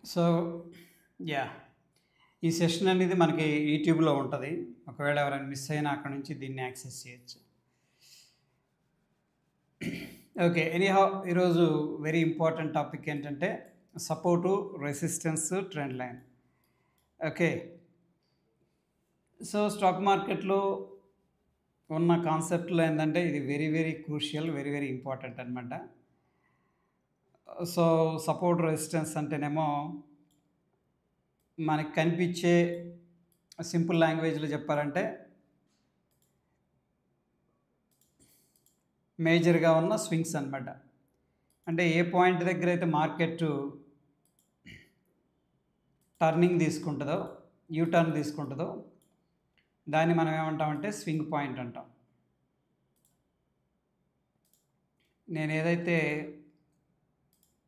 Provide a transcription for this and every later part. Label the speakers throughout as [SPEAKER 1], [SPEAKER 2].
[SPEAKER 1] So yeah! ఈ session అనేది మనకి యూట్యూబ్‌లో ఉంటది. ఒకవేళ ఎవరైనా మిస్ అయినా అక్కడి నుంచి దీన్ని యాక్సెస్ చేయొచ్చు. ఓకే. ఎనీహౌ ఈరోజు వెరీ ఇంపార్టెంట్ టాపిక్ ఏంటంటే support, resistance, trend line. Okay. So stock మార్కెట్‌లో ఉన్న కాన్సెప్ట్‌లో ఏందంటే ఇది very, very crucial, very, very important అనమాట. సో సపోర్ట్, రెసిస్టెన్స్ అంటేనేమో మనకి కనిపించే సింపుల్ లాంగ్వేజ్‌లో చెప్పాలంటే మేజర్‌గా ఉన్న స్వింగ్స్ అనమాట. అంటే ఏ పాయింట్ దగ్గరైతే మార్కెట్టు టర్నింగ్ తీసుకుంటదో, యూ టర్న్ తీసుకుంటదో, దాన్ని మనం ఏమంటామంటే స్వింగ్ పాయింట్ అంటాం. నేనేదైతే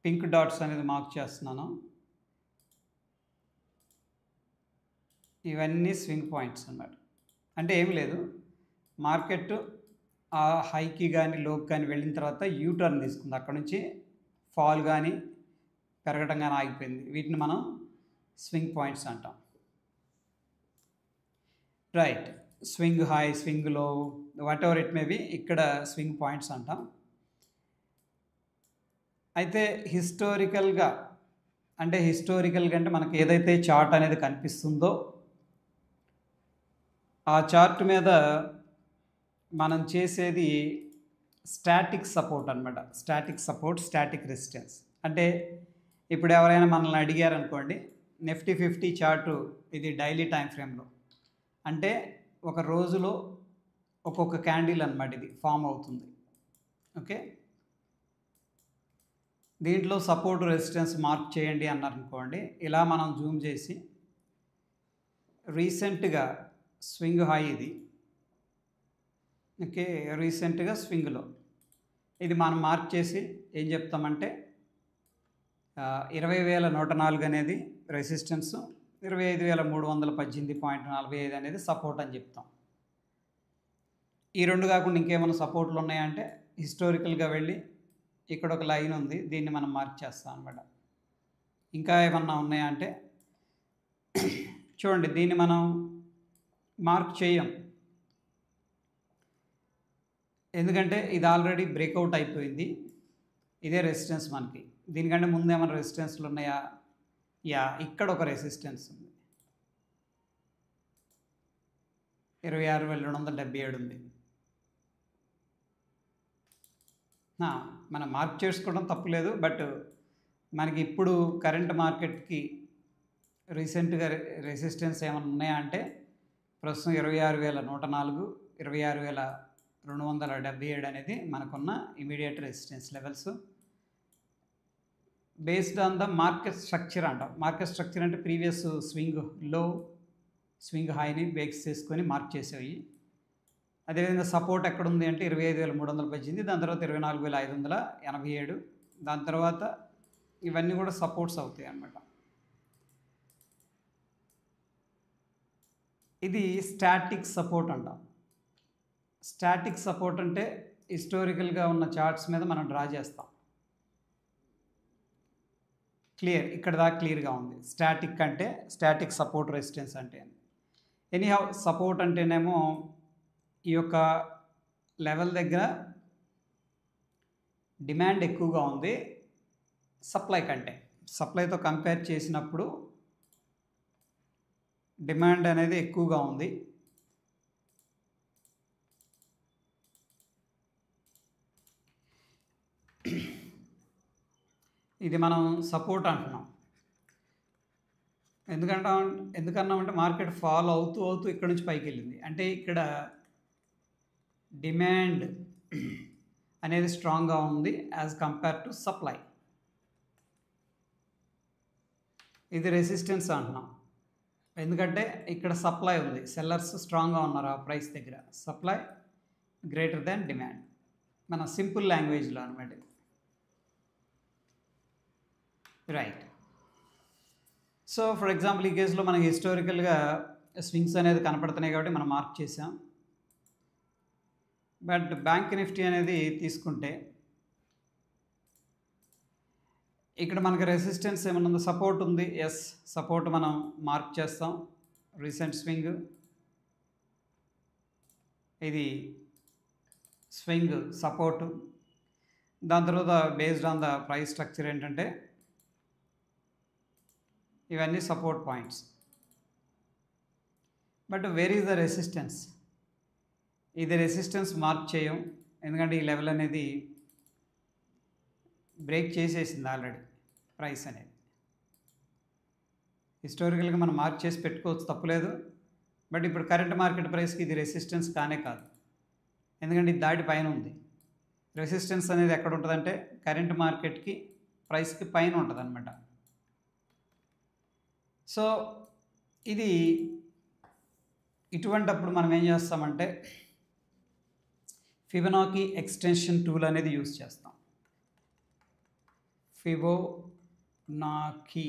[SPEAKER 1] పింక్ డాట్స్ అనేది మార్క్ చేస్తున్నానో, ఇవన్నీ స్వింగ్ పాయింట్స్ అన్నమాట. అంటే ఏమి లేదు, మార్కెట్టు ఆ హైకి గాని, లోకి గాని వెళ్ళిన తర్వాత యూ టర్న్ తీసుకుంది. అక్కడి నుంచి ఫాల్ గాని, పెరగడం గాని ఆగిపోయింది. వీటిని మనం స్వింగ్ పాయింట్స్ అంటాం. రైట్. స్వింగ్ హై, స్వింగ్ లో, వాటెవర్ ఇట్ మే బి ఇక్కడ స్వింగ్ పాయింట్స్ అంటాం. అయితే హిస్టారికల్‌గా అంటే మనకి ఏదైతే చార్ట్ అనేది కనిపిస్తుందో, ఆ చార్ట్ మీద మనం చేసేది స్టాటిక్ సపోర్ట్ అనమాట. Static support, static resistance. అంటే ఇప్పుడు ఎవరైనా మనల్ని అడిగారనుకోండి, నిఫ్టీ 50 చార్టు ఇది డైలీ టైమ్ ఫ్రేమ్‌లో. అంటే ఒక రోజులో ఒక్కొక్క క్యాండిల్ అనమాట ఇది ఫార్మ్ అవుతుంది. ఓకే. దీంట్లో సపోర్ట్, రెసిస్టెన్స్ మార్క్ చేయండి అన్నారనుకోండి, ఇలా మనం జూమ్ చేసి రీసెంట్‌గా స్వింగ్ హై ఇది. ఓకే. రీసెంట్‌గా స్వింగ్‌లో. ఇది మనం మార్క్ చేసి ఏం చెప్తామంటే 20,104 అనేది రెసిస్టెన్సు, 25,318.45 అనేది సపోర్ట్ అని చెప్తాం. ఈ 2 కాకుండా ఇంకేమైనా సపోర్ట్‌లు ఉన్నాయా అంటే హిస్టారికల్‌గా వెళ్ళి ఇక్కడ ఒక లైన్ ఉంది. దీన్ని మనం మార్క్ చేస్తాం అనమాట. ఇంకా ఏమన్నా ఉన్నాయా అంటే చూడండి, దీన్ని మనం మార్క్ చేయం. ఎందుకంటే ఇది ఆల్రెడీ బ్రేకౌట్ అయిపోయింది. ఇదే రెసిస్టెన్స్ మనకి. దీనికంటే ముందు ఏమైనా రెసిస్టెన్స్‌లు ఉన్నాయా? యాహ్! ఇక్కడ ఒక రెసిస్టెన్స్ ఉంది. 26,277 ఉంది. మనం మార్క్ చేసుకోవడం తప్పులేదు. బట్ మనకి ఇప్పుడు కరెంట్ మార్కెట్‌కి రీసెంట్‌గా రెసిస్టెన్స్ ఏమన్నా ఉన్నాయా అంటే ప్రస్తుతం 26,104, 26,277 అనేది మనకున్న immediate resistance levels. Based on the market structure అంటాం. మార్కెట్ స్ట్రక్చర్ అంటే ప్రీవియస్ స్వింగ్ లో, స్వింగ్ హైని బేస్ చేసుకొని మార్క్ చేసేవి. అదేవిధంగా సపోర్ట్ ఎక్కడుంది అంటే 25,318, దాని తర్వాత 24,587, దాని తర్వాత ఇవన్నీ కూడా సపోర్ట్స్ అవుతాయి అన్నమాట. ఇది స్టాటిక్ సపోర్ట్ అంటాం. స్టాటిక్ సపోర్ట్ అంటే హిస్టారికల్‌గా ఉన్న చార్ట్స్ మీద మనం డ్రా చేస్తాం. క్లియర్. ఇక్కడ దాకా క్లియర్‌గా ఉంది. స్టాటిక్ అంటే స్టాటిక్ సపోర్ట్, రెసిస్టెన్స్ అంటే. ఎనీహౌ సపోర్ట్ అంటేనేమో ఈ యొక్క లెవెల్ దగ్గర డిమాండ్ ఎక్కువగా ఉంది సప్లై కంటే. సప్లైతో కంపేర్ చేసినప్పుడు డిమాండ్ అనేది ఎక్కువగా ఉంది. ఇది మనం సపోర్ట్ అంటున్నాం. ఎందుకన్నామంటే మార్కెట్ ఫాల్ అవుతూ ఇక్కడి నుంచి పైకెళ్ళింది. అంటే ఇక్కడ డిమాండ్ అనేది స్ట్రాంగ్‌గా ఉంది యాజ్ కంపేర్ టు సప్లై. ఇది రెసిస్టెన్స్ అంటున్నాం. ఎందుకంటే ఇక్కడ సప్లై ఉంది. సెల్లర్స్ స్ట్రాంగ్‌గా ఉన్నారు ఆ ప్రైస్ దగ్గర. Supply greater than demand. మన సింపుల్ లాంగ్వేజ్‌లో అనమాట. రైట్. సో ఫర్ ఎగ్జాంపుల్ ఈ కేసులో మనకి హిస్టారికల్‌గా స్వింగ్స్ అనేది కనపడుతున్నాయి కాబట్టి మనం మార్క్ చేసాం. బట్ బ్యాంక్ నిఫ్టీ అనేది తీసుకుంటే ఇక్కడ మనకి రెసిస్టెన్స్ ఏమైనా ఉందో, సపోర్ట్ ఉంది. ఎస్, సపోర్ట్ మనం మార్క్ చేస్తాం. రీసెంట్ స్వింగ్, ఇది స్వింగ్ సపోర్టు. దాని తర్వాత based on the price structure ఏంటంటే ఇవన్నీ support points. But where is the resistance? ఇది రెసిస్టెన్స్ మార్క్ చేయం, ఎందుకంటే ఈ లెవెల్ అనేది బ్రేక్ చేసేసింది ఆల్రెడీ ప్రైస్ అనేది. హిస్టారికల్గా మనం మార్క్ చేసి పెట్టుకోవచ్చు, తప్పులేదు. బట్ ఇప్పుడు కరెంట్ మార్కెట్ ప్రైస్కి ఇది రెసిస్టెన్స్ కానే కాదు, ఎందుకంటే ఇది దాటి పైన ఉంది. రెసిస్టెన్స్ అనేది ఎక్కడ ఉంటుందంటే కరెంట్ మార్కెట్కి ప్రైస్కి పైన ఉంటుంది అనమాట. సో ఇది ఇటువంటప్పుడు మనం ఏం చేస్తామంటే ఫిబొనాకీ ఎక్స్టెన్షన్ టూల్ అనేది యూజ్ చేస్తాం. ఫిబొనాకీ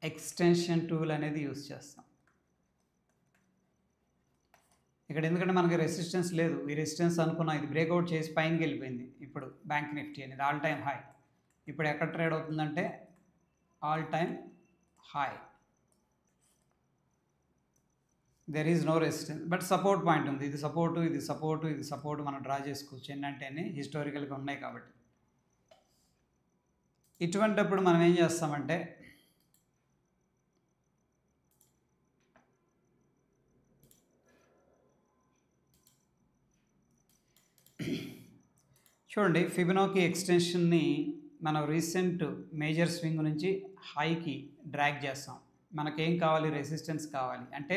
[SPEAKER 1] ఎక్స్టెన్షన్ టూల్ అనేది యూజ్ చేస్తాం ఇక్కడ. ఎందుకంటే మనకి రెసిస్టెన్స్ లేదు, ఈ రెసిస్టెన్స్ అనుకున్నా ఇది బ్రేక్అవుట్ చేసి పైనకి వెళ్ళిపోయింది. ఇప్పుడు బ్యాంక్ నిఫ్టీ అనేది ఆల్ టైమ్ హై. ఇప్పుడు ఎక్కడ ట్రేడ్ అవుతుందంటే all time high. There is no resistance, but support point ఉంది. ఇది సపోర్టు, ఇది సపోర్టు, ఇది సపోర్టు మనం డ్రా చేసుకోవచ్చు. ఏంటంటే అన్ని హిస్టారికల్గా ఉన్నాయి కాబట్టి. ఇటువంటిప్పుడు మనం ఏం చేస్తామంటే చూడండి, ఫిబొనాకీ ఎక్స్టెన్షన్ని మనం రీసెంట్ మేజర్ స్వింగ్ నుంచి హైకి డ్రాగ్ చేస్తాం. మనకేం కావాలి? రెసిస్టెన్స్ కావాలి. అంటే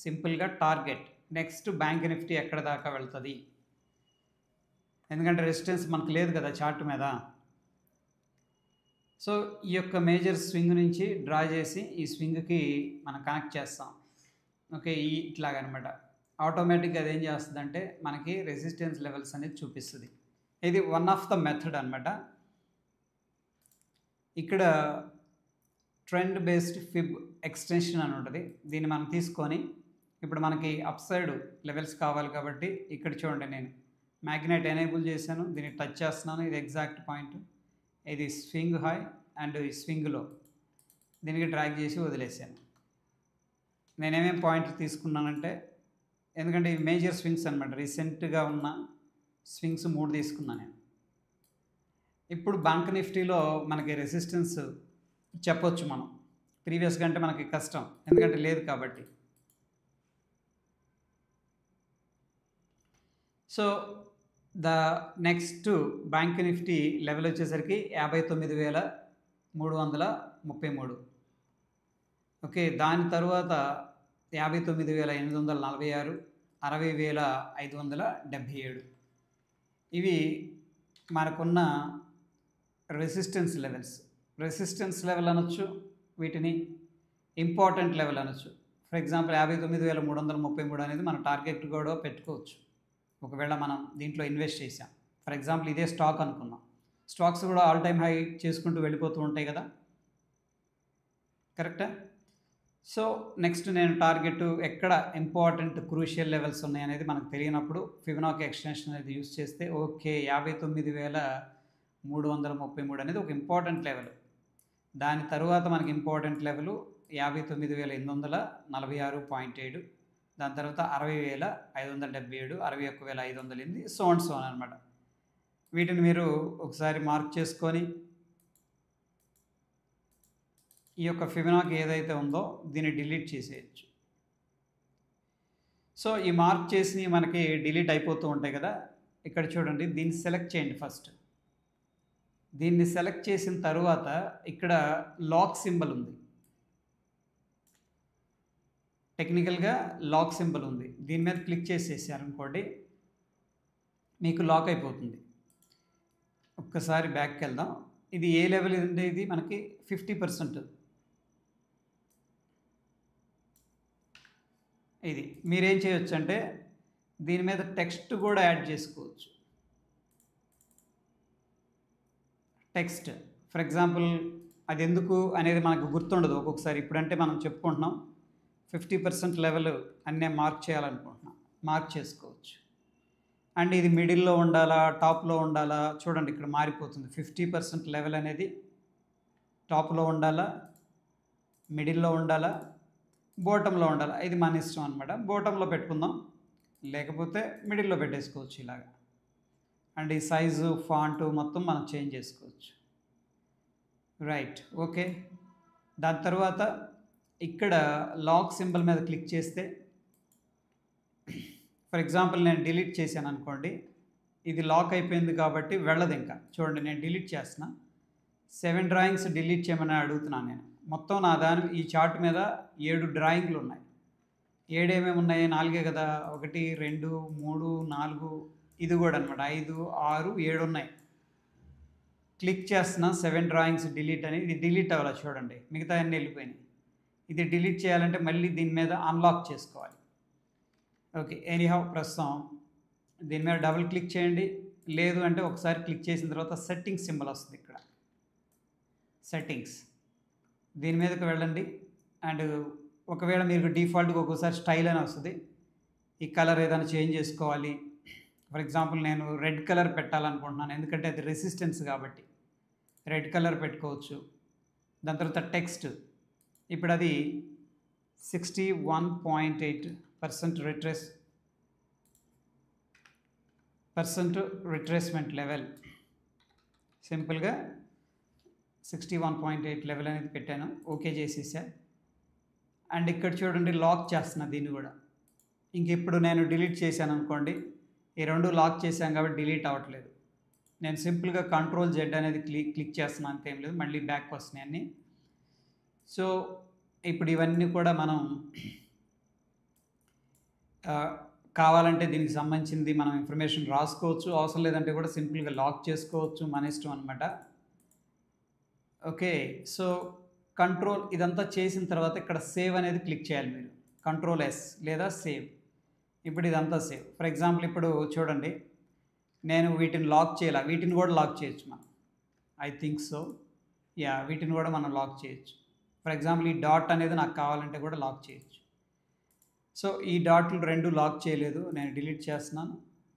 [SPEAKER 1] సింపుల్గా టార్గెట్ నెక్స్ట్ బ్యాంక్ నిఫ్టీ ఎక్కడ దాకా వెళ్తుంది, ఎందుకంటే రెసిస్టెన్స్ మనకు లేదు కదా చార్ట్ మీద. సో ఈ యొక్క మేజర్ స్వింగ్ నుంచి డ్రా చేసి ఈ స్వింగ్కి మనం కనెక్ట్ చేస్తాం. ఓకే, ఇట్లాగనమాట. ఆటోమేటిక్గా అది ఏం చేస్తుందంటే మనకి రెసిస్టెన్స్ లెవెల్స్ అనేది చూపిస్తుంది. ఇది వన్ ఆఫ్ ద మెథడ్ అనమాట. ఇక్కడ ట్రెండ్ బేస్డ్ ఫిబ్ ఎక్స్టెన్షన్ అని ఉంటుంది. దీన్ని మనం తీసుకొని ఇప్పుడు మనకి అప్ సైడ్ లెవెల్స్ కావాలి కాబట్టి ఇక్కడ చూడండి, నేను మ్యాగ్నెట్ ఎనేబుల్ చేశాను, దీన్ని టచ్ చేస్తున్నాను. ఇది ఎగ్జాక్ట్ పాయింట్, ఇది స్వింగ్ హై అండ్ ఈ స్వింగ్లో దీనికి డ్రాగ్ చేసి వదిలేసాను. నేనేమేం పాయింట్ తీసుకున్నానంటే, ఎందుకంటే ఇవి మేజర్ స్వింగ్స్ అనమాట, రీసెంట్గా ఉన్న స్వింగ్స్ 3 తీసుకున్నాను నేను. ఇప్పుడు బ్యాంక్ నిఫ్టీలో మనకి రెసిస్టెన్స్ చెప్పొచ్చు మనం, ప్రీవియస్గా అంటే మనకి కష్టం, ఎందుకంటే లేదు కాబట్టి. So the next bank Nifty level వచ్చేసరికి 59,333. ఓకే, దాని తర్వాత 59,846, 60,577. ఇవి మనకున్న రెసిస్టెన్స్ లెవెల్స్. రెసిస్టెన్స్ లెవెల్ అనొచ్చు, వీటిని ఇంపార్టెంట్ లెవెల్ అనొచ్చు. ఫర్ ఎగ్జాంపుల్ 59,333 అనేది మన టార్గెట్ కూడా పెట్టుకోవచ్చు ఒకవేళ మనం దీంట్లో ఇన్వెస్ట్ చేసాం. ఫర్ ఎగ్జాంపుల్ ఇదే స్టాక్ అనుకుందాం, స్టాక్స్ కూడా ఆల్ టైమ్ హై చేసుకుంటూ వెళ్ళిపోతూ ఉంటాయి కదా, కరెక్టా? సో నెక్స్ట్ నేను టార్గెట్ ఎక్కడ ఇంపార్టెంట్ క్రూషియల్ లెవెల్స్ ఉన్నాయనేది మనకు తెలియనప్పుడు ఫిబొనాకీ ఎక్స్టెన్షన్ అనేది యూస్ చేస్తే ఓకే 59,333 అనేది ఒక ఇంపార్టెంట్ లెవెల్. దాని తర్వాత మనకి ఇంపార్టెంట్ లెవెల్ 59,846.7, దాని తర్వాత 60,577, 61,508, సో అండ్ సో అనమాట. వీటిని మీరు ఒకసారి మార్క్ చేసుకొని ఈ యొక్క ఫిబొనాకీ ఏదైతే ఉందో దీన్ని డిలీట్ చేసేయచ్చు. సో ఈ మార్క్ చేసి మనకి డిలీట్ అయిపోతూ ఉంటాయి కదా, ఇక్కడ చూడండి, దీన్ని సెలెక్ట్ చేయండి ఫస్ట్. దీన్ని సెలెక్ట్ చేసిన తర్వాత ఇక్కడ లాక్ సింబల్ ఉంది, టెక్నికల్గా లాక్ సింబల్ ఉంది. దీని మీద క్లిక్ చేసేసారనుకోండి మీకు లాక్ అయిపోతుంది. ఒక్కసారి బ్యాక్కి వెళ్దాం. ఇది ఏ లెవెల్ ఉంది? ఇది మనకి 50%. ఇది మీరేం చేయొచ్చు అంటే దీని మీద టెక్స్ట్ కూడా యాడ్ చేసుకోవచ్చు. టెక్స్ట్ ఫర్ ఎగ్జాంపుల్ అది ఎందుకు అనేది మనకు గుర్తుండదు ఒక్కొక్కసారి. ఇప్పుడంటే మనం చెప్పుకుంటున్నాం 50% లెవెల్ అన్నీ మార్క్ చేయాలనుకుంటున్నాం, మార్క్ చేసుకోవచ్చు. అండ్ ఇది మిడిల్లో ఉండాలా, టాప్లో ఉండాలా, చూడండి ఇక్కడ మారిపోతుంది. 50% లెవెల్ అనేది టాప్లో ఉండాలా, మిడిల్లో ఉండాలా, బాటంలో ఉండాలా, ఇది మన ఇష్టం అనమాట. బాటంలో పెట్టుకుందాం, లేకపోతే మిడిల్లో పెట్టేసుకోవచ్చు ఇలాగా. అండ్ ఈ సైజు ఫాంట్ మొత్తం మనం చేంజ్ చేసుకోవచ్చు. Right, okay. దాని తర్వాత ఇక్కడ లాక్ సింబల్ మీద క్లిక్ చేస్తే, ఫర్ ఎగ్జాంపుల్ నేను డిలీట్ చేశాను అనుకోండి, ఇది లాక్ అయిపోయింది కాబట్టి వెళ్ళదు ఇంకా. చూడండి నేను డిలీట్ చేస్తున్నా, 7 డ్రాయింగ్స్ డిలీట్ చేయమని అడుగుతున్నాను నేను. మొత్తం నా ఈ చార్ట్ మీద 7 డ్రాయింగ్లు ఉన్నాయి. 7 ఏమేమి ఉన్నాయి? 4 కదా, 1 2 3 4, ఇది కూడా అనమాట 5 6 7 ఉన్నాయి. క్లిక్ చేస్తున్నా 7 డ్రాయింగ్స్ డిలీట్ అని, ఇది డిలీట్ అవ్వాలి చూడండి, మిగతా అన్నీ వెళ్ళిపోయినాయి. ఇది డిలీట్ చేయాలంటే మళ్ళీ దీని మీద అన్లాక్ చేసుకోవాలి. ఓకే, ఎనీహౌ ప్రస్తుతం దీని మీద డబుల్ క్లిక్ చేయండి. లేదు అంటే ఒకసారి క్లిక్ చేసిన తర్వాత సెట్టింగ్స్ సింబల్ వస్తుంది ఇక్కడ, సెట్టింగ్స్, దీని మీదకి వెళ్ళండి. అండ్ ఒకవేళ మీకు డిఫాల్ట్గా ఒక్కోసారి స్టైల్ అని వస్తుంది, ఈ కలర్ ఏదైనా చేంజ్ చేసుకోవాలి. ఫర్ ఎగ్జాంపుల్ నేను రెడ్ కలర్ పెట్టాలనుకుంటున్నాను, ఎందుకంటే అది రెసిస్టెన్స్ కాబట్టి రెడ్ కలర్ పెట్టుకోవచ్చు. దాని తర్వాత టెక్స్ట్, ఇప్పుడు అది 61.8% రిట్రేస్మెంట్ లెవెల్, సింపుల్గా 61.8 లెవెల్ అనేది పెట్టాను, ఓకే చేసేసా. అండ్ ఇక్కడ చూడండి లాక్ చేస్తున్నా దీన్ని కూడా. ఇంక ఇప్పుడు నేను డిలీట్ చేశాను అనుకోండి, ఈ 2 లాక్ చేశాను కాబట్టి డిలీట్ అవ్వట్లేదు. నేను సింపుల్గా Ctrl+Z అనేది క్లిక్ చేస్తున్నాను, అంతేం లేదు, మళ్ళీ బ్యాక్ వస్తున్నాయి అన్నీ. సో ఇప్పుడు ఇవన్నీ కూడా మనం కావాలంటే దీనికి సంబంధించింది మనం ఇన్ఫర్మేషన్ రాసుకోవచ్చు, అవసరం లేదంటే కూడా సింపుల్గా లాక్ చేసుకోవచ్చు, మన ఇష్టం అనమాట. ఓకే, సో కంట్రోల్ ఇదంతా చేసిన తర్వాత ఇక్కడ సేవ్ అనేది క్లిక్ చేయాలి మీరు, Ctrl+S లేదా సేవ్. ఇప్పుడు ఇదంతా సేవ్. ఫర్ ఎగ్జాంపుల్ ఇప్పుడు చూడండి, నేను వీటిని లాక్ చేయాలి, వీటిని కూడా లాక్ చేయొచ్చు మనం, ఐ థింక్ సో, యా, వీటిని కూడా మనం లాక్ చేయొచ్చు. ఫర్ ఎగ్జాంపుల్ ఈ డాట్ అనేది నాకు కావాలంటే కూడా లాక్ చేయొచ్చు. సో ఈ డాట్లు 2 లాక్ చేయలేదు, నేను డిలీట్ చేస్తున్నాను.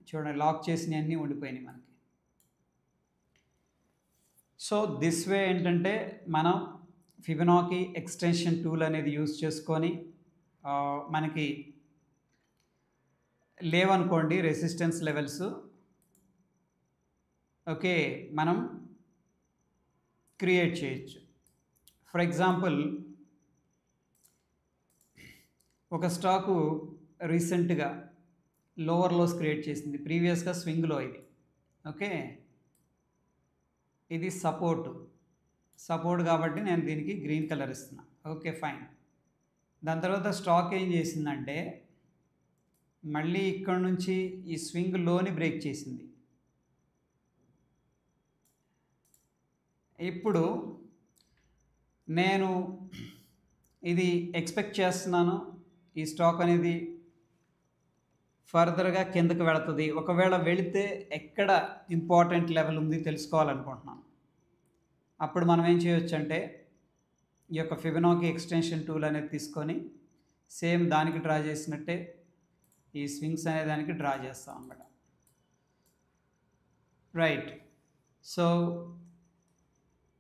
[SPEAKER 1] చూడండి లాక్ చేసినవన్నీ ఉండిపోయినాయి మనకి. సో దిస్ వే ఏంటంటే మనం ఫిబొనాకీ ఎక్స్టెన్షన్ టూల్ అనేది యూజ్ చేసుకొని మనకి లేవనుకోండి రెసిస్టెన్స్ లెవెల్స్, ఓకే, మనం క్రియేట్ చేయొచ్చు. ఫర్ ఎగ్జాంపుల్ ఒక స్టాకు రీసెంట్గా లోవర్ లోస్ క్రియేట్ చేసింది, ప్రీవియస్గా స్వింగ్లో ఇది, ఓకే, ఇది సపోర్ట్ కాబట్టి నేను దీనికి గ్రీన్ కలర్ ఇస్తున్నా, ఓకే ఫైన్. దాని తర్వాత స్టాక్ ఏం చేసిందంటే మళ్ళీ ఇక్కడ నుంచి ఈ స్వింగ్ లోని బ్రేక్ చేసింది. ఇప్పుడు నేను ఇది ఎక్స్పెక్ట్ చేస్తున్నాను, ఈ స్టాక్ అనేది ఫర్దర్గా కిందకి వెళుతుంది. ఒకవేళ వెళితే ఎక్కడ ఇంపార్టెంట్ లెవెల్ ఉంది తెలుసుకోవాలనుకుంటున్నాను. అప్పుడు మనం ఏం చేయొచ్చు అంటే ఈ యొక్క ఫిబొనాకీ ఎక్స్టెన్షన్ టూల్ అనేది తీసుకొని సేమ్ దానికి డ్రా చేసినట్టే ఈ స్వింగ్స్ అనే దానికి డ్రా చేస్తాం అన్నమాట. రైట్, సో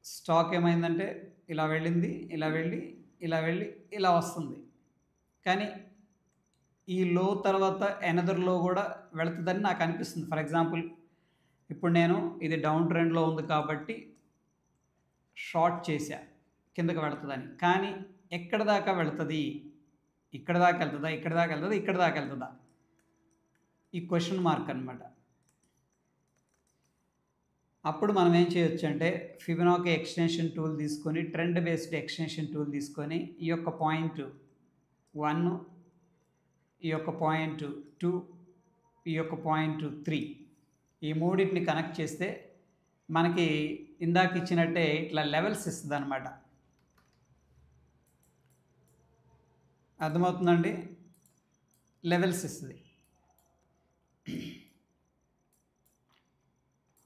[SPEAKER 1] స్టాక్ ఏమైందంటే ఇలా వెళ్ళింది, ఇలా వెళ్ళి ఇలా వస్తుంది. కానీ ఈ లో తర్వాత ఎనదర్ లో కూడా వెళుతుందని నాకు అనిపిస్తుంది. ఫర్ ఎగ్జాంపుల్ ఇప్పుడు నేను ఇది డౌన్ ట్రెండ్లో ఉంది కాబట్టి షార్ట్ చేశా కిందకి వెళుతుందని, కానీ ఎక్కడ దాకా వెళుతుంది? ఇక్కడ దాకా వెళ్తుందా, ఇక్కడ దాకా వెళ్తుందా, ఇక్కడ దాకా వెళ్తుందా? ఈ క్వశ్చన్ మార్క్ అనమాట. అప్పుడు మనం ఏం చేయొచ్చు అంటే ఫిబొనాకీ ఎక్స్టెన్షన్ టూల్ తీసుకొని, ట్రెండ్ బేస్డ్ ఎక్స్టెన్షన్ టూల్ తీసుకొని ఈ యొక్క పాయింట్ 1, ఈ యొక్క పాయింట్ 2, ఈ యొక్క పాయింట్ 3, ఈ మూడింటిని కనెక్ట్ చేస్తే మనకి ఇందాక ఇచ్చినట్టే ఇట్లా లెవెల్స్ ఇస్తుంది అనమాట. అర్థమవుతుందండి? లెవెల్స్ ఇస్తుంది.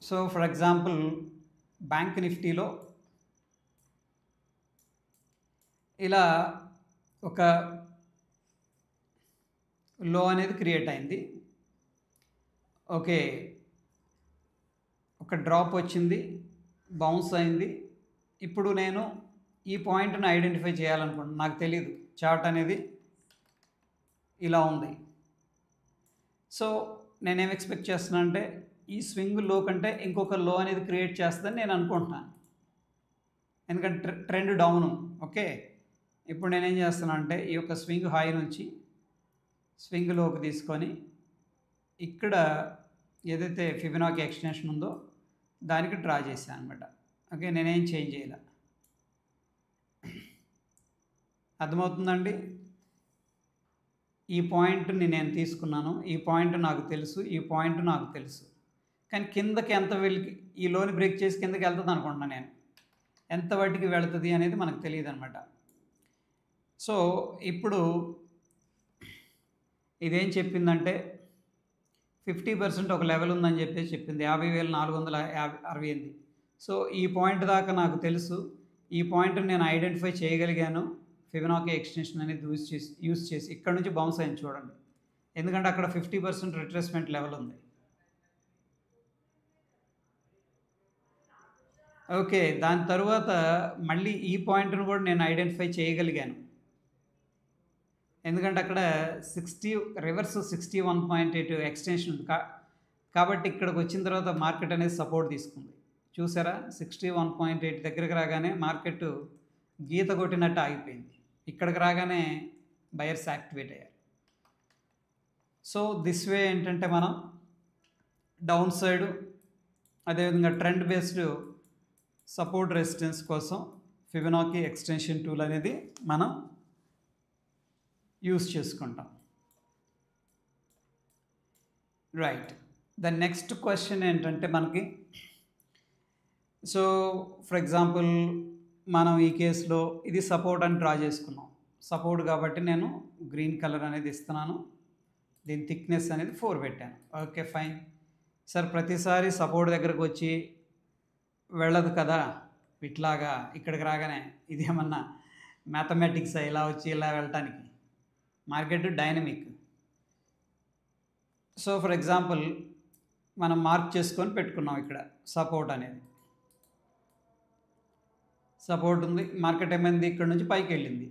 [SPEAKER 1] సో ఫర్ ఎగ్జాంపుల్ బ్యాంక్ నిఫ్టీలో ఇలా ఒక లో అనేది క్రియేట్ అయింది. ఓకే, ఒక డ్రాప్ వచ్చింది, బౌన్స్ అయింది. ఇప్పుడు నేను ఈ పాయింట్ని ఐడెంటిఫై చేయాలనుకుంటున్నాను. నాకు తెలియదు, చార్ట్ అనేది ఇలా ఉంది. సో నేనేం ఎక్స్పెక్ట్ చేస్తున్నాను అంటే ఈ స్వింగ్ లో కంటే ఇంకొక లో అనేది క్రియేట్ చేస్తుందని నేను అనుకుంటున్నాను, ఎందుకంటే ట్రెండ్ డౌను. ఓకే, ఇప్పుడు నేనేం చేస్తున్నాను అంటే ఈ యొక్క స్వింగ్ హై నుంచి స్వింగ్ లోకి తీసుకొని ఇక్కడ ఏదైతే ఫిబొనాకీ ఎక్స్టెన్షన్ ఉందో దానికి డ్రా చేశాను అనమాట. ఓకే, నేనేం చేంజ్ చేయాల, అర్థమవుతుందండి? ఈ పాయింట్ని నేను తీసుకున్నాను, ఈ పాయింట్ నాకు తెలుసు, ఈ పాయింట్ నాకు తెలుసు, కానీ కిందకి ఎంత వెళ్ళి ఈ లోని బ్రేక్ చేసి కిందకి వెళ్తుంది అనుకుంటున్నాను నేను. ఎంత వాటికి వెళుతుంది అనేది మనకు తెలియదు అనమాట. సో ఇప్పుడు ఇదేం చెప్పిందంటే 50% ఒక లెవెల్ ఉందని చెప్పేసి చెప్పింది, 50,468. సో ఈ పాయింట్ దాకా నాకు తెలుసు, ఈ పాయింట్ని నేను ఐడెంటిఫై చేయగలిగాను. ఫిబొనాకీ ఎక్స్టెన్షన్ అనేది యూస్ చేసి ఇక్కడ నుంచి బౌన్స్ అయింది చూడండి, ఎందుకంటే అక్కడ 50% రిట్రేస్మెంట్ లెవెల్ ఉంది. ఓకే, దాని తర్వాత మళ్ళీ ఈ పాయింట్ను కూడా నేను ఐడెంటిఫై చేయగలిగాను, ఎందుకంటే అక్కడ 60 రివర్స్ 61.8 ఎక్స్టెన్షన్ ఉంది కాబట్టి ఇక్కడికి వచ్చిన తర్వాత మార్కెట్ అనేది సపోర్ట్ తీసుకుంది. చూసారా, 61.8 దగ్గరికి రాగానే మార్కెట్ గీత కొట్టినట్టు ఆగిపోయింది, ఇక్కడికి రాగానే బయర్స్ యాక్టివేట్ అయ్యారు. సో దిస్ వే ఏంటంటే మనం డౌన్ సైడ్ అదేవిధంగా ట్రెండ్ బేస్డ్ సపోర్ట్ రెసిస్టెన్స్ కోసం ఫిబొనాకీ ఎక్స్టెన్షన్ టూల్ అనేది మనం యూస్ చేసుకుంటాం. రైట్, ద నెక్స్ట్ క్వశ్చన్ ఏంటంటే మనకి, సో ఫర్ ఎగ్జాంపుల్ మనం ఈ కేసులో ఇది సపోర్ట్ అని డ్రా చేసుకున్నాం. సపోర్ట్ కాబట్టి నేను గ్రీన్ కలర్ అనేది ఇస్తున్నాను, దీని థిక్నెస్ అనేది 4 పెట్టాను. ఓకే ఫైన్ సార్, ప్రతిసారి సపోర్ట్ దగ్గరకు వచ్చి వెళ్ళదు కదా ఇట్లాగా, ఇక్కడికి రాగానే ఇదేమన్నా మ్యాథమెటిక్స్ ఇలా వచ్చి ఇలా వెళ్ళటానికి? Market dynamic. So for example మనం మార్క్ చేసుకొని పెట్టుకున్నాం ఇక్కడ సపోర్ట్ అనేది, సపోర్ట్ ఉంది, మార్కెట్ ఏమైంది ఇక్కడ నుంచి పైకి వెళ్ళింది.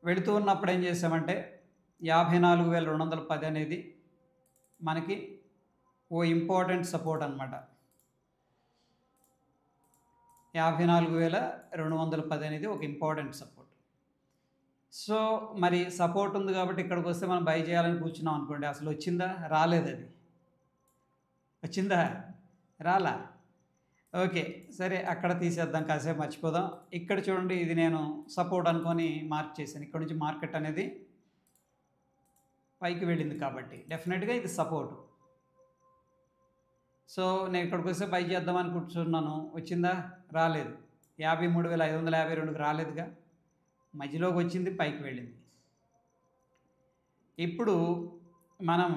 [SPEAKER 1] వెళుతూ ఉన్నప్పుడు ఏం చేసామంటే 54,210 అనేది మనకి ఓ ఇంపార్టెంట్ సపోర్ట్ అనమాట. 54,210 అనేది ఒక ఇంపార్టెంట్ సపోర్ట్. సో మరి సపోర్ట్ ఉంది కాబట్టి ఇక్కడికి వస్తే మనం బై చేయాలని కూర్చున్నాం అనుకోండి, అసలు వచ్చిందా? రాలేదు. అది వచ్చిందా? రాలా. ఓకే సరే, అక్కడ తీసేద్దాం, కాసేపు మర్చిపోదాం. ఇక్కడ చూడండి, ఇది నేను సపోర్ట్ అనుకొని మార్క్ చేశాను. ఇక్కడ నుంచి మార్కెట్ అనేది పైకి వెళ్ళింది కాబట్టి డెఫినెట్గా ఇది సపోర్టు. సో నేను ఇక్కడికి వస్తే బై చేద్దామని కూర్చున్నాను, వచ్చిందా? రాలేదు. 53,552కి రాలేదుగా, మధ్యలోకి వచ్చింది, పైకి వెళ్ళింది. ఇప్పుడు మనం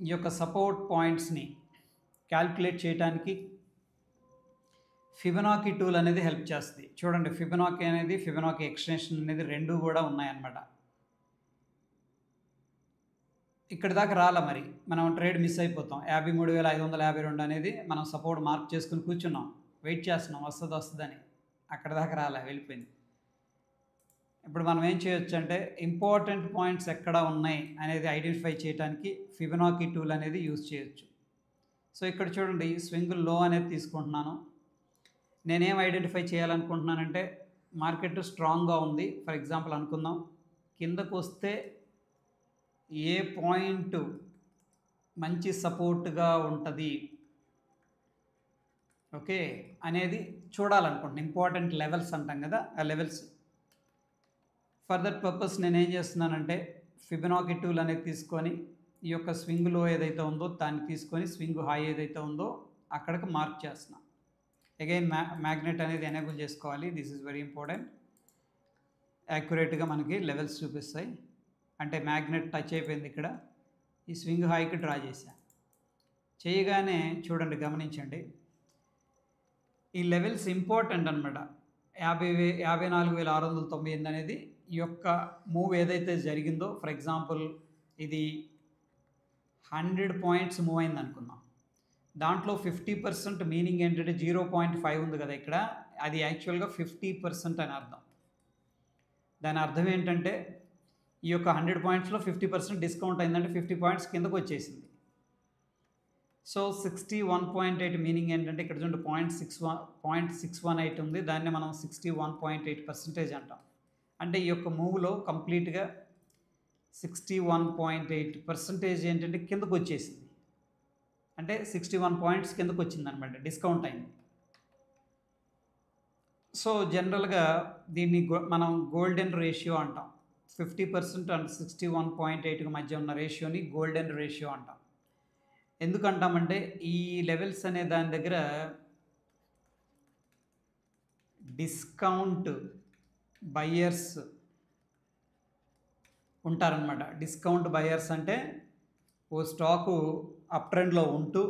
[SPEAKER 1] ఈ యొక్క సపోర్ట్ పాయింట్స్ని క్యాల్కులేట్ చేయడానికి ఫిబొనాకీ టూల్ అనేది హెల్ప్ చేస్తుంది. చూడండి, ఫిబొనాకీ అనేది ఫిబొనాకీ ఎక్స్టెన్షన్ అనేది రెండూ కూడా ఉన్నాయన్నమాట. ఇక్కడ దాకా రాలా, మరి మనం ట్రేడ్ మిస్ అయిపోతాం. 53,552 అనేది మనం సపోర్ట్ మార్క్ చేసుకుని కూర్చున్నాం, వెయిట్ చేస్తున్నాం వస్తుందని, అక్కడ దాకా రాలా, వెళ్ళిపోయింది. ఇప్పుడు మనం ఏం చేయొచ్చు అంటే ఇంపార్టెంట్ పాయింట్స్ ఎక్కడ ఉన్నాయి అనేది ఐడెంటిఫై చేయడానికి ఫిబొనాకీ టూల్ అనేది యూజ్ చేయొచ్చు. సో ఇక్కడ చూడండి, స్వింగ్ లో అనేది తీసుకుంటున్నాను. నేనేం ఐడెంటిఫై చేయాలనుకుంటున్నానంటే మార్కెట్ స్ట్రాంగ్గా ఉంది, ఫర్ ఎగ్జాంపుల్ అనుకుందాం, కిందకు వస్తే ఏ పాయింట్ మంచి సపోర్ట్గా ఉంటుంది ఓకే అనేది చూడాలనుకుంటున్నాను. ఇంపార్టెంట్ లెవెల్స్ అంటాం కదా, ఆ లెవెల్స్. ఫర్ దట్ పర్పస్ నేను ఏం చేస్తున్నానంటే ఫిబొనాకీ టూల్ అనేది తీసుకొని ఈ యొక్క స్వింగ్ లో ఏదైతే ఉందో దాన్ని తీసుకొని స్వింగ్ హై ఏదైతే ఉందో అక్కడికి మార్క్ చేస్తున్నాను. అగైన్ మ్యాగ్నెట్ అనేది ఎనేబుల్ చేసుకోవాలి, దిస్ ఈజ్ వెరీ ఇంపార్టెంట్. యాక్యురేట్గా మనకి లెవెల్స్ చూపిస్తాయి, అంటే మ్యాగ్నెట్ టచ్ అయిపోయింది ఇక్కడ, ఈ స్వింగ్ హైకి డ్రా చేశాను. చేయగానే చూడండి, గమనించండి, ఈ లెవెల్స్ ఇంపార్టెంట్ అనమాట. 54,698 అనేది ఈ యొక్క మూవ్ ఏదైతే జరిగిందో, ఫర్ ఎగ్జాంపుల్ ఇది 100 పాయింట్స్ మూవ్ అయింది అనుకుందాం. దాంట్లో 50% మీనింగ్ ఏంటంటే 0.5 ఉంది కదా ఇక్కడ, అది యాక్చువల్గా 50% అని అర్థం. దాని అర్థం ఏంటంటే ఈ యొక్క 100 పాయింట్స్లో 50% డిస్కౌంట్ అయిందంటే 50 పాయింట్స్ కిందకు వచ్చేసింది. సో 61.8 మీనింగ్ ఏంటంటే ఇక్కడ చూడండి 0.618 ఉంది, దాన్ని మనం 61.8% అంటాం. అంటే ఈ యొక్క మూవ్లో కంప్లీట్గా 61.8% ఏంటంటే కిందకు వచ్చేసింది. అంటే 61 పాయింట్స్ కిందకు వచ్చింది అనమాట, డిస్కౌంట్ అయింది. సో జనరల్గా దీన్ని మనం గోల్డెన్ రేషియో అంటాం. 50% అండ్ 61.8కి మధ్య ఉన్న రేషియోని గోల్డెన్ రేషియో అంటాం. ఎందుకంటామంటే ఈ లెవెల్స్ అనే దాని దగ్గర డిస్కౌంట్ బయ్యర్స్ ఉంటారనమాట. డిస్కౌంట్ బయ్యర్స్ అంటే ఓ స్టాకు అప్ ట్రెండ్లో ఉంటూ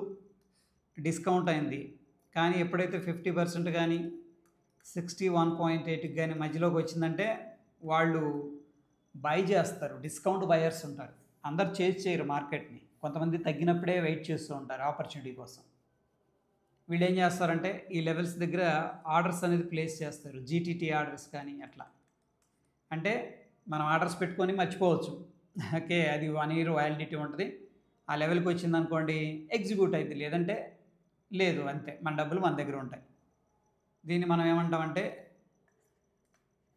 [SPEAKER 1] డిస్కౌంట్ అయింది, కానీ ఎప్పుడైతే 50% కానీ 61.8కి కానీ మధ్యలోకి వచ్చిందంటే వాళ్ళు బై చేస్తారు. డిస్కౌంట్ బయర్స్ ఉంటారు. అందరు చేజ్ చేయరు మార్కెట్ని, కొంతమంది తగ్గినప్పుడే వెయిట్ చేస్తూ ఉంటారు ఆపర్చునిటీ కోసం. వీళ్ళు ఏం చేస్తారంటే ఈ లెవెల్స్ దగ్గర ఆర్డర్స్ అనేది ప్లేస్ చేస్తారు, జీటీటీ ఆర్డర్స్ కానీ అట్లా. అంటే మనం ఆర్డర్స్ పెట్టుకొని మర్చిపోవచ్చు, ఓకే అది 1 year వ్యాలిడిటీ ఉంటుంది. ఆ లెవెల్కి వచ్చింది అనుకోండి ఎగ్జిక్యూట్ అయింది, లేదంటే లేదు, అంతే, మన డబ్బులు మన దగ్గర ఉంటాయి. దీన్ని మనం ఏమంటామంటే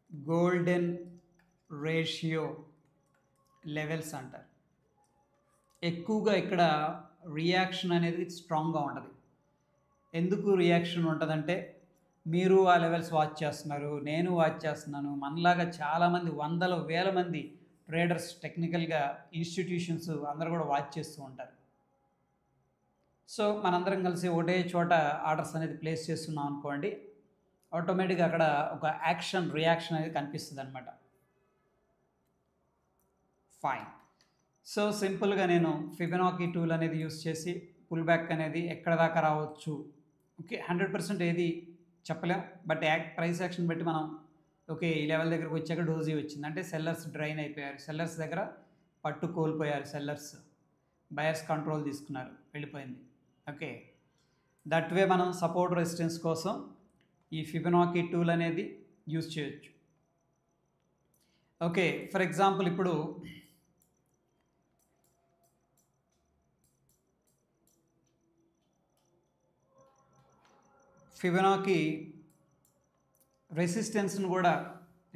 [SPEAKER 1] గోల్డెన్ రేషియో లెవెల్స్ అంటారు. ఎక్కువగా ఇక్కడ రియాక్షన్ అనేది స్ట్రాంగ్గా ఉంటుంది. ఎందుకు రియాక్షన్ ఉంటుందంటే మీరు ఆ లెవెల్స్ వాచ్ చేస్తున్నారు, నేను వాచ్ చేస్తున్నాను, మనలాగా చాలామంది వందల వేల మంది ట్రేడర్స్, టెక్నికల్గా ఇన్స్టిట్యూషన్స్ అందరూ కూడా వాచ్ చేస్తూ ఉంటారు. సో మనందరం కలిసి ఒకటే చోట ఆర్డర్స్ అనేది ప్లేస్ చేస్తున్నాం అనుకోండి, ఆటోమేటిక్గా అక్కడ ఒక యాక్షన్ రియాక్షన్ అనేది కనిపిస్తుంది అనమాట. ఫైన్. సో సింపుల్గా నేను ఫిబొనాకీ టూల్ అనేది యూస్ చేసి పుల్ బ్యాక్ అనేది ఎక్కడ దాకా రావచ్చు, ఓకే 100% ఏది చెప్పలేం, బట్ ప్రైస్ యాక్షన్ బట్టి మనం ఓకే ఈ లెవెల్ దగ్గరకు వచ్చాక డోజీ వచ్చింది అంటే సెల్లర్స్ డ్రైన్ అయిపోయారు, సెల్లర్స్ దగ్గర పట్టు కోల్పోయారు, సెల్లర్స్ బయర్స్ కంట్రోల్ తీసుకున్నారు, వెళ్ళిపోయింది. ఓకే దట్ వే మనం సపోర్ట్ రెసిస్టెన్స్ కోసం ఈ ఫిబొనాకీ టూల్ అనేది యూజ్ చేయొచ్చు. ఓకే ఫర్ ఎగ్జాంపుల్ ఇప్పుడు ఫిబొనాకీ రెసిస్టెన్స్ను కూడా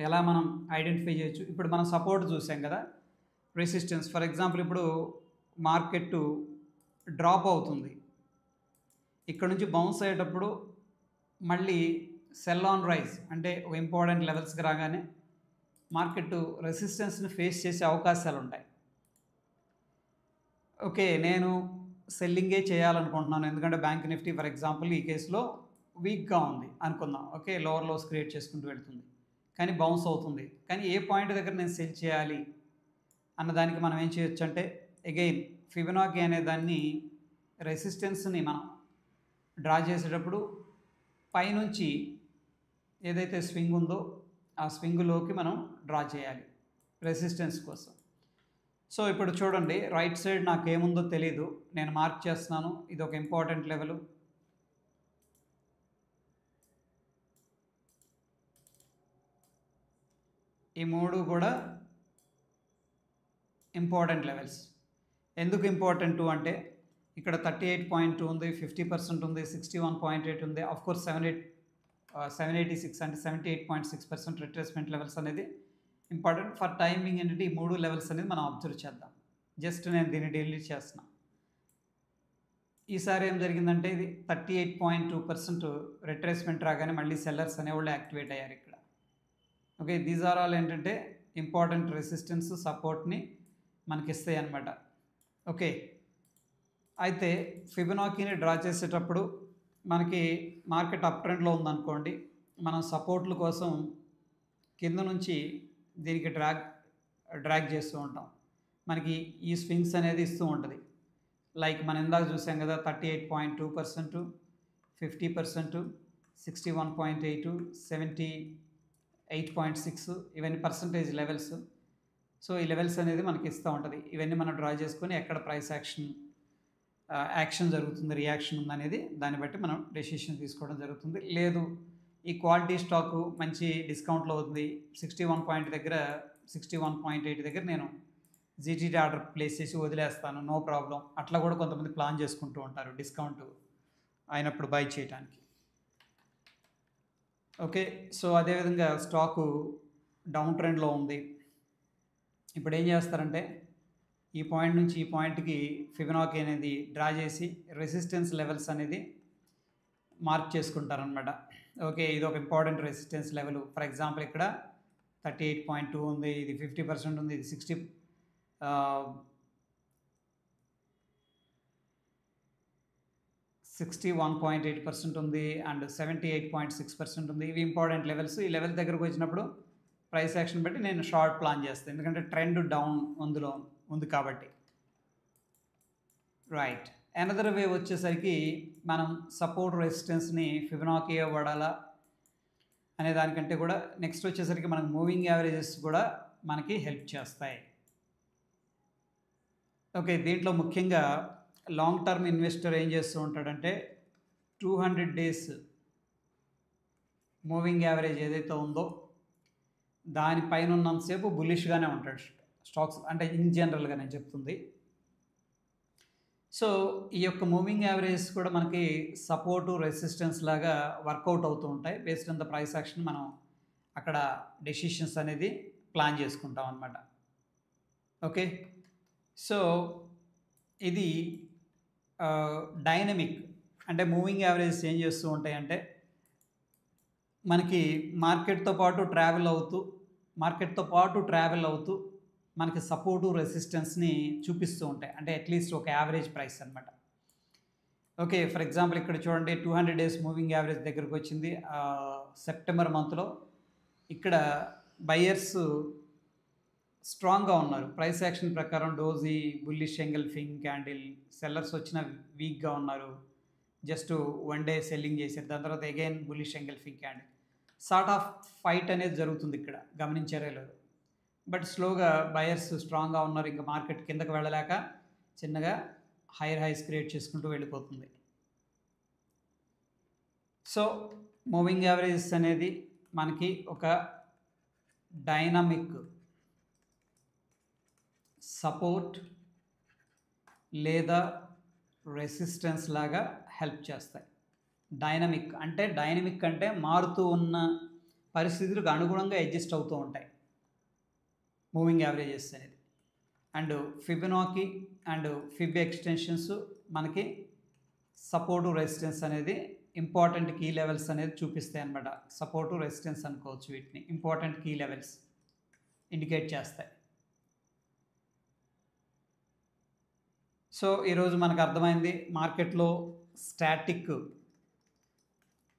[SPEAKER 1] ఎలా మనం ఐడెంటిఫై చేయొచ్చు. ఇప్పుడు మనం సపోర్ట్ చూసాం కదా, రెసిస్టెన్స్ ఫర్ ఎగ్జాంపుల్ ఇప్పుడు మార్కెట్ డ్రాప్ అవుతుంది, ఇక్కడ నుంచి బౌన్స్ అయ్యేటప్పుడు మళ్ళీ సెల్ ఆన్ రైజ్ అంటే ఒక ఇంపార్టెంట్ లెవెల్స్కి రాగానే మార్కెట్ రెసిస్టెన్స్ని ఫేస్ చేసే అవకాశాలు ఉంటాయి. ఓకే నేను సెల్లింగే చేయాలనుకుంటున్నాను, ఎందుకంటే బ్యాంక్ నిఫ్టీ ఫర్ ఎగ్జాంపుల్ ఈ కేసులో వీక్గా ఉంది అనుకుందాం, ఓకే లోవర్ లోస్ క్రియేట్ చేసుకుంటూ వెళ్తుంది, కానీ బౌన్స్ అవుతుంది, కానీ ఏ పాయింట్ దగ్గర నేను సెల్ చేయాలి అన్నదానికి మనం ఏం చేయొచ్చు అంటే అగైన్ ఫిబొనాకీ అనే దాన్ని రెసిస్టెన్స్ని మనం డ్రా చేసేటప్పుడు పైనుంచి ఏదైతే స్వింగ్ ఉందో ఆ స్వింగ్లోకి మనం డ్రా చేయాలి రెసిస్టెన్స్ కోసం. సో ఇప్పుడు చూడండి రైట్ సైడ్ నాకు ఏముందో తెలీదు, నేను మార్క్ చేస్తున్నాను, ఇది ఒక ఇంపార్టెంట్ లెవెల్, ఈ మూడు కూడా ఇంపార్టెంట్ లెవెల్స్. ఎందుకు ఇంపార్టెంట్ అంటే ఇక్కడ 38.2 ఉంది, 50% ఉంది, 61.8 ఉంది, ఆఫ్కోర్స్ 786 అంటే 78.6% రిట్రేస్మెంట్ లెవెల్స్ అనేది ఇంపార్టెంట్ ఫర్ టైమింగ్. ఏంటంటే ఈ మూడు లెవెల్స్ అనేది మనం అబ్జర్వ్ చేద్దాం. జస్ట్ నేను దీన్ని డిలీట్ చేస్తున్నా. ఈసారి ఏం జరిగిందంటే ఇది 38.2% రిట్రేస్మెంట్ రాగానే మళ్ళీ సెల్లర్స్ అనేవాళ్ళు యాక్టివేట్ అయ్యారు ఇక్కడ. ఓకే దీస్ ఆర్ ఆల్ ఏంటంటే ఇంపార్టెంట్ రెసిస్టెన్స్ సపోర్ట్ని మనకి ఇస్తాయి అన్నమాట. ఓకే అయితే ఫిబొనాకీని డ్రా చేసేటప్పుడు మనకి మార్కెట్ అప్ ట్రెండ్లో ఉందనుకోండి, మనం సపోర్ట్ల కోసం కింద నుంచి దీనికి డ్రాగ్ చేస్తూ ఉంటాం, మనకి ఈ స్వింగ్స్ అనేది ఇస్తూ ఉంటుంది. లైక్ మనం ఇందాక చూసాం కదా 38.2%, 50%, 61.8, 78.6 ఇవన్నీ పర్సంటేజ్ లెవెల్స్. సో ఈ లెవెల్స్ అనేది మనకి ఇస్తూ ఉంటుంది. ఇవన్నీ మనం డ్రా చేసుకొని ఎక్కడ ప్రైస్ యాక్షన్ జరుగుతుంది, రియాక్షన్ ఉందనేది దాన్ని బట్టి మనం డెసిషన్ తీసుకోవడం జరుగుతుంది. లేదు ఈ క్వాలిటీ స్టాకు మంచి డిస్కౌంట్లో ఉంది, 61 దగ్గర 61.8 దగ్గర నేను జీటీటీ ఆర్డర్ ప్లేస్ చేసి వదిలేస్తాను, నో ప్రాబ్లం. అట్లా కూడా కొంతమంది ప్లాన్ చేసుకుంటూ ఉంటారు డిస్కౌంట్ అయినప్పుడు బై చేయడానికి. ఓకే, సో అదేవిధంగా స్టాకు డౌన్ ట్రెండ్లో ఉంది. ఇప్పుడు ఏం చేస్తారంటే ఈ పాయింట్ నుంచి ఈ పాయింట్కి ఫిబొనాకీ అనేది డ్రా చేసి రెసిస్టెన్స్ లెవెల్స్ అనేది మార్క్ చేసుకుంటారనమాట. ఓకే, ఇది ఒక important resistance level. For example ఇక్కడ 38.2 ఉంది, ఇది 50% ఉంది, ఇది 61.8% ఉంది అండ్ 78.6% ఉంది. ఇవి ఇంపార్టెంట్ లెవెల్స్. ఈ లెవెల్ దగ్గరకు వచ్చినప్పుడు ప్రైస్ యాక్షన్ బట్టి నేను షార్ట్ ప్లాన్ చేస్తాను, ఎందుకంటే ట్రెండ్ డౌన్ అందులో ఉంది కాబట్టి. రైట్, అనదర్ వే వచ్చేసరికి మనం సపోర్ట్ రెసిస్టెన్స్ని ఫిబొనాకీ వాడాలా అనే దానికంటే కూడా నెక్స్ట్ వచ్చేసరికి మనకు మూవింగ్ యావరేజెస్ కూడా మనకి హెల్ప్ చేస్తాయి. ఓకే, దీంట్లో ముఖ్యంగా లాంగ్ టర్మ్ ఇన్వెస్టర్ ఏం చేస్తూ ఉంటాడంటే 200 days మూవింగ్ యావరేజ్ ఏదైతే ఉందో దానిపైన ఉన్నంతసేపు బుల్లిష్గానే ఉంటాడు స్టాక్స్, అంటే ఇన్ జనరల్గా నేను చెప్తుంది. సో ఈ యొక్క మూవింగ్ యావరేజ్ కూడా మనకి సపోర్టు రెసిస్టెన్స్ లాగా వర్కౌట్ అవుతూ ఉంటాయి. Based on the price action మనం అక్కడ డెసిషన్స్ అనేది ప్లాన్ చేసుకుంటాం అన్నమాట. ఓకే, సో ఇది డైనమిక్, అంటే మూవింగ్ యావరేజ్ ఏం చేస్తూ ఉంటాయి అంటే మనకి మార్కెట్తో పాటు ట్రావెల్ అవుతూ మనకి సపోర్టు రెసిస్టెన్స్ని చూపిస్తూ ఉంటాయి, అంటే అట్లీస్ట్ ఒక యావరేజ్ ప్రైస్ అనమాట. ఓకే, ఫర్ ఎగ్జాంపుల్ ఇక్కడ చూడండి 200 days మూవింగ్ యావరేజ్ దగ్గరకు వచ్చింది సెప్టెంబర్ మంత్లో. ఇక్కడ బయర్స్ స్ట్రాంగ్గా ఉన్నారు ప్రైస్ యాక్షన్ ప్రకారం. Doji bullish engulfing candle, sellers వచ్చిన వీక్గా ఉన్నారు, జస్ట్ 1 day సెల్లింగ్ చేశారు. దాని తర్వాత again bullish engulfing candle. Sort of fight అనేది జరుగుతుంది ఇక్కడ, గమనించారే లేదు. బట్ స్లోగా బయర్స్ స్ట్రాంగ్గా ఉన్నారు, ఇంకా మార్కెట్ కిందకు వెళ్ళలేక చిన్నగా హైయర్ హైస్ క్రియేట్ చేసుకుంటూ వెళ్ళిపోతుంది. సో మూవింగ్ యావరేజెస్ అనేది మనకి ఒక డైనమిక్ సపోర్ట్ లేదా రెసిస్టెన్స్ లాగా హెల్ప్ చేస్తాయి. డైనమిక్ అంటే మారుతూ ఉన్న పరిస్థితులకు అనుగుణంగా అడ్జస్ట్ అవుతూ ఉంటాయి మూవింగ్ యావరేజెస్ అనేది. And Fibonacci and Feb extensions మనకి సపోర్టు రెసిస్టెన్స్ అనేది ఇంపార్టెంట్ కీ లెవెల్స్ అనేది చూపిస్తాయి అన్నమాట. సపోర్టు రెసిస్టెన్స్ అనుకోవచ్చు వీటిని, ఇంపార్టెంట్ కీ లెవెల్స్ ఇండికేట్ చేస్తాయి. సో ఈరోజు మనకు అర్థమైంది మార్కెట్లో స్టాటిక్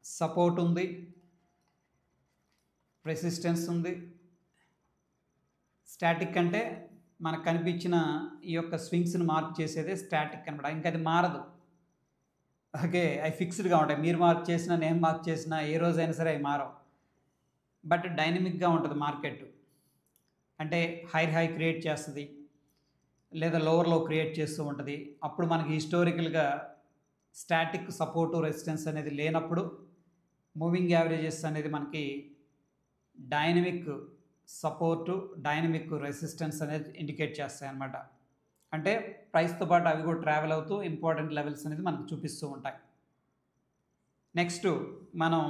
[SPEAKER 1] సపోర్ట్ ఉంది, రెసిస్టెన్స్ ఉంది. స్టాటిక్ అంటే మనకు కనిపించిన ఈ యొక్క స్వింగ్స్ని మార్క్ చేసేదే స్టాటిక్ అనమాట, ఇంకా అది మారదు. ఓకే, అవి ఫిక్స్డ్గా ఉంటాయి, మీరు మార్క్ చేసినా నేను మార్క్ చేసినా ఏ రోజైనా సరే అవి మారవు. బట్ డైనమిక్గా ఉంటుంది మార్కెట్, అంటే హైర్ హై క్రియేట్ చేస్తుంది లేదా లోవర్ లో క్రియేట్ చేస్తూ ఉంటుంది. అప్పుడు మనకి హిస్టారికల్గా స్టాటిక్ సపోర్టు రెసిస్టెన్స్ అనేది లేనప్పుడు మూవింగ్ యావరేజెస్ అనేది మనకి డైనమిక్ సపోర్టు డైనమిక్ రెసిస్టెన్స్ అనేది ఇండికేట్ చేస్తాయి అన్నమాట. అంటే ప్రైస్తో పాటు అవి కూడా ట్రావెల్ అవుతూ ఇంపార్టెంట్ లెవెల్స్ అనేది మనకు చూపిస్తూ ఉంటాయి. నెక్స్ట్ మనం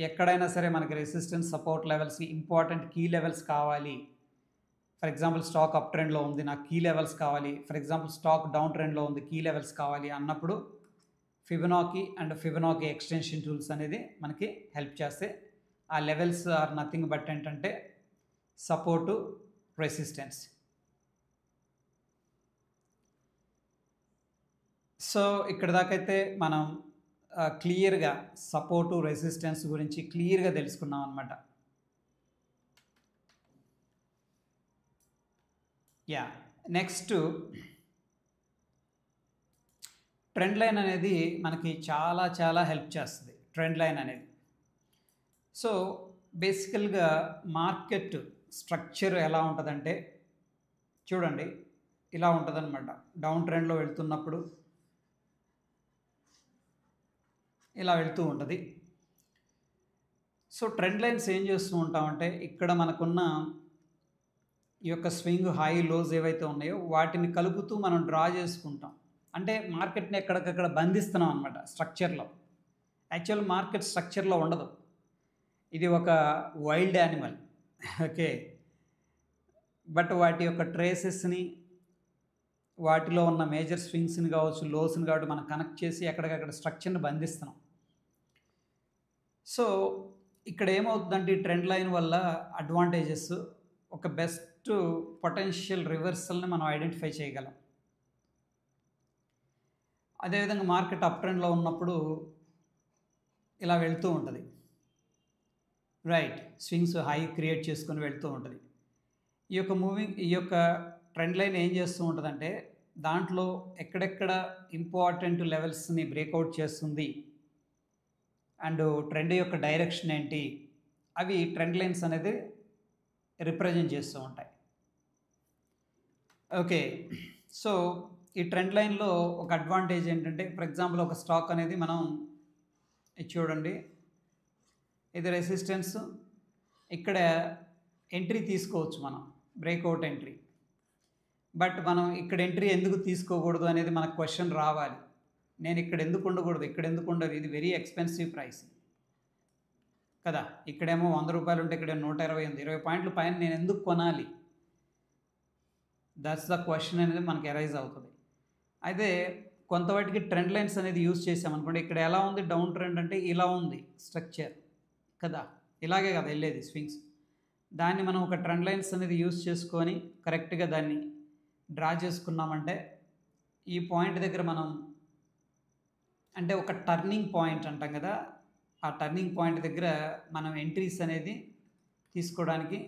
[SPEAKER 1] ఎక్కడైనా సరే మనకి resistance support levels important key levels కావాలి. ఫర్ ఎగ్జాంపుల్ స్టాక్ అప్ ట్రెండ్లో ఉంది, నాకు కీ లెవెల్స్ కావాలి. ఫర్ ఎగ్జాంపుల్ స్టాక్ డౌన్ ట్రెండ్లో ఉంది, కీ లెవెల్స్ కావాలి అన్నప్పుడు Fibonacci and Fibonacci extension tools అనేది మనకి హెల్ప్ చేస్తే ఆ లెవెల్స్ ఆర్ నథింగ్ బట్ ఏంటంటే సపోర్టు రెసిస్టెన్స్. సో ఇక్కడ దాకైతే మనం క్లియర్గా సపోర్టు రెసిస్టెన్స్ గురించి క్లియర్గా తెలుసుకున్నాం అన్నమాట. నెక్స్ట్ ట్రెండ్ లైన్ అనేది మనకి చాలా హెల్ప్ చేస్తుంది ట్రెండ్ లైన్ అనేది. సో బేసికల్గా మార్కెట్ స్ట్రక్చర్ ఎలా ఉంటుందంటే చూడండి ఇలా ఉంటుందన్నమాట. డౌన్ ట్రెండ్లో వెళ్తున్నప్పుడు ఇలా వెళ్తూ ఉంటుంది. సో ట్రెండ్ లైన్స్ ఏం చేస్తూ ఉంటామంటే ఇక్కడ మనకున్న ఈ యొక్క స్వింగ్ హై లోస్ ఏవైతే ఉన్నాయో వాటిని కలుపుతూ మనం డ్రా చేసుకుంటాం. అంటే మార్కెట్ని ఎక్కడికక్కడ బంధిస్తున్నాం అనమాట స్ట్రక్చర్లో. యాక్చువల్ మార్కెట్ స్ట్రక్చర్లో ఉండదు, ఇది ఒక వైల్డ్ యానిమల్. ఓకే, బట్ వాటి యొక్క ట్రేసెస్ని, వాటిలో ఉన్న మేజర్ స్వింగ్స్ని కావచ్చు, లోస్ని కావచ్చు మనం కనెక్ట్ చేసి ఎక్కడికక్కడ స్ట్రక్చర్ని బంధిస్తున్నాం. సో ఇక్కడ ఏమవుతుందంటే ఈ ట్రెండ్ లైన్ వల్ల అడ్వాంటేజెస్, ఒక బెస్ట్ పొటెన్షియల్ రివర్సల్ని మనం ఐడెంటిఫై చేయగలం. అదేవిధంగా మార్కెట్ అప్ ట్రెండ్లో ఉన్నప్పుడు ఇలా వెళ్తూ ఉంటుంది, రైట్, స్వింగ్స్ హై క్రియేట్ చేసుకొని వెళ్తూ ఉంటుంది. ఈ యొక్క ట్రెండ్ లైన్ ఏం చేస్తూ ఉంటుందంటే దాంట్లో ఎక్కడెక్కడ ఇంపార్టెంట్ లెవెల్స్ని బ్రేక్అవుట్ చేస్తుంది అండ్ ట్రెండ్ యొక్క డైరెక్షన్ ఏంటి, అవి ట్రెండ్ లైన్స్ అనేది రిప్రజెంట్ చేస్తూ ఉంటాయి. ఓకే, సో ఈ ట్రెండ్ లైన్లో ఒక అడ్వాంటేజ్ ఏంటంటే, ఫర్ ఎగ్జాంపుల్ ఒక స్టాక్ అనేది మనం ఇది చూడండి, ఇది రెసిస్టెన్స్, ఇక్కడ ఎంట్రీ తీసుకోవచ్చు మనం, బ్రేక్అవుట్ ఎంట్రీ. బట్ మనం ఇక్కడ ఎంట్రీ ఎందుకు తీసుకోకూడదు అనేది మనకు క్వశ్చన్ రావాలి. నేను ఇక్కడ ఎందుకు ఉండకూడదు, ఇక్కడ ఎందుకు ఉండదు, ఇది వెరీ ఎక్స్పెన్సివ్ ప్రైస్ కదా, ఇక్కడేమో 100 రూపాయలు ఉంటే ఇక్కడ 120 ఉంది, 20 పాయింట్ల పైన నేను ఎందుకు కొనాలి, దట్స్ ద క్వశ్చన్ అనేది మనకి అరైజ్ అవుతుంది. అయితే కొంతవాటికి ట్రెండ్ లైన్స్ అనేది యూజ్ చేసామనుకోండి, ఇక్కడ ఎలా ఉంది డౌన్ ట్రెండ్ అంటే ఇలా ఉంది స్ట్రక్చర్ కదా, ఇలాగే కదా వెళ్ళేది స్వింగ్స్. దాన్ని మనం ఒక ట్రెండ్ లైన్స్ అనేది యూజ్ చేసుకొని కరెక్ట్గా దాన్ని డ్రా చేసుకున్నామంటే ఈ పాయింట్ దగ్గర మనం, అంటే ఒక టర్నింగ్ పాయింట్ అంటాం కదా, ఆ టర్నింగ్ పాయింట్ దగ్గర మనం ఎంట్రీస్ అనేది తీసుకోవడానికి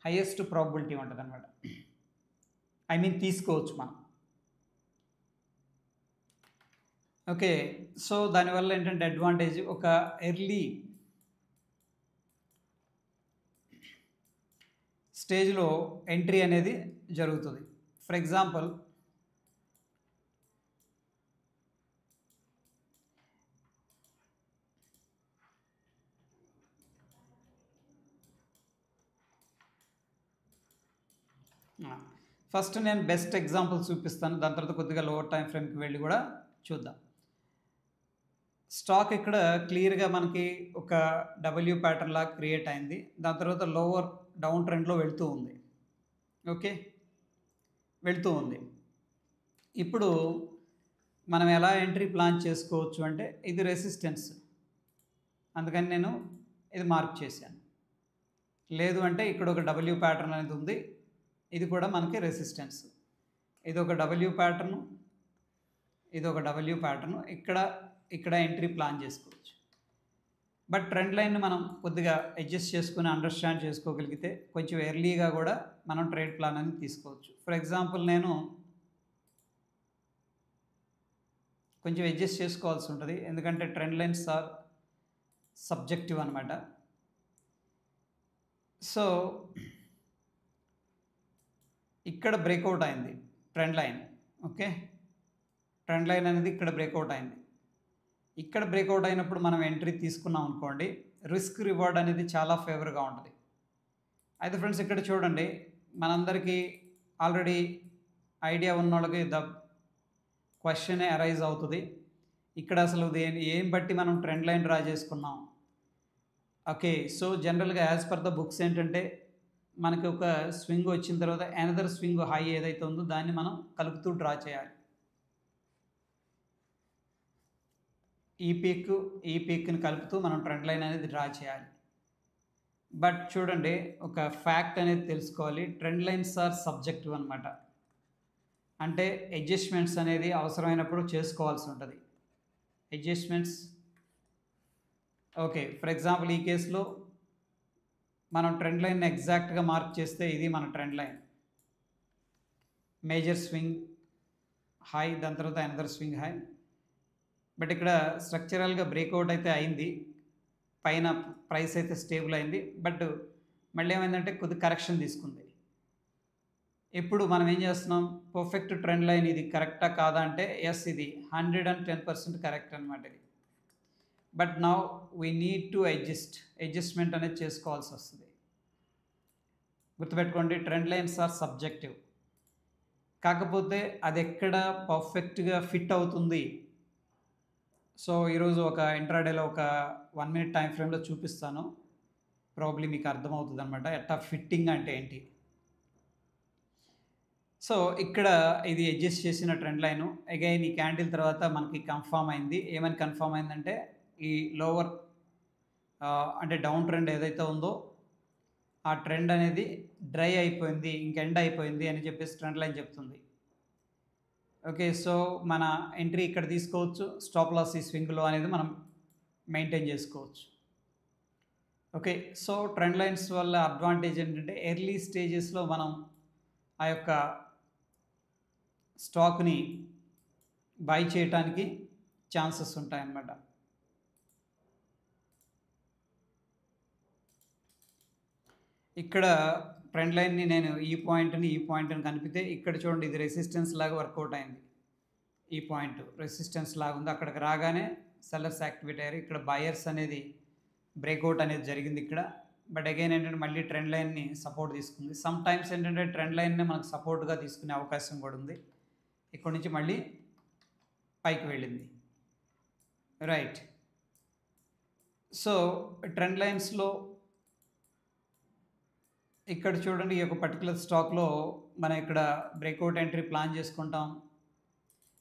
[SPEAKER 1] హైయెస్ట్ ప్రాబిలిటీ ఉంటుంది అనమాట. ఐ మీన్ తీసుకోవచ్చు మనం. ఓకే, సో దానివల్ల ఏంటంటే అడ్వాంటేజ్, ఒక ఎర్లీ స్టేజ్లో ఎంట్రీ అనేది జరుగుతుంది. ఫర్ ఎగ్జాంపుల్ ఫస్ట్ నేను బెస్ట్ ఎగ్జాంపుల్ చూపిస్తాను, దాని తర్వాత కొద్దిగా లోవర్ టైం ఫ్రేమ్కి వెళ్ళి కూడా చూద్దాం. స్టాక్ ఇక్కడ క్లియర్గా మనకి ఒక డబ్ల్యూ ప్యాటర్న్ లాగా క్రియేట్ అయింది, దాని తర్వాత లోవర్ డౌన్ ట్రెండ్లో వెళ్తూ ఉంది. ఓకే, వెళ్తూ ఉంది. ఇప్పుడు మనం ఎలా ఎంట్రీ ప్లాన్ చేసుకోవచ్చు అంటే, ఇది రెసిస్టెన్స్, అందుకని నేను ఇది మార్క్ చేశాను. లేదు అంటే ఇక్కడ ఒక డబ్ల్యూ ప్యాటర్న్ అనేది ఉంది, ఇది కూడా మనకి రెసిస్టెన్స్, ఇది ఒక డబ్ల్యూ ప్యాటర్ను, ఇది ఒక డబ్ల్యూ ప్యాటర్ను, ఇక్కడ ఎంట్రీ ప్లాన్ చేసుకోవచ్చు. బట్ ట్రెండ్ లైన్ని మనం కొద్దిగా అడ్జస్ట్ చేసుకుని అండర్స్టాండ్ చేసుకోగలిగితే కొంచెం ఎర్లీగా కూడా మనం ట్రేడ్ ప్లాన్ అనేది తీసుకోవచ్చు. ఫర్ ఎగ్జాంపుల్ నేను కొంచెం అడ్జస్ట్ చేసుకోవాల్సి ఉంటుంది, ఎందుకంటే ట్రెండ్ లైన్స్ ఆర్ సబ్జెక్టివ్ అనమాట. సో ఇక్కడ బ్రేక్అవుట్ అయింది trend line. Okay, trend line అనేది ఇక్కడ బ్రేక్అవుట్ అయింది. ఇక్కడ బ్రేక్అవుట్ అయినప్పుడు మనం ఎంట్రీ తీసుకున్నాం అనుకోండి, రిస్క్ రివార్డ్ అనేది చాలా ఫేవర్గా ఉంటుంది. అయితే ఫ్రెండ్స్ ఇక్కడ చూడండి, మనందరికీ ఆల్రెడీ ఐడియా ఉన్న వాళ్ళకి ద క్వశ్చనే అరైజ్ అవుతుంది, ఇక్కడ అసలు ఏం బట్టి మనం ట్రెండ్ లైన్ డ్రా చేసుకున్నాం. ఓకే, సో జనరల్గా యాజ్ పర్ ద బుక్స్ ఏంటంటే మనకి ఒక స్వింగ్ వచ్చిన తర్వాత అనదర్ స్వింగ్ హై ఏదైతే ఉందో దాన్ని మనం కలుపుతూ డ్రా చేయాలి. ఈ పీక్ని కలుపుతూ మనం ట్రెండ్ లైన్ అనేది డ్రా చేయాలి. బట్ చూడండి, ఒక ఫ్యాక్ట్ అనేది తెలుసుకోవాలి, ట్రెండ్ లైన్స్ ఆర్ సబ్జెక్టివ్ అనమాట. అంటే అడ్జస్ట్మెంట్స్ అనేది అవసరమైనప్పుడు చేసుకోవాల్సి ఉంటుంది, అడ్జస్ట్మెంట్స్. ఓకే, ఫర్ ఎగ్జాంపుల్ ఈ కేసులో మనం ట్రెండ్ లైన్ ఎగ్జాక్ట్గా మార్క్ చేస్తే ఇది మన trend line, major swing high, దాని తర్వాత అనదర్ స్వింగ్ హై. బట్ ఇక్కడ స్ట్రక్చరల్గా బ్రేక్అవుట్ అయితే అయింది, పైన ప్రైస్ అయితే స్టేబుల్ అయింది, బట్ మళ్ళీ ఏమైందంటే కొద్ది కరెక్షన్ తీసుకుంది. ఇప్పుడు మనం ఏం చేస్తున్నాం, పర్ఫెక్ట్ ట్రెండ్ లైన్ ఇది కరెక్టా కాదా అంటే ఎస్, ఇది 110% కరెక్ట్ అనమాట ఇది. But now we need to adjustment అనేది చేసుకోవాల్సి వస్తుంది. గుర్తుపెట్టుకోండి, ట్రెండ్ లైన్స్ ఆర్ సబ్జెక్టివ్. కాకపోతే అది ఎక్కడ పర్ఫెక్ట్గా ఫిట్ అవుతుంది. సో ఈరోజు ఒక ఇంట్రాడేలో ఒక 1 minute టైం ఫ్రేమ్లో చూపిస్తాను. ప్రాబ్లీ మీకు అర్థమవుతుంది అనమాట ఎట్లా ఫిట్టింగ్ అంటే ఏంటి. సో ఇక్కడ ఇది అడ్జస్ట్ చేసిన ట్రెండ్ లైను అగైన్ ఈ క్యాండిల్ తర్వాత మనకి కన్ఫామ్ అయింది. ఏమని కన్ఫామ్ అయిందంటే ఈ లోవర్ అంటే డౌన్ ట్రెండ్ ఏదైతే ఉందో ఆ ట్రెండ్ అనేది డ్రై అయిపోయింది, ఇంకెండ్ అయిపోయింది అని చెప్పేసి ట్రెండ్ లైన్ చెప్తుంది. ఓకే, సో మన ఎంట్రీ ఇక్కడ తీసుకోవచ్చు, స్టాప్ లాస్ ఈ స్వింగ్లో అనేది మనం మెయింటైన్ చేసుకోవచ్చు. ఓకే, సో ట్రెండ్ లైన్స్ వల్ల అడ్వాంటేజ్ ఏంటంటే ఎర్లీ స్టేజెస్లో మనం ఆ యొక్క స్టాక్ని బై చేయడానికి ఛాన్సెస్ ఉంటాయన్నమాట. ఇక్కడ ట్రెండ్ లైన్ని నేను ఈ పాయింట్ని కనిపితే ఇక్కడ చూడండి, ఇది రెసిస్టెన్స్ లాగా వర్కౌట్ అయింది. ఈ పాయింట్ రెసిస్టెన్స్ లాగా ఉంది, అక్కడికి రాగానే సెల్లర్స్ యాక్టివేట్ అయ్యారు. ఇక్కడ బయర్స్ అనేది బ్రేక్అవుట్ అనేది జరిగింది ఇక్కడ. బట్ అగైన్ ఏంటంటే మళ్ళీ ట్రెండ్ లైన్ని సపోర్ట్ తీసుకుంది. సమ్ టైమ్స్ ఏంటంటే ట్రెండ్ లైన్నే మనకు సపోర్ట్గా తీసుకునే అవకాశం కూడా ఉంది. ఇక్కడ నుంచి మళ్ళీ పైకి వెళ్ళింది. రైట్, సో ట్రెండ్ లైన్స్లో ఇక్కడ చూడండి, ఈ యొక్క పర్టికులర్ స్టాక్లో మనం ఇక్కడ బ్రేక్అవుట్ ఎంట్రీ ప్లాన్ చేసుకుంటాం,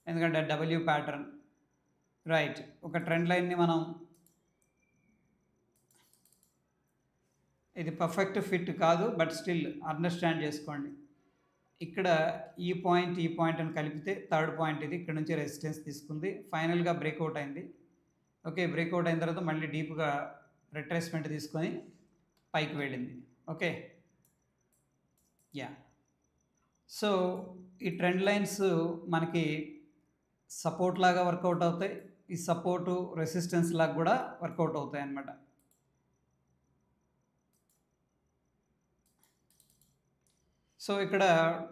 [SPEAKER 1] ఎందుకంటే డబ్ల్యూ ప్యాటర్న్. రైట్, ఒక ట్రెండ్ లైన్ని మనం ఇది పర్ఫెక్ట్ ఫిట్ కాదు, బట్ స్టిల్ అండర్స్టాండ్ చేసుకోండి. ఇక్కడ ఈ పాయింట్ అని కలిపితే థర్డ్ పాయింట్ ఇది, ఇక్కడ నుంచి రెసిస్టెన్స్ తీసుకుంది, ఫైనల్గా బ్రేక్అవుట్ అయింది. ఓకే, బ్రేక్అవుట్ అయిన తర్వాత మళ్ళీ డీప్గా రిట్రేస్మెంట్ తీసుకొని పైకి వెళ్ళింది. ఓకే, యా, సో ఈ ట్రెండ్ లైన్స్ మనకి సపోర్ట్ లాగా వర్కౌట్ అవుతాయి, ఈ సపోర్టు రెసిస్టెన్స్ లాగా కూడా వర్కౌట్ అవుతాయి అన్నమాట. సో ఇక్కడ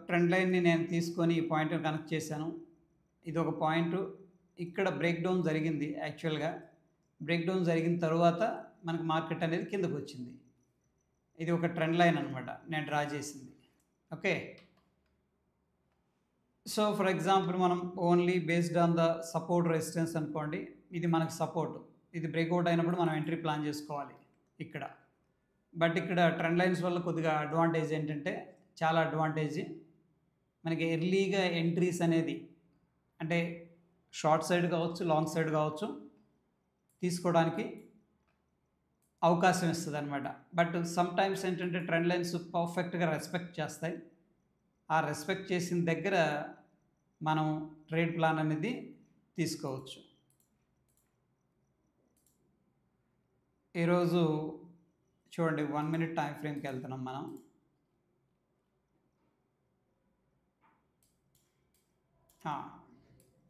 [SPEAKER 1] ట్రెండ్ లైన్ని నేను తీసుకొని ఈ పాయింట్ని కనెక్ట్ చేశాను. ఇది ఒక పాయింట్, ఇక్కడ బ్రేక్ డౌన్ జరిగింది. యాక్చువల్గా బ్రేక్ డౌన్ జరిగిన తర్వాత మనకు మార్కెట్ అనేది కిందకు వచ్చింది. ఇది ఒక ట్రెండ్ లైన్ అనమాట నేను డ్రా చేసింది. ఓకే, సో ఫర్ ఎగ్జాంపుల్ మనం only based on the support resistance అనుకోండి, ఇది మనకు సపోర్ట్, ఇది బ్రేక్అవుట్ అయినప్పుడు మనం ఎంట్రీ ప్లాన్ చేసుకోవాలి ఇక్కడ. బట్ ఇక్కడ ట్రెండ్ లైన్స్ వల్ల కొద్దిగా అడ్వాంటేజ్ ఏంటంటే, చాలా అడ్వాంటేజ్, మనకి ఎర్లీగా ఎంట్రీస్ అనేది అంటే షార్ట్ సైడ్ కావచ్చు, లాంగ్ సైడ్ కావచ్చు, తీసుకోవడానికి అవకాశం ఇస్తుంది అనమాట. బట్ సమ్ టైమ్స్ ఏంటంటే ట్రెండ్ లైన్స్ పర్ఫెక్ట్గా రెస్పెక్ట్ చేస్తాయి. ఆ రెస్పెక్ట్ చేసిన దగ్గర మనం ట్రేడ్ ప్లాన్ అనేది తీసుకోవచ్చు. ఈరోజు చూడండి 1 minute టైం ఫ్రేమ్కి వెళ్తున్నాం మనం.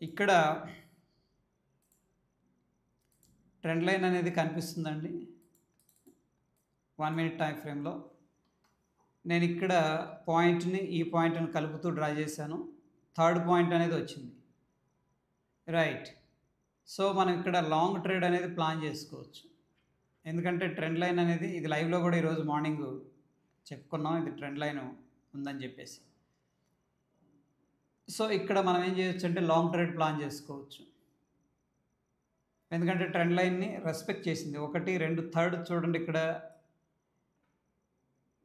[SPEAKER 1] ఇక్కడ ట్రెండ్ లైన్ అనేది కనిపిస్తుందండి 1 minute టైం ఫ్రేమ్లో. నేను ఇక్కడ ఈ పాయింట్ని కలుపుతూ డ్రా చేశాను, థర్డ్ పాయింట్ అనేది వచ్చింది. రైట్, సో మనం ఇక్కడ లాంగ్ ట్రేడ్ అనేది ప్లాన్ చేసుకోవచ్చు, ఎందుకంటే ట్రెండ్ లైన్ అనేది ఇది లైవ్లో కూడా ఈరోజు మార్నింగ్ చెప్పుకున్నాం, ఇది ట్రెండ్ లైన్ ఉందని చెప్పేసి. సో ఇక్కడ మనం ఏం చేయొచ్చు అంటే లాంగ్ ట్రేడ్ ప్లాన్ చేసుకోవచ్చు, ఎందుకంటే ట్రెండ్ లైన్ని రెస్పెక్ట్ చేసింది. 1, 2, థర్డ్ చూడండి, ఇక్కడ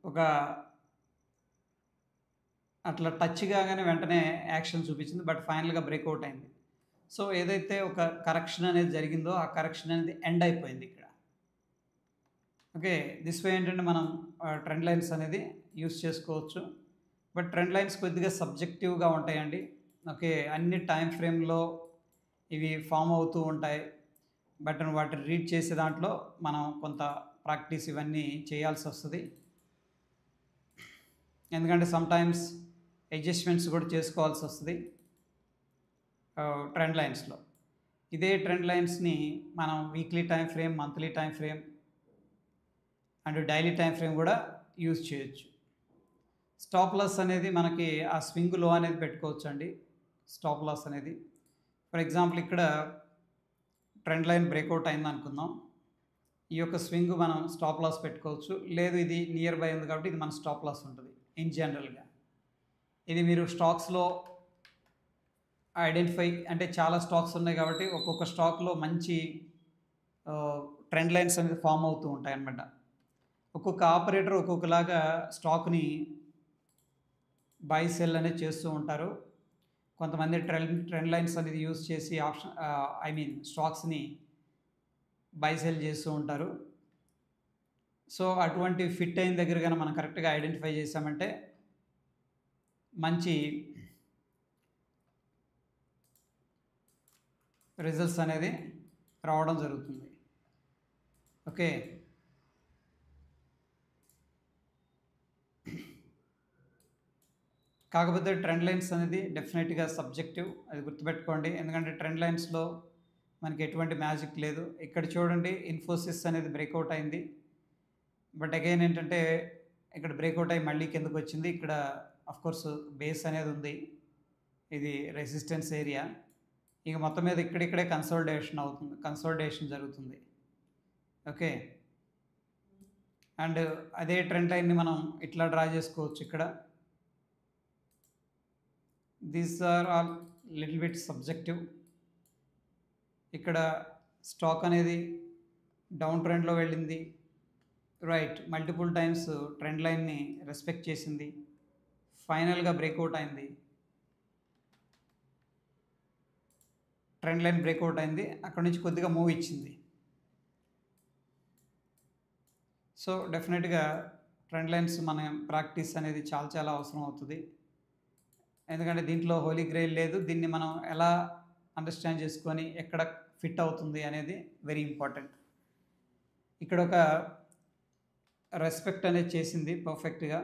[SPEAKER 1] ఒక అట్లా టచ్ కాగానే వెంటనే యాక్షన్ చూపించింది, బట్ ఫైనల్గా బ్రేక్అవుట్ అయింది. సో ఏదైతే ఒక కరెక్షన్ అనేది జరిగిందో ఆ కరెక్షన్ అనేది ఎండ్ అయిపోయింది ఇక్కడ. ఓకే, దిస్ వే ఏంటంటే మనం ట్రెండ్ లైన్స్ అనేది యూస్ చేసుకోవచ్చు. బట్ ట్రెండ్ లైన్స్ కొద్దిగా సబ్జెక్టివ్గా ఉంటాయండి. ఓకే, అన్ని టైం ఫ్రేమ్లో ఇవి ఫామ్ అవుతూ ఉంటాయి, బట్ వాటిని రీడ్ చేసే దాంట్లో మనం కొంత ప్రాక్టీస్ ఇవన్నీ చేయాల్సి వస్తుంది, ఎందుకంటే సమ్టైమ్స్ అడ్జస్ట్మెంట్స్ కూడా చేసుకోవాల్సి వస్తుంది ట్రెండ్ లైన్స్లో. ఇదే ట్రెండ్ లైన్స్ని మనం weekly time frame, monthly time frame and daily time frame కూడా యూజ్ చేయొచ్చు. స్టాప్ లాస్ అనేది మనకి ఆ స్వింగ్ లో అనేది పెట్టుకోవచ్చు అండి. స్టాప్ లాస్ అనేది ఫర్ ఎగ్జాంపుల్ ఇక్కడ ట్రెండ్ లైన్ బ్రేక్అవుట్ అయింది అనుకుందాం. ఈ యొక్క స్వింగ్ మనం స్టాప్ లాస్ పెట్టుకోవచ్చు. లేదు ఇది నియర్ బై ఉంది కాబట్టి ఇది మన స్టాప్ లాస్ ఉంటుంది ఇన్ జనరల్గా. ఇది మీరు స్టాక్స్లో ఐడెంటిఫై అంటే చాలా స్టాక్స్ ఉన్నాయి కాబట్టి ఒక్కొక్క స్టాక్లో మంచి ట్రెండ్ లైన్స్ అనేది ఫామ్ అవుతూ ఉంటాయి అన్నమాట. ఒక్కొక్క ఆపరేటర్ ఒక్కొక్కలాగా స్టాక్ని బై సెల్ అనేది చేస్తూ ఉంటారు. కొంతమంది ట్రెండ్ లైన్స్ అనేది యూజ్ చేసి ఆప్షన్ స్టాక్స్ని బై సెల్ చేస్తూ ఉంటారు. సో అటువంటి ఫిట్ అయిన దగ్గర కానీ మనం కరెక్ట్గా ఐడెంటిఫై చేసామంటే మంచి రిజల్ట్స్ అనేది రావడం జరుగుతుంది. ఓకే, కాకపోతే ట్రెండ్ లైన్స్ అనేది డెఫినెట్గా సబ్జెక్టివ్, అది గుర్తుపెట్టుకోండి. ఎందుకంటే ట్రెండ్ లైన్స్లో మనకి ఎటువంటి మ్యాజిక్ లేదు. ఇక్కడ చూడండి ఇన్ఫోసిస్ అనేది బ్రేక్అవుట్ అయింది. బట్ అగైన్ ఏంటంటే ఇక్కడ బ్రేక్అవుట్ అయ్యి మళ్ళీ కిందకు వచ్చింది. ఇక్కడ అఫ్కోర్స్ బేస్ అనేది ఉంది, ఇది రెసిస్టెన్స్ ఏరియా. ఇక మొత్తం మీద ఇక్కడిక్కడే కన్సోలిడేషన్ జరుగుతుంది. ఓకే, అండ్ అదే ట్రెండ్ లైన్ని మనం ఇట్లా డ్రా చేసుకోవచ్చు. ఇక్కడ these are all little bit subjective. ఇక్కడ స్టాక్ అనేది డౌన్ ట్రెండ్లో వెళ్ళింది, రైట్, మల్టిపుల్ టైమ్స్ ట్రెండ్ లైన్ని రెస్పెక్ట్ చేసింది, ఫైనల్గా బ్రేక్అవుట్ అయింది. ట్రెండ్ లైన్ బ్రేక్అవుట్ అయింది, అక్కడ నుంచి కొద్దిగా మూవ్ ఇచ్చింది. సో డెఫినెట్గా ట్రెండ్ లైన్స్ మన ప్రాక్టీస్ అనేది చాలా చాలా అవసరం అవుతుంది. ఎందుకంటే దీంట్లో హోలీ గ్రెయిల్ లేదు. దీన్ని మనం ఎలా అండర్స్టాండ్ చేసుకొని ఎక్కడ ఫిట్ అవుతుంది అనేది వెరీ ఇంపార్టెంట్. ఇక్కడ ఒక రెస్పెక్ట్ అనేది చేసింది పర్ఫెక్ట్గా,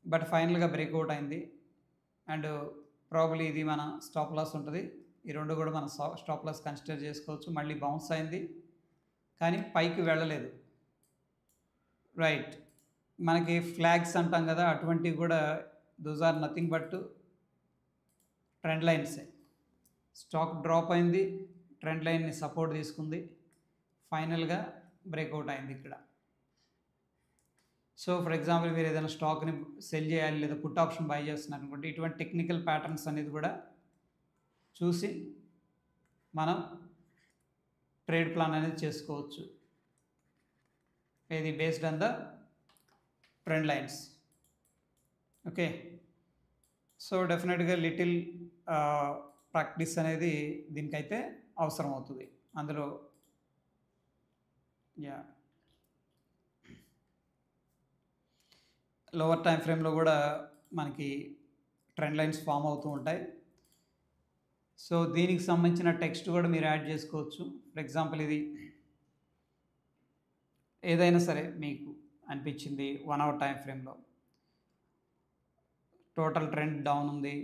[SPEAKER 1] బట్ ఫైనల్గా బ్రేక్అవుట్ అయింది. అండ్ ప్రాబబ్లీ ఇది మన స్టాప్ లాస్ ఉంటుంది. ఈ రెండు కూడా మన స్టాప్ లాస్ కన్సిడర్ చేసుకోవచ్చు. మళ్ళీ బౌన్స్ అయింది కానీ పైకి వెళ్ళలేదు, రైట్. మనకి ఫ్లాగ్స్ అంటాం కదా, అటువంటివి కూడా those are nothing but trend లైన్సే. స్టాక్ డ్రాప్ అయింది, ట్రెండ్ లైన్ని సపోర్ట్ తీసుకుంది, ఫైనల్గా బ్రేక్అవుట్ అయింది ఇక్కడ. సో ఫర్ ఎగ్జాంపుల్ మీరు ఏదైనా స్టాక్ని సెల్ చేయాలి లేదా పుట్ ఆప్షన్ బై చేస్తున్నారు అనుకుంటే ఇటువంటి టెక్నికల్ ప్యాటర్న్స్ అనేది కూడా చూసి మనం ట్రేడ్ ప్లాన్ అనేది చేసుకోవచ్చు. ఇది based on the trend lines. Okay, so డెఫినెట్గా లిటిల్ ప్రాక్టీస్ అనేది దీనికైతే అవసరం అవుతుంది. అందులో లోవర్ టైం ఫ్రేమ్లో కూడా మనకి ట్రెండ్ లైన్స్ ఫామ్ అవుతూ ఉంటాయి. సో దీనికి సంబంధించిన టెక్స్ట్ కూడా మీరు యాడ్ చేసుకోవచ్చు. ఫర్ ఎగ్జాంపుల్ ఇది ఏదైనా సరే మీకు అనిపించింది 1 hour టైం ఫ్రేమ్లో టోటల్ ట్రెండ్ డౌన్ ఉంది,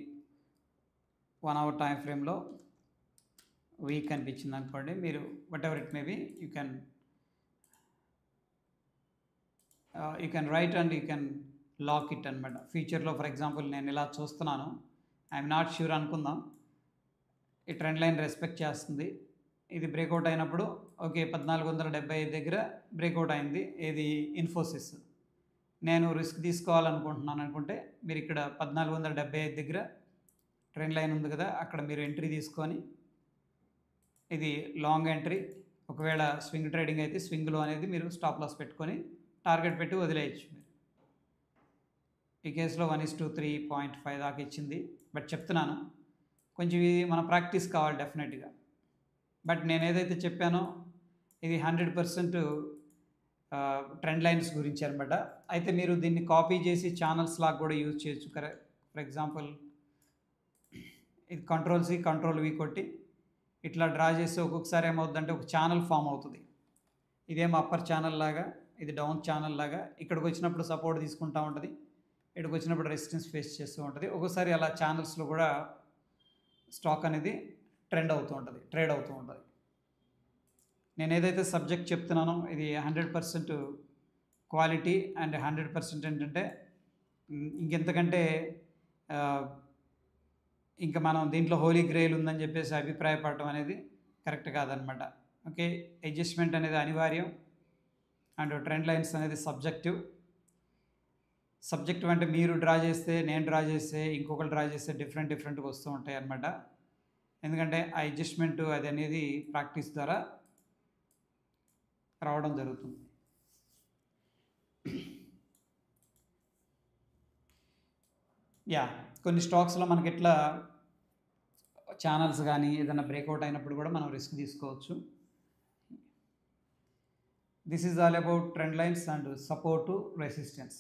[SPEAKER 1] 1 hour టైం ఫ్రేమ్లో వీక్ అనిపించింది అనుకోండి, మీరు whatever it may be you can write and you can lock it అనమాట. ఫ్యూచర్లో ఫర్ ఎగ్జాంపుల్ నేను ఇలా చూస్తున్నాను, ఐఎమ్ నాట్ ష్యూర్ అనుకుందాం, ఈ ట్రెండ్ లైన్ రెస్పెక్ట్ చేస్తుంది, ఇది బ్రేక్అవుట్ అయినప్పుడు ఓకే 1475 దగ్గర బ్రేక్అవుట్ అయింది, ఏది ఇన్ఫోసిస్, నేను రిస్క్ తీసుకోవాలనుకుంటున్నాను అనుకుంటే మీరు ఇక్కడ 1475 దగ్గర ట్రెండ్ లైన్ ఉంది కదా, అక్కడ మీరు ఎంట్రీ తీసుకొని ఇది లాంగ్ ఎంట్రీ, ఒకవేళ స్వింగ్ ట్రేడింగ్ అయితే స్వింగ్లో అనేది మీరు స్టాప్ లాస్ పెట్టుకొని టార్గెట్ పెట్టి వదిలేయచ్చు. మీరు ఈ కేసులో 1:3.5 దాకా ఇచ్చింది. బట్ చెప్తున్నాను కొంచెం ఇది మన ప్రాక్టీస్ కావాలి డెఫినెట్గా. బట్ నేను ఏదైతే చెప్పానో ఇది 100% ట్రెండ్ లైన్స్ గురించి అనమాట. అయితే మీరు దీన్ని కాపీ చేసి ఛానల్స్ లాగా కూడా యూజ్ చేయొచ్చు. ఫర్ ఎగ్జాంపుల్ ఇది Ctrl+C Ctrl+V కొట్టి ఇట్లా డ్రా చేసి ఒక్కొక్కసారి ఏమవుతుందంటే ఒక ఛానల్ ఫామ్ అవుతుంది. ఇదేమో అప్పర్ ఛానల్ లాగా, ఇది డౌన్ ఛానల్ లాగా. ఇక్కడికి వచ్చినప్పుడు సపోర్ట్ తీసుకుంటూ ఉంటుంది, ఇక్కడికి వచ్చినప్పుడు రెసిస్టెన్స్ ఫేస్ చేస్తూ ఉంటుంది. ఒక్కోసారి అలా ఛానల్స్లో కూడా స్టాక్ అనేది ట్రెండ్ అవుతూ ఉంటుంది, ట్రేడ్ అవుతూ ఉంటుంది. నేను ఏదైతే సబ్జెక్ట్ చెప్తున్నానో ఇది 100% క్వాలిటీ అండ్ 100% ఏంటంటే ఇంకెంతకంటే ఇంకా మనం దీంట్లో హోలీ గ్రేల్ ఉందని చెప్పేసి అభిప్రాయపడటం అనేది కరెక్ట్ కాదనమాట. ఓకే, అడ్జస్ట్మెంట్ అనేది అనివార్యం అండ్ ట్రెండ్ లైన్స్ అనేది సబ్జెక్టివ్ అంటే మీరు డ్రా చేస్తే, నేను డ్రా చేస్తే, ఇంకొకరు డ్రా చేస్తే డిఫరెంట్గా వస్తూ ఉంటాయి అన్నమాట. ఎందుకంటే ఆ అడ్జస్ట్మెంట్ అది అనేది ప్రాక్టీస్ ద్వారా రావడం జరుగుతుంది. కొన్ని స్టాక్స్లో మనకి ఇట్లా ఛానల్స్ కానీ ఏదైనా బ్రేక్అవుట్ అయినప్పుడు కూడా మనం రిస్క్ తీసుకోవచ్చు. This is all about trend lines and support resistance.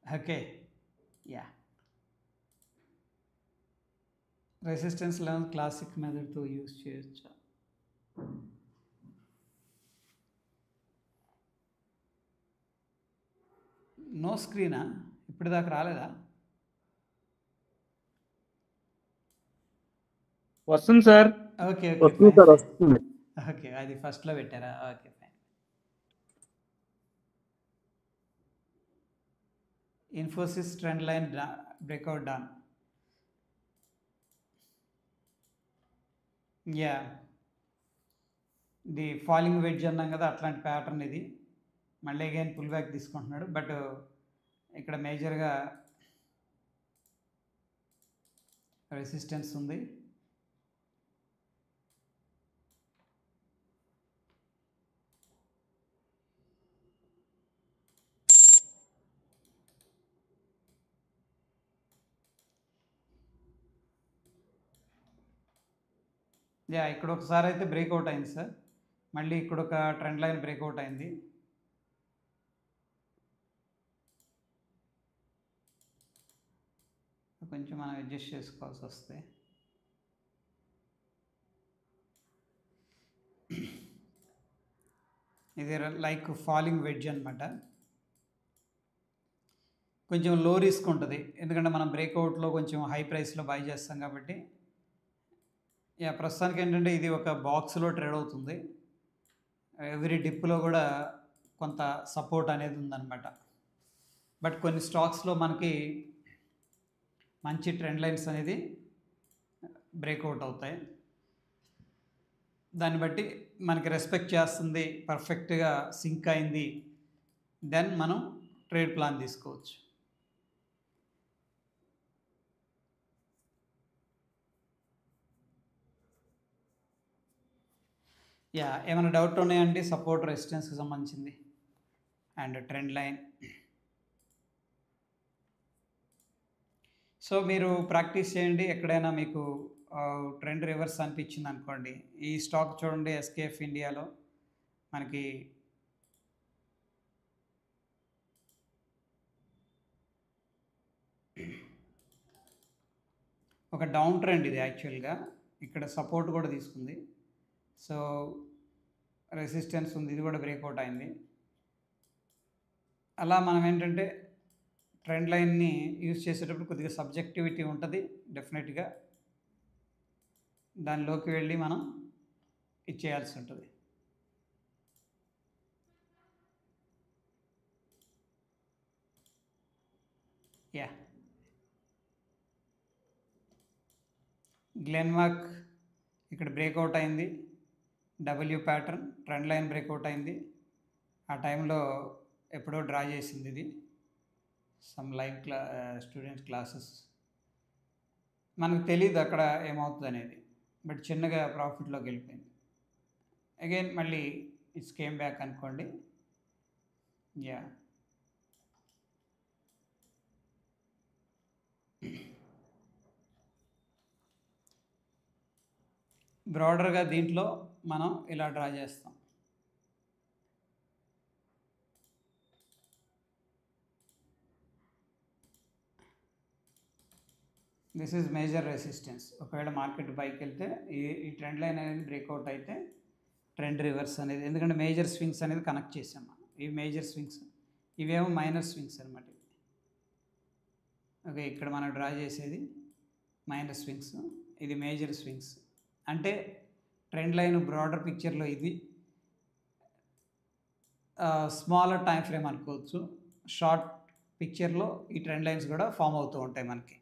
[SPEAKER 1] Okay, resistance level classic మెథడ్తో యూజ్ చేయొచ్చా? నో స్క్రీనా? ఇప్పటిదాకా రాలేదా?
[SPEAKER 2] వస్తుంది సార్.
[SPEAKER 1] ఓకే ఓకే, అది ఫస్ట్లో పెట్టారా? Okay fine. Infosys trend line breakout down. ఇది ఫాలింగ్ వెడ్జ్ అన్నాం కదా, అట్లాంటి ప్యాటర్న్ ఇది. మళ్ళీ అగైన్ పుల్ బ్యాక్ తీసుకుంటున్నాడు, బట్ ఇక్కడ మేజర్గా రెసిస్టెన్స్ ఉంది. ఇక్కడ ఒకసారి అయితే బ్రేక్అవుట్ అయింది సార్. మళ్ళీ ఇక్కడ ఒక ట్రెండ్ లైన్ బ్రేక్అవుట్ అయింది. కొంచెం మనం అడ్జస్ట్ చేసుకోవాల్సి వస్తే ఇది లైక్ ఫాలింగ్ వెడ్జ్ అనమాట. కొంచెం లో రిస్క్ ఉంటుంది, ఎందుకంటే మనం బ్రేక్అవుట్లో కొంచెం హై ప్రైస్లో బై చేస్తాం కాబట్టి. ప్రస్తుతానికి ఏంటంటే ఇది ఒక బాక్స్లో ట్రేడ్ అవుతుంది. ఎవ్రీ డిప్లో కూడా కొంత సపోర్ట్ అనేది ఉందన్నమాట. బట్ కొన్ని స్టాక్స్లో మనకి మంచి ట్రెండ్ లైన్స్ అనేది బ్రేక్అవుట్ అవుతాయి. దాన్ని బట్టి మనకి రెస్పెక్ట్ చేస్తుంది, పర్ఫెక్ట్గా సింక్ అయింది, దెన్ మనం ట్రేడ్ ప్లాన్ తీసుకోవచ్చు. ఏమైనా డౌట్ ఉన్నాయండి సపోర్ట్ రెసిస్టెన్స్కి సంబంధించింది అండ్ ట్రెండ్ లైన్? సో మీరు ప్రాక్టీస్ చేయండి. ఎక్కడైనా మీకు ట్రెండ్ రివర్స్ అనిపించింది అనుకోండి, ఈ స్టాక్ చూడండి, ఎస్కేఎఫ్ ఇండియాలో మనకి ఒక డౌన్ ట్రెండ్ ఇది. యాక్చువల్గా ఇక్కడ సపోర్ట్ కూడా తీసుకుంది, సో రెసిస్టెన్స్ ఉంది, ఇది కూడా బ్రేక్అవుట్ అయింది. అలా మనం ఏంటంటే ట్రెండ్ లైన్ని యూజ్ చేసేటప్పుడు కొద్దిగా సబ్జెక్టివిటీ ఉంటుంది డెఫినెట్గా. దానిలోకి వెళ్ళి మనం ఇచ్చేయాల్సి ఉంటుంది. గ్లెన్మార్క్ ఇక్కడ బ్రేక్అవుట్ అయింది, W pattern trend line breakout అయింది. ఆ టైంలో ఎప్పుడో డ్రా చేసింది ఇది, సమ్ లైవ్ స్టూడెంట్ క్లాసెస్. మనకు తెలియదు అక్కడ ఏమవుతుంది అనేది, బట్ చిన్నగా ప్రాఫిట్లోకి వెళ్ళిపోయింది. అగైన్ మళ్ళీ ఇట్స్ కేమ్ బ్యాక్ అనుకోండి. బ్రాడర్గా దీంట్లో మనం ఇలా డ్రా చేస్తాం. This is major resistance. ఒకవేళ మార్కెట్ పైకి వెళ్తే ఈ ట్రెండ్ లైన్ అనేది బ్రేక్అవుట్ అయితే ట్రెండ్ రివర్స్ అనేది, ఎందుకంటే మేజర్ స్వింగ్స్ అనేది కనెక్ట్ చేసాం మనం. ఇవి మేజర్ స్వింగ్స్, ఇవేమో మైనర్ స్వింగ్స్ అనమాట. ఓకే, ఇక్కడ మనం డ్రా చేసేది మైనర్ స్వింగ్స్, ఇది మేజర్ స్వింగ్స్. అంటే ట్రెండ్ లైన్ బ్రాడర్ పిక్చర్లో ఇది స్మాలర్ టైం ఫ్రేమ్ అనుకోవచ్చు. షార్ట్ పిక్చర్లో ఈ ట్రెండ్ లైన్స్ కూడా ఫామ్ అవుతూ ఉంటాయి మనకి.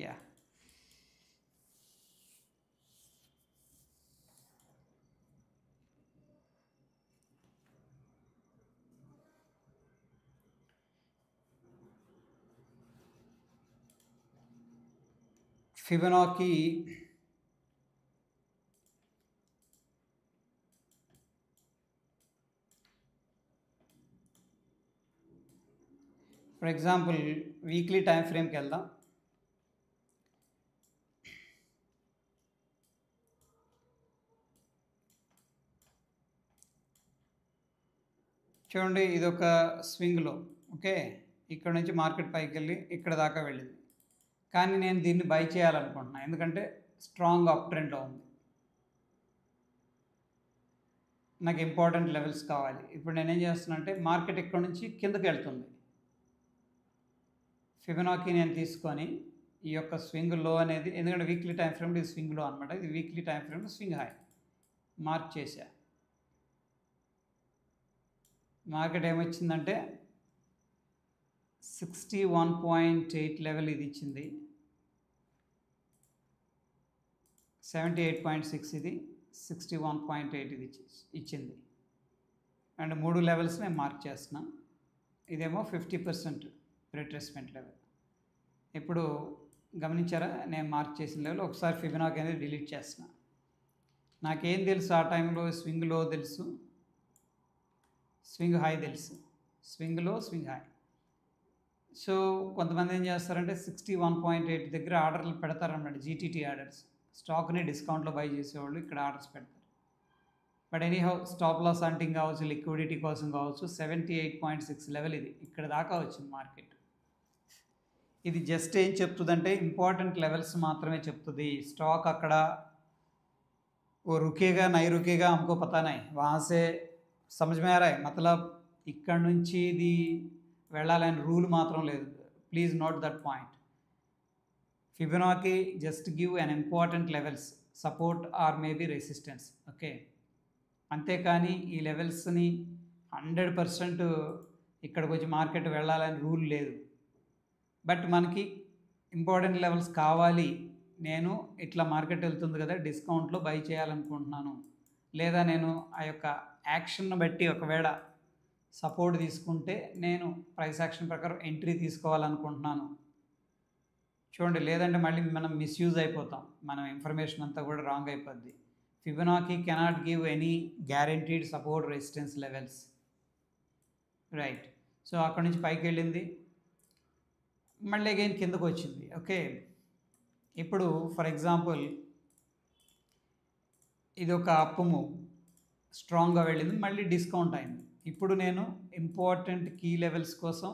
[SPEAKER 1] Yeah Fibonacci for example weekly time ఫ్రేమ్కి వెళ్దాం. చూడండి, ఇది ఒక స్వింగ్లో, ఓకే, ఇక్కడ నుంచి మార్కెట్ పైకి వెళ్ళి ఇక్కడ దాకా వెళ్ళింది. కానీ నేను దీన్ని బై చేయాలనుకుంటున్నాను, ఎందుకంటే స్ట్రాంగ్ అప్ ట్రెండ్లో ఉంది. నాకు ఇంపార్టెంట్ లెవెల్స్ కావాలి. ఇప్పుడు నేనేం చేస్తున్నా అంటే మార్కెట్ ఇక్కడ నుంచి కిందకి వెళ్తుంది. ఫిబొనాకీ నేను తీసుకొని ఈ యొక్క స్వింగ్ లో అనేది, ఎందుకంటే వీక్లీ టైం ఫ్రేమ్ ఇది స్వింగ్ లో అనమాట, ఇది weekly time frame swing high mark చేశా. మార్కెట్ ఏమొచ్చిందంటే 61.8 లెవెల్ ఇది ఇచ్చింది, 78.6 ఇది, 61.8 ఇది ఇచ్చింది. అండ్ 3 లెవెల్స్ నేను మార్క్ చేస్తున్నా. ఇదేమో 50% రిట్రేస్మెంట్ లెవెల్. ఇప్పుడు గమనించారా, నేను మార్క్ చేసిన లెవెల్. ఒకసారి ఫిబొనాకీ అనేది డిలీట్ చేస్తున్నా. నాకేం తెలుసు ఆ టైంలో? స్వింగ్ లో తెలుసు, స్వింగ్ హై తెలుసు, స్వింగ్ లో స్వింగ్ హై. సో కొంతమంది ఏం చేస్తారంటే 61.8 దగ్గర ఆర్డర్లు పెడతారన్నమాట, జీటీటీ ఆర్డర్స్. స్టాక్ని డిస్కౌంట్లో బై చేసేవాళ్ళు ఇక్కడ ఆర్డర్స్ పెడతారు. But anyhow stop loss hunting కావచ్చు, లిక్విడిటీ కోసం కావచ్చు, 78.6 లెవెల్ ఇది ఇక్కడ దాకా వచ్చింది మార్కెట్. ఇది జస్ట్ ఏం చెప్తుందంటే ఇంపార్టెంట్ లెవెల్స్ మాత్రమే చెప్తుంది. స్టాక్ అక్కడ वो रुकेगा नहीं रुकेगा हमको पता नहीं, वहाँ से समझ में आ रहा है. मतलब ఇక్కడ నుంచి ఇది వెళ్ళాలని రూల్ మాత్రం లేదు. Please note that point. Fibonacci just give an important levels, support or maybe resistance, okay. అంతేకాని ఈ లెవెల్స్ని 100% ఇక్కడికి వచ్చి మార్కెట్ వెళ్ళాలని రూల్ లేదు. బట్ మనకి ఇంపార్టెంట్ లెవెల్స్ కావాలి. నేను ఇట్లా మార్కెట్ వెళ్తుంది కదా, డిస్కౌంట్లో బై చేయాలనుకుంటున్నాను, లేదా నేను ఆ యొక్క యాక్షన్ను బట్టి ఒకవేళ సపోర్ట్ తీసుకుంటే నేను ప్రైస్ యాక్షన్ ప్రకారం ఎంట్రీ తీసుకోవాలనుకుంటున్నాను. చూడండి, లేదంటే మళ్ళీ మనం మిస్యూజ్ అయిపోతాం, మనం ఇన్ఫర్మేషన్ అంతా కూడా రాంగ్ అయిపోద్ది. Fibonacci cannot give any guaranteed support resistance levels, right. So అక్కడ నుంచి పైకి వెళ్ళింది, మళ్ళీ అగైన్ కిందకు వచ్చింది, ఓకే. ఇప్పుడు ఫర్ ఎగ్జాంపుల్ ఇది ఒక అప్ మూవ్, స్ట్రాంగ్గా వెళ్ళింది, మళ్ళీ డిస్కౌంట్ అయింది. ఇప్పుడు నేను ఇంపార్టెంట్ కీ లెవెల్స్ కోసం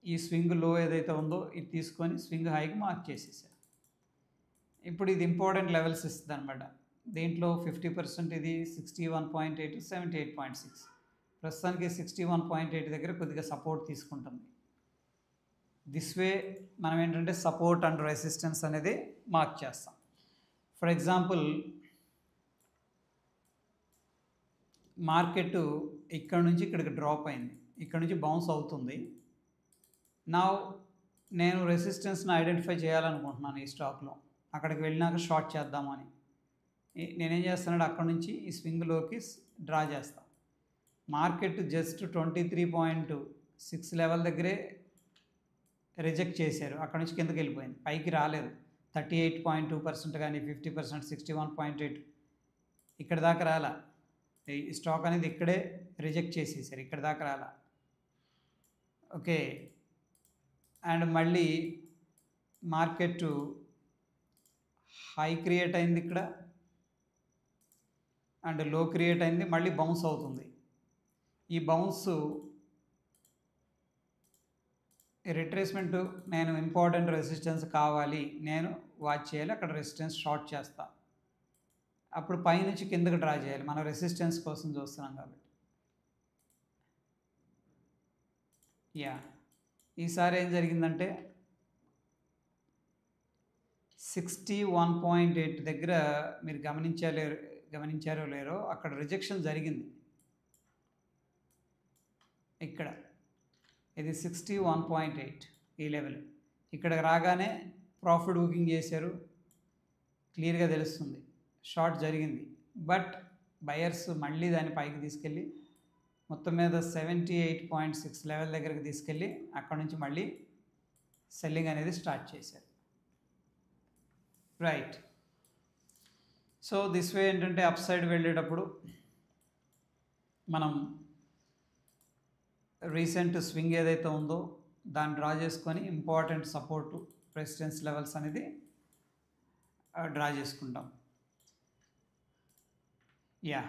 [SPEAKER 1] ఈ స్వింగ్ లో ఏదైతే ఉందో ఇది తీసుకొని స్వింగ్ హైకి మార్క్ చేసేసా. ఇప్పుడు ఇది ఇంపార్టెంట్ లెవెల్స్ ఇస్తుంది అనమాట. దీంట్లో 50% ఇది 61.8, 78.6. ప్రస్తుతానికి 61.8 దగ్గర కొద్దిగా సపోర్ట్ తీసుకుంటుంది. దిస్ వే మనం ఏంటంటే సపోర్ట్ అండ్ రెసిస్టెన్స్ అనేది మార్క్ చేస్తాం. ఫర్ ఎగ్జాంపుల్ మార్కెట్ ఇక్కడ నుంచి ఇక్కడికి డ్రాప్ అయింది, ఇక్కడ నుంచి బౌన్స్ అవుతుంది. నా నేను రెసిస్టెన్స్ని ఐడెంటిఫై చేయాలనుకుంటున్నాను ఈ స్టాక్లో, అక్కడికి వెళ్ళినాక షార్ట్ చేద్దామని. నేనేం చేస్తానంటే అక్కడ నుంచి ఈ స్వింగ్లోకి డ్రా చేస్తాను. మార్కెట్ జస్ట్ 23.6 లెవెల్ దగ్గరే రిజెక్ట్ చేశారు, అక్కడ నుంచి కిందకి వెళ్ళిపోయింది, పైకి రాలేదు. 38.2% కానీ 50%, 61.8 ఇక్కడ దాకా రాలా. ఈ స్టాక్ అనేది ఇక్కడే రిజెక్ట్ చేసేసారు, ఇక్కడ దాకా రాలా, ఓకే. అండ్ మళ్ళీ మార్కెట్ హై క్రియేట్ అయింది ఇక్కడ, అండ్ లో క్రియేట్ అయింది, మళ్ళీ బౌన్స్ అవుతుంది. ఈ బౌన్స్ రిట్రేస్మెంట్ నేను ఇంపార్టెంట్ రెసిస్టెన్స్ కావాలి, నేను వాచ్ చేయాలి, అక్కడ రెసిస్టెన్స్ షార్ట్ చేస్తా. అప్పుడు పైనుంచి కిందకి డ్రా చేయాలి, మనం రెసిస్టెన్స్ కోసం చూస్తున్నాం కాబట్టి. యా ఈసారి ఏం జరిగిందంటే 61.8 దగ్గర మీరు గమనించారో లేరో అక్కడ రిజెక్షన్ జరిగింది. ఇక్కడ ఇది 61.8 ఈ లెవెల్. ఇక్కడికి రాగానే ప్రాఫిట్ బుకింగ్ చేశారు, క్లియర్గా తెలుస్తుంది షార్ట్ జరిగింది. బట్ బయర్స్ మళ్ళీ దాన్ని పైకి తీసుకెళ్ళి మొత్తం మీద 78.6 లెవెల్ దగ్గరికి తీసుకెళ్ళి అక్కడ నుంచి మళ్ళీ సెల్లింగ్ అనేది స్టార్ట్ చేశారు. రైట్. సో దిస్ వే ఏంటంటే అప్ సైడ్ వెళ్ళేటప్పుడు మనం రీసెంట్ స్వింగ్ ఏదైతే ఉందో దాన్ని డ్రా చేసుకొని ఇంపార్టెంట్ సపోర్ట్ రెసిస్టెన్స్ లెవెల్స్ అనేది డ్రా చేసుకుంటాం. యా,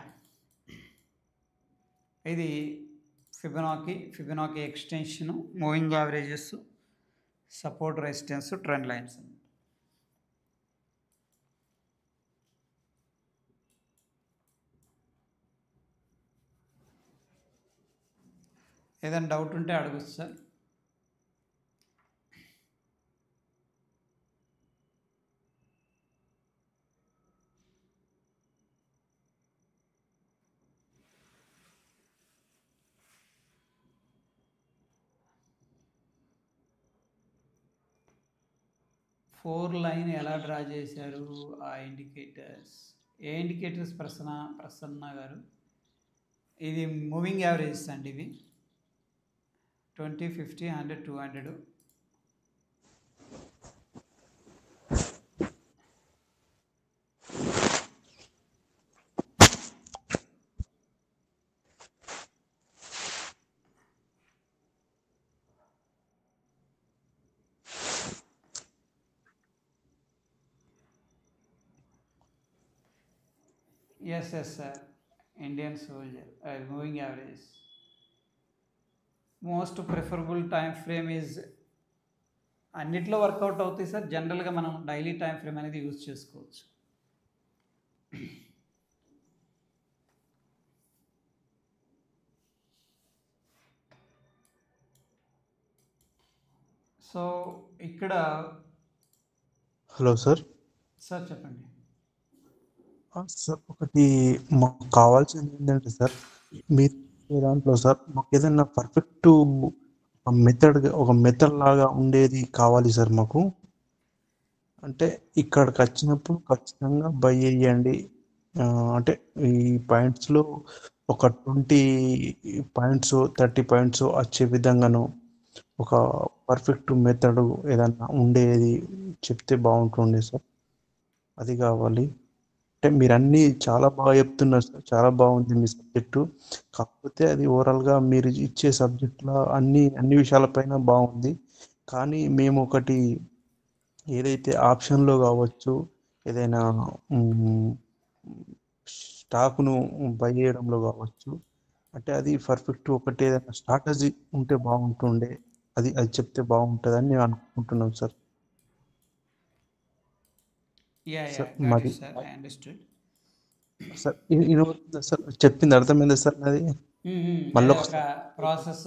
[SPEAKER 1] ఇది Fibonacci extension, moving averages, support, resistance, trend lines. ఏదైనా డౌట్ ఉంటే అడగచ్చు సార్. ఫోర్ లైన్ ఎలా డ్రా చేశారు ఆ ఇండికేటర్స్? ఏ ఇండికేటర్స్ ప్రసన్న గారు? ఇది మూవింగ్ యావరేజెస్ అండి. ఇవి 20, 50, 100, 200. Yes, sir. Indian soldier, moving average. Most preferable time frame is అన్నిట్లో వర్కౌట్ అవుతాయి సార్. జనరల్గా మనం డైలీ టైం ఫ్రేమ్ అనేది యూజ్ చేసుకోవచ్చు. సో ఇక్కడ
[SPEAKER 2] హలో సార్.
[SPEAKER 1] సార్ చెప్పండి.
[SPEAKER 2] సార్ ఒకటి మాకు కావాల్సింది ఏంటంటే సార్, మీరు దాంట్లో సార్ మాకు ఏదైనా పర్ఫెక్ట్ ఒక మెథడ్ లాగా ఉండేది కావాలి సార్ మాకు. అంటే ఇక్కడికి వచ్చినప్పుడు ఖచ్చితంగా బై చేయండి, అంటే ఈ పాయింట్స్లో ఒక 20 పాయింట్స్ 30 పాయింట్స్ వచ్చే విధంగాను ఒక పర్ఫెక్ట్ మెథడ్ ఏదన్నా ఉండేది చెప్తే బాగుంటుండే సార్. అది కావాలి. అంటే మీరు అన్నీ చాలా బాగా చెప్తున్నారు సార్, చాలా బాగుంది మీ సబ్జెక్టు. కాకపోతే అది ఓవరాల్గా మీరు ఇచ్చే సబ్జెక్ట్లో అన్ని విషయాలపైన బాగుంది. కానీ మేము ఒకటి ఏదైతే ఆప్షన్లో కావచ్చు, ఏదైనా స్టాక్ను బై చేయడంలో కావచ్చు, అంటే అది పర్ఫెక్ట్ ఒకటి ఏదైనా స్ట్రాటజీ ఉంటే బాగుంటుండే. అది చెప్తే బాగుంటుందని నేను అనుకుంటున్నాను సార్.
[SPEAKER 1] మరి
[SPEAKER 2] సార్ సార్ చెప్పింది అర్థమైందా సార్? అది మళ్ళీ
[SPEAKER 1] ఒక ప్రాసెస్,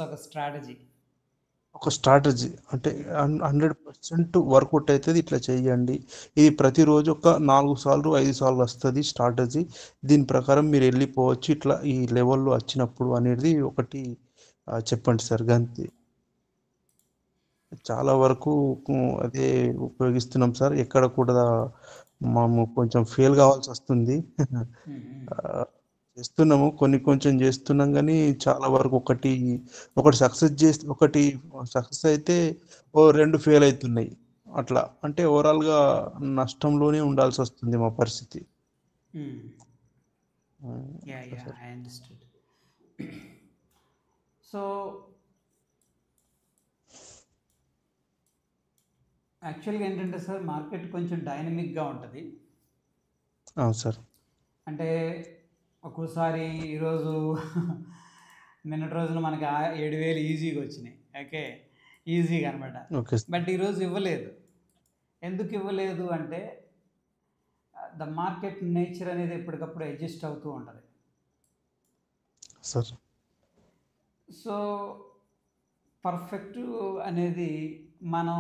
[SPEAKER 1] ఒక
[SPEAKER 2] స్ట్రాటజీ అంటే 100% వర్కౌట్ అవుతుంది. ఇట్లా చేయండి, ఇది ప్రతిరోజు ఒక 4 సార్లు 5 సార్లు వస్తుంది స్ట్రాటజీ, దీని ప్రకారం మీరు వెళ్ళిపోవచ్చు ఇట్లా ఈ లెవెల్లో వచ్చినప్పుడు అనేది ఒకటి చెప్పండి సార్. గంతి చాలా వరకు అదే ఉపయోగిస్తున్నాం సార్. ఎక్కడ కూడా మేము కొంచెం ఫెయిల్ కావాల్సి వస్తుంది. చేస్తున్నాము, కొంచెం చేస్తున్నాం, కానీ చాలా వరకు ఒకటి సక్సెస్ అయితే 2 ఫెయిల్ అవుతున్నాయి. అట్లా అంటే ఓవరాల్గా నష్టంలోనే ఉండాల్సి వస్తుంది మా పరిస్థితి.
[SPEAKER 1] సో యాక్చువల్గా ఏంటంటే సార్, మార్కెట్ కొంచెం డైనమిక్గా ఉంటుంది.
[SPEAKER 2] సార్
[SPEAKER 1] అంటే ఒక్కోసారి ఈరోజు నిన్నటి రోజున మనకి 7,000 ఈజీగా వచ్చినాయి. ఓకే, ఈజీగా అనమాట. బట్ ఈరోజు ఇవ్వలేదు. ఎందుకు ఇవ్వలేదు అంటే ద మార్కెట్ నేచర్ అనేది ఎప్పటికప్పుడు అడ్జస్ట్ అవుతూ ఉంటుంది
[SPEAKER 2] సార్.
[SPEAKER 1] సో పర్ఫెక్ట్ అనేది మనం,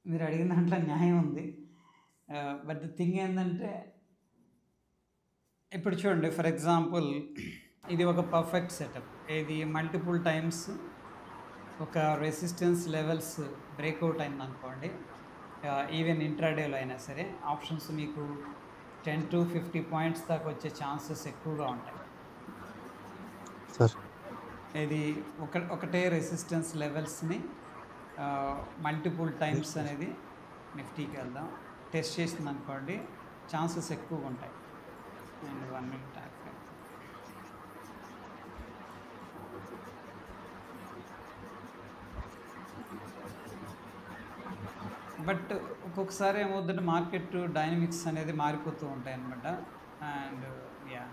[SPEAKER 1] మీరు అడిగిన దాంట్లో న్యాయం ఉంది. బట్ ద థింగ్ ఏంటంటే, ఇప్పుడు చూడండి, ఫర్ ఎగ్జాంపుల్ ఇది ఒక పర్ఫెక్ట్ సెటప్. ఇది మల్టిపుల్ టైమ్స్ ఒక రెసిస్టెన్స్ లెవెల్స్ బ్రేక్అవుట్ అయిందనుకోండి, ఈవెన్ ఇంట్రాడేలో అయినా సరే ఆప్షన్స్ మీకు 10 to 50 పాయింట్స్ దాకా వచ్చే ఛాన్సెస్ ఎక్కువగా ఉంటాయి.
[SPEAKER 2] సార్
[SPEAKER 1] ఇది ఒకటే రెసిస్టెన్స్ లెవెల్స్ని మల్టిపుల్ టైమ్స్ అనేది నిఫ్టీకి వెళ్దాం టెస్ట్ చేసింది అనుకోండి, ఛాన్సెస్ ఎక్కువగా ఉంటాయి. అండ్ 1 minute బట్ ఒక్కొక్కసారి ఏమవుతుందంటే మార్కెట్ డైనమిక్స్ అనేది మారిపోతూ ఉంటాయి అన్నమాట. అండ్ యా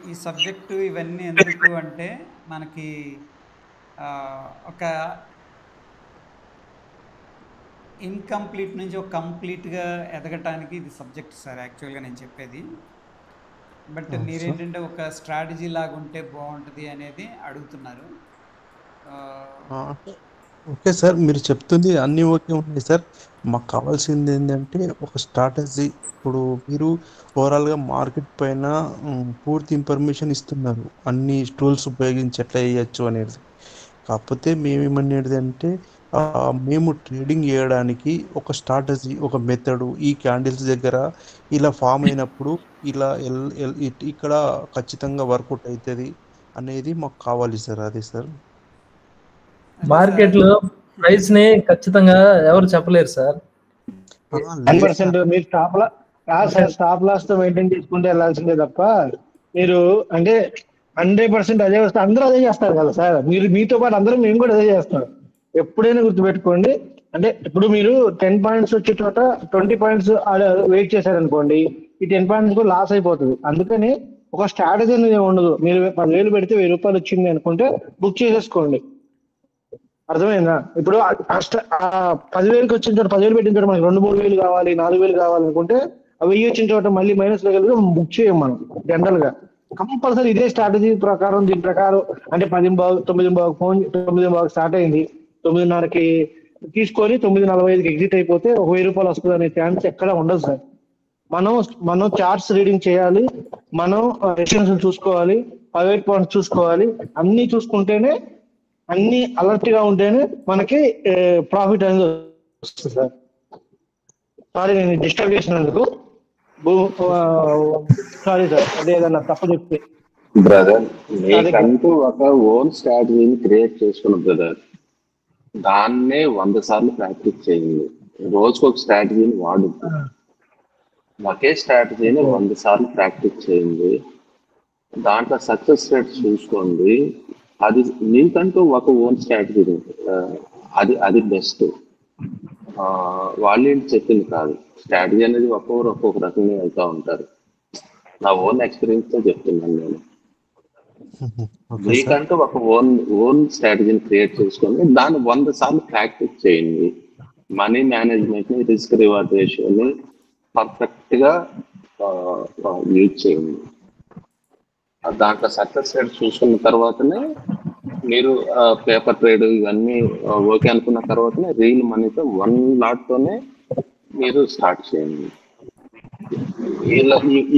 [SPEAKER 1] ఈ సబ్జెక్టు ఇవన్నీ ఎందుకు అంటే మనకి ఒక ఇన్కంప్లీట్ నుంచి ఒక కంప్లీట్గా ఎదగటానికి ఇది సబ్జెక్ట్ సార్ యాక్చువల్గా నేను చెప్పేది. బట్ మీరేంటంటే ఒక స్ట్రాటజీ లాగా ఉంటే బాగుంటుంది అనేది అడుగుతున్నారు.
[SPEAKER 2] ఓకే సార్, మీరు చెప్తుంది అన్నీ ఓకే ఉన్నాయి సార్. మాకు కావాల్సింది ఏంటంటే ఒక స్ట్రాటజీ. ఇప్పుడు మీరు ఓవరాల్గా మార్కెట్ పైన పూర్తి ఇన్ఫర్మేషన్ ఇస్తున్నారు, అన్ని టూల్స్ ఉపయోగించి ఎట్లా చేయొచ్చు అనేది. కాకపోతే మేమేమనేది అంటే మేము ట్రేడింగ్ చేయడానికి ఒక స్ట్రాటజీ, ఒక మెథడు ఈ క్యాండిల్స్ దగ్గర ఇలా ఫామ్ అయినప్పుడు ఇలా ఇక్కడ ఖచ్చితంగా వర్కౌట్ అవుతుంది అనేది మాకు కావాలి సార్. అదే సార్.
[SPEAKER 3] మార్కెట్ లో ప్రైస్ ని ఖచ్చితంగా ఎవరు చెప్పలేరు సార్.
[SPEAKER 4] 100% మీరు స్టాప్ లాస్ తో మెయింటైన్ చేసుకుంటే వెళ్ళాల్సిందే తప్ప మీరు అంటే 100% అదే వస్తే అందరూ అదే చేస్తారు కదా సార్. మీరు మీతో పాటు అందరూ మేము కూడా అదే చేస్తాం. ఎప్పుడైనా గుర్తుపెట్టుకోండి, అంటే ఇప్పుడు మీరు 10 పాయింట్స్ వచ్చే చోట 20 పాయింట్స్ వెయిట్ చేశారనుకోండి, ఈ 10 పాయింట్స్ కూడా లాస్ అయిపోతుంది. అందుకని ఒక స్ట్రాటజీ అనేది ఉండదు. మీరు 10,000 పెడితే 1,000 రూపాయలు వచ్చింది అనుకుంటే బుక్ చేసేసుకోండి. అర్థమైందా? ఇప్పుడు 10,000కి వచ్చిన చోట 10,000 పెట్టిన చోట మనకి 2,000-3,000 కావాలి, 4,000 కావాలనుకుంటే 1000 వచ్చిన చోట మళ్ళీ మైనస్ లెవెల్ బుక్ చేయం మనం జనరల్ గా. కంపల్సరీ ఇదే స్ట్రాటజీ ప్రకారం, దీని ప్రకారం అంటే 9:00 ఫోన్ 9:00 స్టార్ట్ అయింది, 9:30కి తీసుకొని 9:45కి ఎగ్జిట్ అయిపోతే 1,000 రూపాయలు వస్తుంది అనే ఛాన్స్ ఎక్కడ ఉండదు సార్. మనం చార్ట్స్ రీడింగ్ చేయాలి, మనం రెసిస్టెన్స్ చూసుకోవాలి, ప్రైవేట్ పాయింట్స్ చూసుకోవాలి. అన్ని చూసుకుంటేనే, అన్ని అలర్ట్ గా ఉంటేనే మనకి ప్రాఫిట్ అనేది వస్తుంది సార్. సారీ నేను డిస్టర్బ్ చేసినందుకు, సారీ సార్. అదే ఏదన్నా తప్పు చెప్తే.
[SPEAKER 5] బ్రదర్, మీకంటూ ఒక ఓన్ స్ట్రాటజీని క్రియేట్ చేసుకున్న బ్రదర్, దాన్నే 100 సార్లు ప్రాక్టీస్ చేయండి. రోజుకు ఒక స్ట్రాటజీని వాడు. ఒకే స్ట్రాటజీని 100 సార్లు ప్రాక్టీస్ చేయండి. దాంట్లో సక్సెస్ రేట్స్ చూసుకోండి. అది మీకంటూ ఒక ఓన్ స్ట్రాటజీ, అది బెస్ట్. వాళ్ళు ఏంటి చెప్పింది కాదు. స్ట్రాటజీ అనేది ఒక్కొక్కరు ఒక్కొక్క రకంగా వెళ్తూ ఉంటారు. నా ఓన్ ఎక్స్పీరియన్స్ తో చెప్తున్నాను నేను. మీకంటూ ఒక ఓన్ స్ట్రాటజీని క్రియేట్ చేసుకొని దాన్ని 100 సార్లు ప్రాక్టీస్ చేయండి. మనీ మేనేజ్మెంట్ ని, రిస్క్ రివార్డ్ రేషియోని పర్ఫెక్ట్ గా యూజ్ చేయండి. దాంట్లో సక్సెస్ రేట్ చూసుకున్న తర్వాతనే మీరు పేపర్ ట్రేడ్ ఇవన్నీ ఓకే అనుకున్న తర్వాతనే రియల్ మనీతో 1 lot తోనే మీరు స్టార్ట్ చేయండి.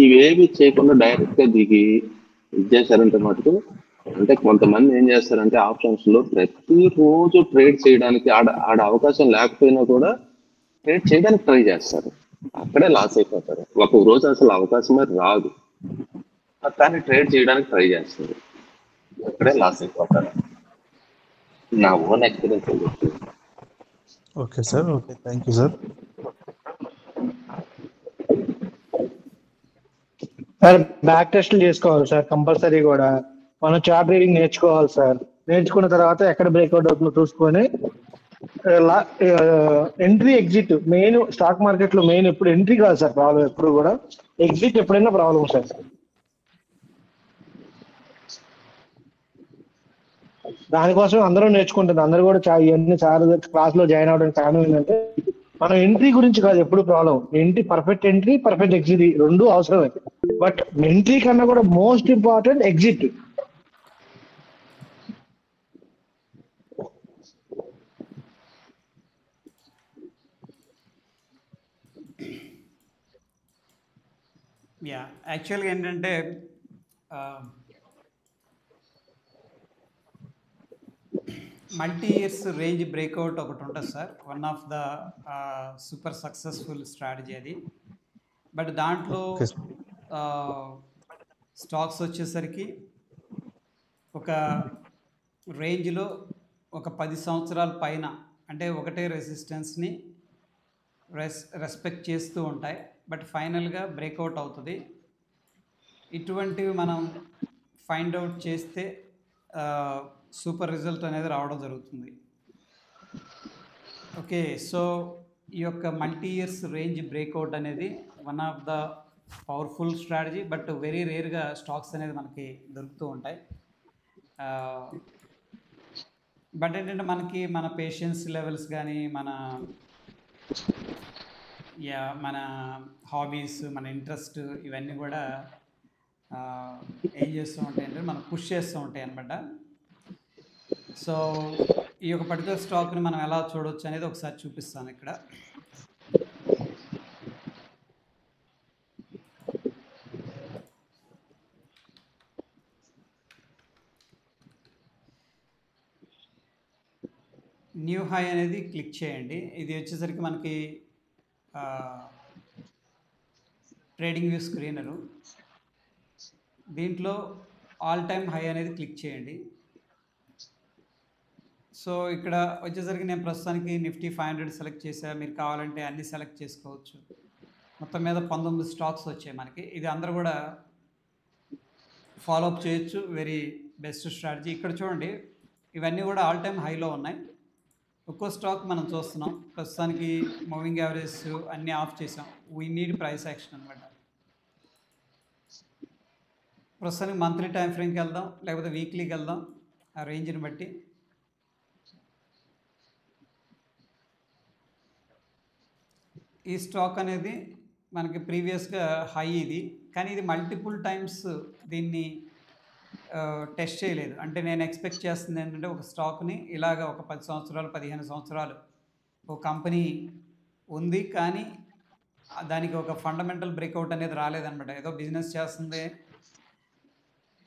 [SPEAKER 5] ఇవేవి చేయకుండా డైరెక్ట్ గా దిగి ఇచ్చేసారంటే మటుకు, అంటే కొంతమంది ఏం చేస్తారంటే ఆప్షన్స్ లో ప్రతిరోజు ట్రేడ్ చేయడానికి ఆడ అవకాశం లేకపోయినా కూడా ట్రేడ్ చేయడానికి ట్రై చేస్తారు. అక్కడే లాస్ అయిపోతారు. ఒక రోజు అసలు అవకాశమే రాదు, కానీ ట్రేడ్ చేయడానికి ట్రై చేస్తారు. అక్కడే లాస్ అయిపోతారు. నా ఓన్ ఎక్స్పీరియన్స్ చెప్తుంది.
[SPEAKER 2] Okay sir. Okay, thank you sir.
[SPEAKER 4] Sir back టెస్ట్లు చేసుకోవాలి సార్ కంపల్సరీ కూడా. మనం చార్ట్ రీడింగ్ నేర్చుకోవాలి సార్. నేర్చుకున్న తర్వాత ఎక్కడ బ్రేక్అవుట్ అవుతుందో చూసుకొని entry exit main. Stock market లో మెయిన్ ఎప్పుడు ఎంట్రీ కాదు సార్ ప్రాబ్లం, ఎప్పుడు కూడా ఎగ్జిట్ ఎప్పుడైనా ప్రాబ్లం సార్. దానికోసం అందరూ నేర్చుకుంటుంది. అందరూ కూడా ఇవన్నీ చాలా క్లాస్ లో జాయిన్ అవ్వడానికి కారణం ఏంటంటే మనం ఎంట్రీ గురించి కాదు ఎప్పుడు problem. Perfect entry, perfect exit రెండు అవసరమే. బట్ ఎంట్రీ కన్నా కూడా మోస్ట్ ఇంపార్టెంట్ ఎగ్జిట్.
[SPEAKER 1] యా యాక్చువల్గా ఏంటంటే మల్టీ ఇయర్స్ రేంజ్ బ్రేక్అవుట్ ఒకటి ఉంటుంది sir, one of the super successful strategy అది. బట్ దాంట్లో
[SPEAKER 2] ఓకే సార్.
[SPEAKER 1] స్టాక్స్ వచ్చేసరికి ఒక రేంజ్లో ఒక 10 సంవత్సరాల పైన అంటే ఒకటే రెసిస్టెన్స్ని రెస్పెక్ట్ చేస్తూ ఉంటాయి, బట్ ఫైనల్గా బ్రేక్అవుట్ అవుతుంది. ఇటువంటివి మనం ఫైండ్ అవుట్ చేస్తే సూపర్ రిజల్ట్ అనేది రావడం జరుగుతుంది. ఓకే, సో ఈ యొక్క మల్టీ ఇయర్స్ రేంజ్ బ్రేక్అవుట్ అనేది one of the powerful strategy, but very రేర్గా స్టాక్స్ అనేది మనకి దొరుకుతూ ఉంటాయి. బట్ ఏంటంటే మనకి మన పేషెన్స్ లెవెల్స్ కానీ మన హాబీస్, మన ఇంట్రెస్ట్ ఇవన్నీ కూడా ఏం చేస్తూ ఉంటాయి అంటే మనం పుష్ చేస్తూ ఉంటాయి అన్నమాట. సో ఈ యొక్క పర్టికులర్ స్టాక్ని మనం ఎలా చూడవచ్చు అనేది ఒకసారి చూపిస్తాను ఇక్కడ. న్యూ హై అనేది క్లిక్ చేయండి. ఇది వచ్చేసరికి మనకి ట్రేడింగ్ వ్యూ స్క్రీనరు. దీంట్లో ఆల్ టైమ్ హై అనేది క్లిక్ చేయండి. సో ఇక్కడ వచ్చేసరికి నేను ప్రస్తుతానికి నిఫ్టీ 500 సెలెక్ట్ చేసా. మీరు కావాలంటే అన్ని సెలెక్ట్ చేసుకోవచ్చు. మొత్తం మీద 19 స్టాక్స్ వచ్చాయి మనకి. ఇది అందరూ కూడా ఫాలోఅప్ చేయొచ్చు. Very best strategy. ఇక్కడ చూడండి, ఇవన్నీ కూడా ఆల్ టైమ్ హైలో ఉన్నాయి. ఒక్కో స్టాక్ మనం చూస్తున్నాం. ప్రస్తుతానికి మూవింగ్ యావరేజ్ అన్నీ ఆఫ్ చేసాం. వీ నీడ్ ప్రైస్ యాక్షన్ అనమాట. ప్రస్తుతానికి మంత్లీ టైం ఫ్రేమ్కి వెళ్దాం, లేకపోతే వీక్లీకి వెళ్దాం, ఆ రేంజ్ని బట్టి. ఈ స్టాక్ అనేది మనకి ప్రీవియస్గా హై ఇది, కానీ ఇది మల్టిపుల్ టైమ్స్ దీన్ని టెస్ట్ చేయలేదు. అంటే నేను ఎక్స్పెక్ట్ చేస్తుంది ఏంటంటే ఒక స్టాక్ని ఇలాగ ఒక 10 సంవత్సరాలు 15 సంవత్సరాలు ఒక కంపెనీ ఉంది, కానీ దానికి ఒక ఫండమెంటల్ బ్రేక్అవుట్ అనేది రాలేదన్నమాట. ఏదో బిజినెస్ చేస్తుంది,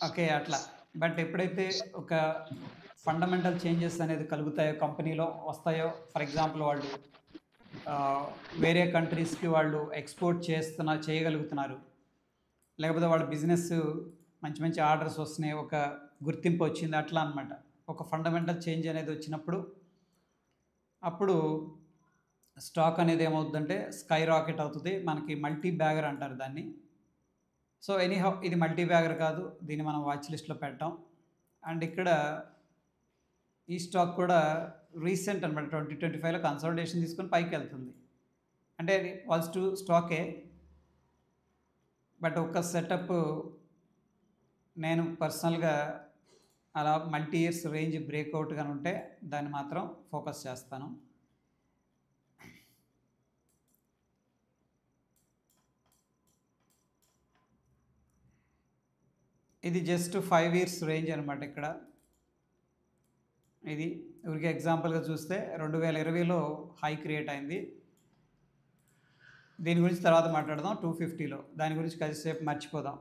[SPEAKER 1] ఓకే అట్లా. బట్ ఎప్పుడైతే ఒక ఫండమెంటల్ చేంజెస్ అనేది కలుగుతాయో, కంపెనీలో వస్తాయో, ఫర్ ఎగ్జాంపుల్ వాళ్ళు వేరే కంట్రీస్కి వాళ్ళు ఎక్స్పోర్ట్ చేయగలుగుతున్నారు, లేకపోతే వాళ్ళ బిజినెస్ మంచి మంచి ఆర్డర్స్ వస్తున్నాయి, ఒక గుర్తింపు వచ్చింది, అట్లా అనమాట. ఒక ఫండమెంటల్ చేంజ్ అనేది వచ్చినప్పుడు అప్పుడు స్టాక్ అనేది ఏమవుతుందంటే స్కై రాకెట్ అవుతుంది. మనకి మల్టీ బ్యాగర్ అంటారు దాన్ని. సో ఎనీహౌ ఇది మల్టీ బ్యాగర్ కాదు, దీన్ని మనం వాచ్ లిస్ట్లో పెట్టాం. అండ్ ఇక్కడ ఈ స్టాక్ కూడా రీసెంట్ అనమాట 2025లో కన్సల్టేషన్ తీసుకొని పైకి వెళ్తుంది. అంటే అది పాజిటివ్ స్టాకే, బట్ ఒక సెటప్ నేను పర్సనల్గా అలా మల్టీ ఇయర్స్ రేంజ్ బ్రేక్అవుట్ కానీ ఉంటే దాన్ని మాత్రం ఫోకస్ చేస్తాను. ఇది జస్ట్ 5 ఇయర్స్ రేంజ్ అనమాట. ఇక్కడ ఇది ఊరికి ఎగ్జాంపుల్గా చూస్తే 2020లో హై క్రియేట్ అయింది. దీని గురించి తర్వాత మాట్లాడదాం. 250లో దాని గురించి కాసేపు మర్చిపోదాం.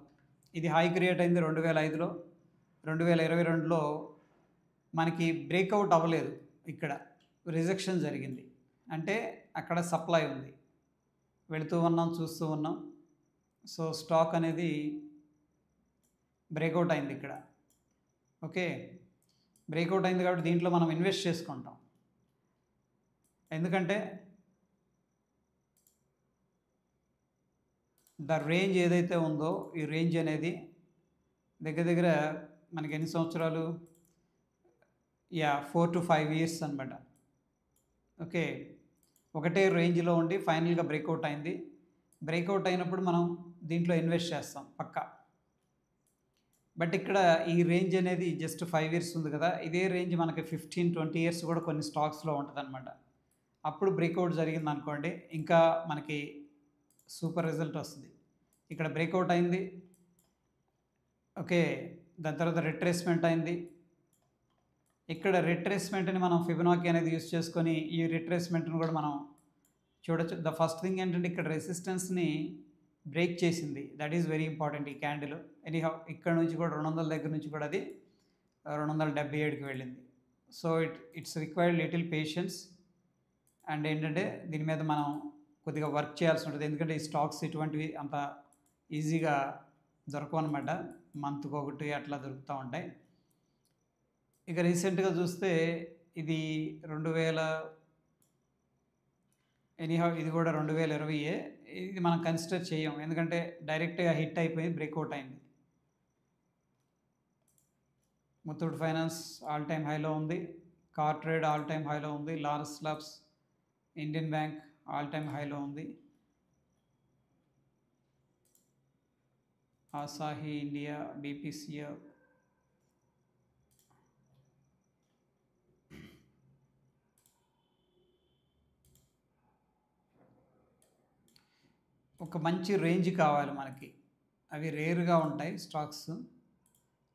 [SPEAKER 1] ఇది హై క్రియేట్ అయింది 2005లో. 2022లో మనకి బ్రేక్అవుట్ అవ్వలేదు, ఇక్కడ రిజెక్షన్ జరిగింది. అంటే అక్కడ సప్లై ఉంది, వెళుతూ ఉన్నాం, చూస్తూ ఉన్నాం. సో స్టాక్ అనేది బ్రేక్అవుట్ అయింది ఇక్కడ. ఓకే, బ్రేక్అవుట్ అయింది కాబట్టి దీంట్లో మనం ఇన్వెస్ట్ చేసుకుంటాం. ఎందుకంటే ద రేంజ్ ఏదైతే ఉందో ఈ రేంజ్ అనేది దగ్గర దగ్గర మనకి ఎన్ని సంవత్సరాలు, 4 to 5 ఇయర్స్ అనమాట. ఓకే, ఒకటే రేంజ్లో ఉండి ఫైనల్గా బ్రేక్అవుట్ అయింది. బ్రేక్అవుట్ అయినప్పుడు మనం దీంట్లో ఇన్వెస్ట్ చేస్తాం పక్కా. బట్ ఇక్కడ ఈ రేంజ్ అనేది జస్ట్ 5 ఇయర్స్ ఉంది కదా, ఇదే రేంజ్ మనకి 15-20 ఇయర్స్ కూడా కొన్ని స్టాక్స్లో ఉంటుంది అనమాట. అప్పుడు బ్రేక్అవుట్ జరిగింది అనుకోండి, ఇంకా మనకి సూపర్ రిజల్ట్ వస్తుంది. ఇక్కడ బ్రేక్అవుట్ అయింది, ఓకే, దాని తర్వాత రిట్రేస్మెంట్ అయింది. ఇక్కడ రిట్రేస్మెంట్ని మనం ఫిబొనాకీ అనేది యూస్ చేసుకొని ఈ రిట్రేస్మెంట్ని కూడా మనం చూడొచ్చు. ద ఫస్ట్ థింగ్ ఏంటంటే ఇక్కడ రెసిస్టెన్స్ని బ్రేక్ చేసింది, దట్ ఈస్ వెరీ ఇంపార్టెంట్ ఈ క్యాండిల్. ఎనీహౌ ఇక్కడ నుంచి కూడా 200 దగ్గర నుంచి కూడా అది 277కి వెళ్ళింది. So it's required little patience. And ఏంటంటే దీని మీద మనం కొద్దిగా వర్క్ చేయాల్సి ఉంటుంది, ఎందుకంటే ఈ స్టాక్స్ ఇటువంటివి అంత ఈజీగా దొరకవు అనమాట, మంత్కి ఒకటి అట్లా దొరుకుతూ ఉంటాయి. ఇక రీసెంట్గా చూస్తే ఇది 2000, ఎనీహౌ ఇది కూడా 2020. ఇది మనం కన్సిడర్ చేయం, ఎందుకంటే డైరెక్ట్గా హిట్ అయిపోయి బ్రేక్అవుట్ అయింది. ముత్తూట్ ఫైనాన్స్ ఆల్ టైమ్ హైలో ఉంది, కార్ ట్రేడ్ ఆల్ టైమ్ హైలో ఉంది, Laurus labs, Indian bank all time హైలో ఉంది, ఆసాహి ఇండియా, బీపీసీఎల్, ఒక మంచి రేంజ్ కావాలి మనకి, అవి రేర్గా ఉంటాయి స్టాక్స్.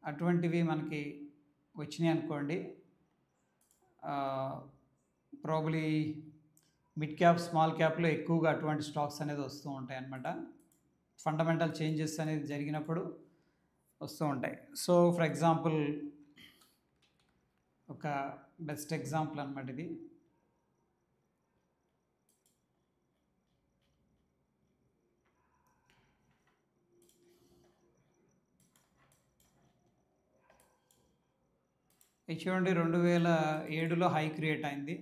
[SPEAKER 1] అటువంటివి మనకి వచ్చినాయి అనుకోండి, ప్రాబబ్లీ మిడ్ క్యాప్ స్మాల్ క్యాప్లో ఎక్కువగా అటువంటి స్టాక్స్ అనేది వస్తూ ఉంటాయి అన్నమాట. ఫండమెంటల్ చేంజెస్ అనేది జరిగినప్పుడు వస్తూ ఉంటాయి. సో ఫర్ ఎగ్జాంపుల్ ఒక బెస్ట్ ఎగ్జాంపుల్ అన్నమాట ఇది. ఇది చూడండి, 2007లో హై క్రియేట్ అయింది,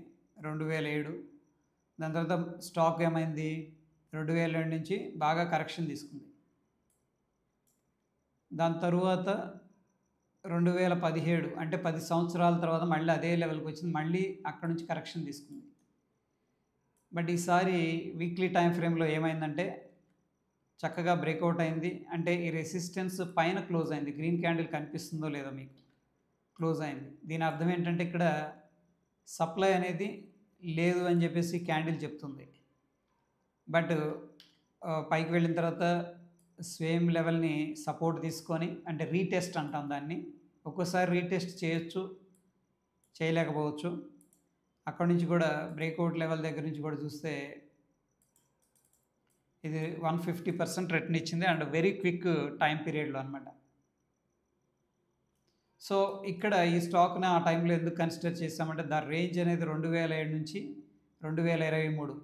[SPEAKER 1] 2007. దాని తర్వాత స్టాక్ ఏమైంది, 2007 నుంచి బాగా కరెక్షన్ తీసుకుంది. దాని తరువాత 2017, అంటే 10 సంవత్సరాల తర్వాత మళ్ళీ అదే లెవెల్కి వచ్చింది, మళ్ళీ అక్కడ నుంచి కరెక్షన్ తీసుకుంది. బట్ ఈసారి వీక్లీ టైం ఫ్రేమ్లో ఏమైందంటే చక్కగా బ్రేక్అవుట్ అయింది. అంటే ఈ రెసిస్టెన్స్ పైన క్లోజ్ అయింది, గ్రీన్ క్యాండిల్ కనిపిస్తుందో లేదో మీకు, క్లోజ్ అయింది. దీని అర్థం ఏంటంటే ఇక్కడ సప్లై అనేది లేదు అని చెప్పేసి క్యాండిల్ చెప్తుంది. బట్ పైకి వెళ్ళిన తర్వాత సేమ్ లెవెల్ని సపోర్ట్ తీసుకొని, అంటే రీటెస్ట్ అంటాం దాన్ని, ఒక్కోసారి రీటెస్ట్ చేయొచ్చు, చేయలేకపోవచ్చు. అక్కడ నుంచి కూడా బ్రేక్అవుట్ లెవెల్ దగ్గర నుంచి కూడా చూస్తే ఇది 150% రిటర్న్ ఇచ్చింది, అండ్ వెరీ క్విక్ టైం పీరియడ్లో అనమాట. సో ఇక్కడ ఈ స్టాక్ని ఆ టైంలో ఎందుకు కన్సిడర్ చేస్తామంటే ద రేంజ్ అనేది 2007 నుంచి 2023,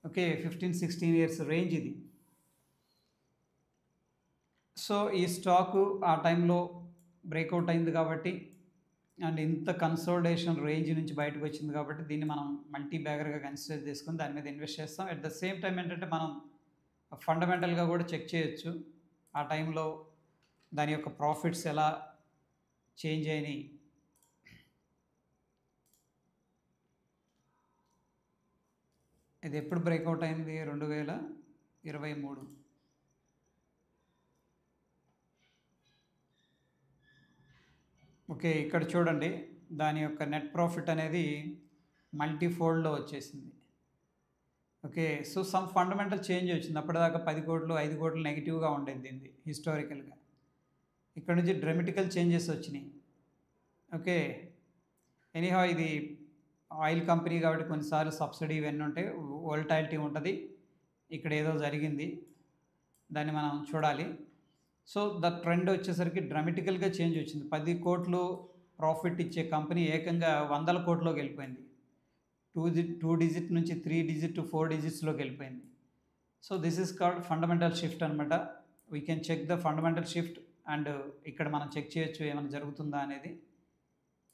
[SPEAKER 1] ఓకే, 15-16 ఇయర్స్ రేంజ్ ఇది. సో ఈ స్టాకు ఆ టైంలో బ్రేక్అవుట్ అయింది కాబట్టి, అండ్ ఇంత కన్సోలిడేషన్ రేంజ్ నుంచి బయటకు వచ్చింది కాబట్టి దీన్ని మనం మల్టీ బ్యాగర్గా కన్సిడర్ చేసుకొని దాని మీద ఇన్వెస్ట్ చేస్తాం. అట్ ద సేమ్ టైం ఏంటంటే మనం ఫండమెంటల్గా కూడా చెక్ చేయొచ్చు ఆ టైంలో దాని యొక్క ప్రాఫిట్స్ ఎలా చేంజ్ అయినాయి. ఇది ఎప్పుడు బ్రేక్అవుట్ అయింది, 2023. ఓకే, ఇక్కడ చూడండి దాని యొక్క నెట్ ప్రాఫిట్ అనేది మల్టీఫోల్డ్లో వచ్చేసింది. Okay, so some fundamental change వచ్చింది. అప్పటిదాకా 10 కోట్లు 5 కోట్లు నెగిటివ్గా ఉండేది దీన్ని హిస్టారికల్గా, ఇక్కడ నుంచి డ్రామాటికల్ చేంజెస్ వచ్చినాయి. ఓకే, ఎనీహౌ ఇది ఆయిల్ కంపెనీ కాబట్టి కొన్నిసార్లు సబ్సిడీ ఇవన్నీ ఉంటాయి, వోల్టాలిటీ ఉంటుంది. ఇక్కడ ఏదో జరిగింది, దాన్ని మనం చూడాలి. సో ద ట్రెండ్ వచ్చేసరికి డ్రామాటికల్గా చేంజ్ వచ్చింది. 10 కోట్లు ప్రాఫిట్ ఇచ్చే కంపెనీ ఏకంగా 100 కోట్లోకి వెళ్ళిపోయింది. 2 డిజిట్ నుంచి 3 డిజిట్ 4 డిజిట్స్లోకి వెళ్ళిపోయింది. So this is called fundamental shift అనమాట. We can check the fundamental shift, and ఇక్కడ మనం చెక్ చేయొచ్చు ఏమైనా జరుగుతుందా అనేది.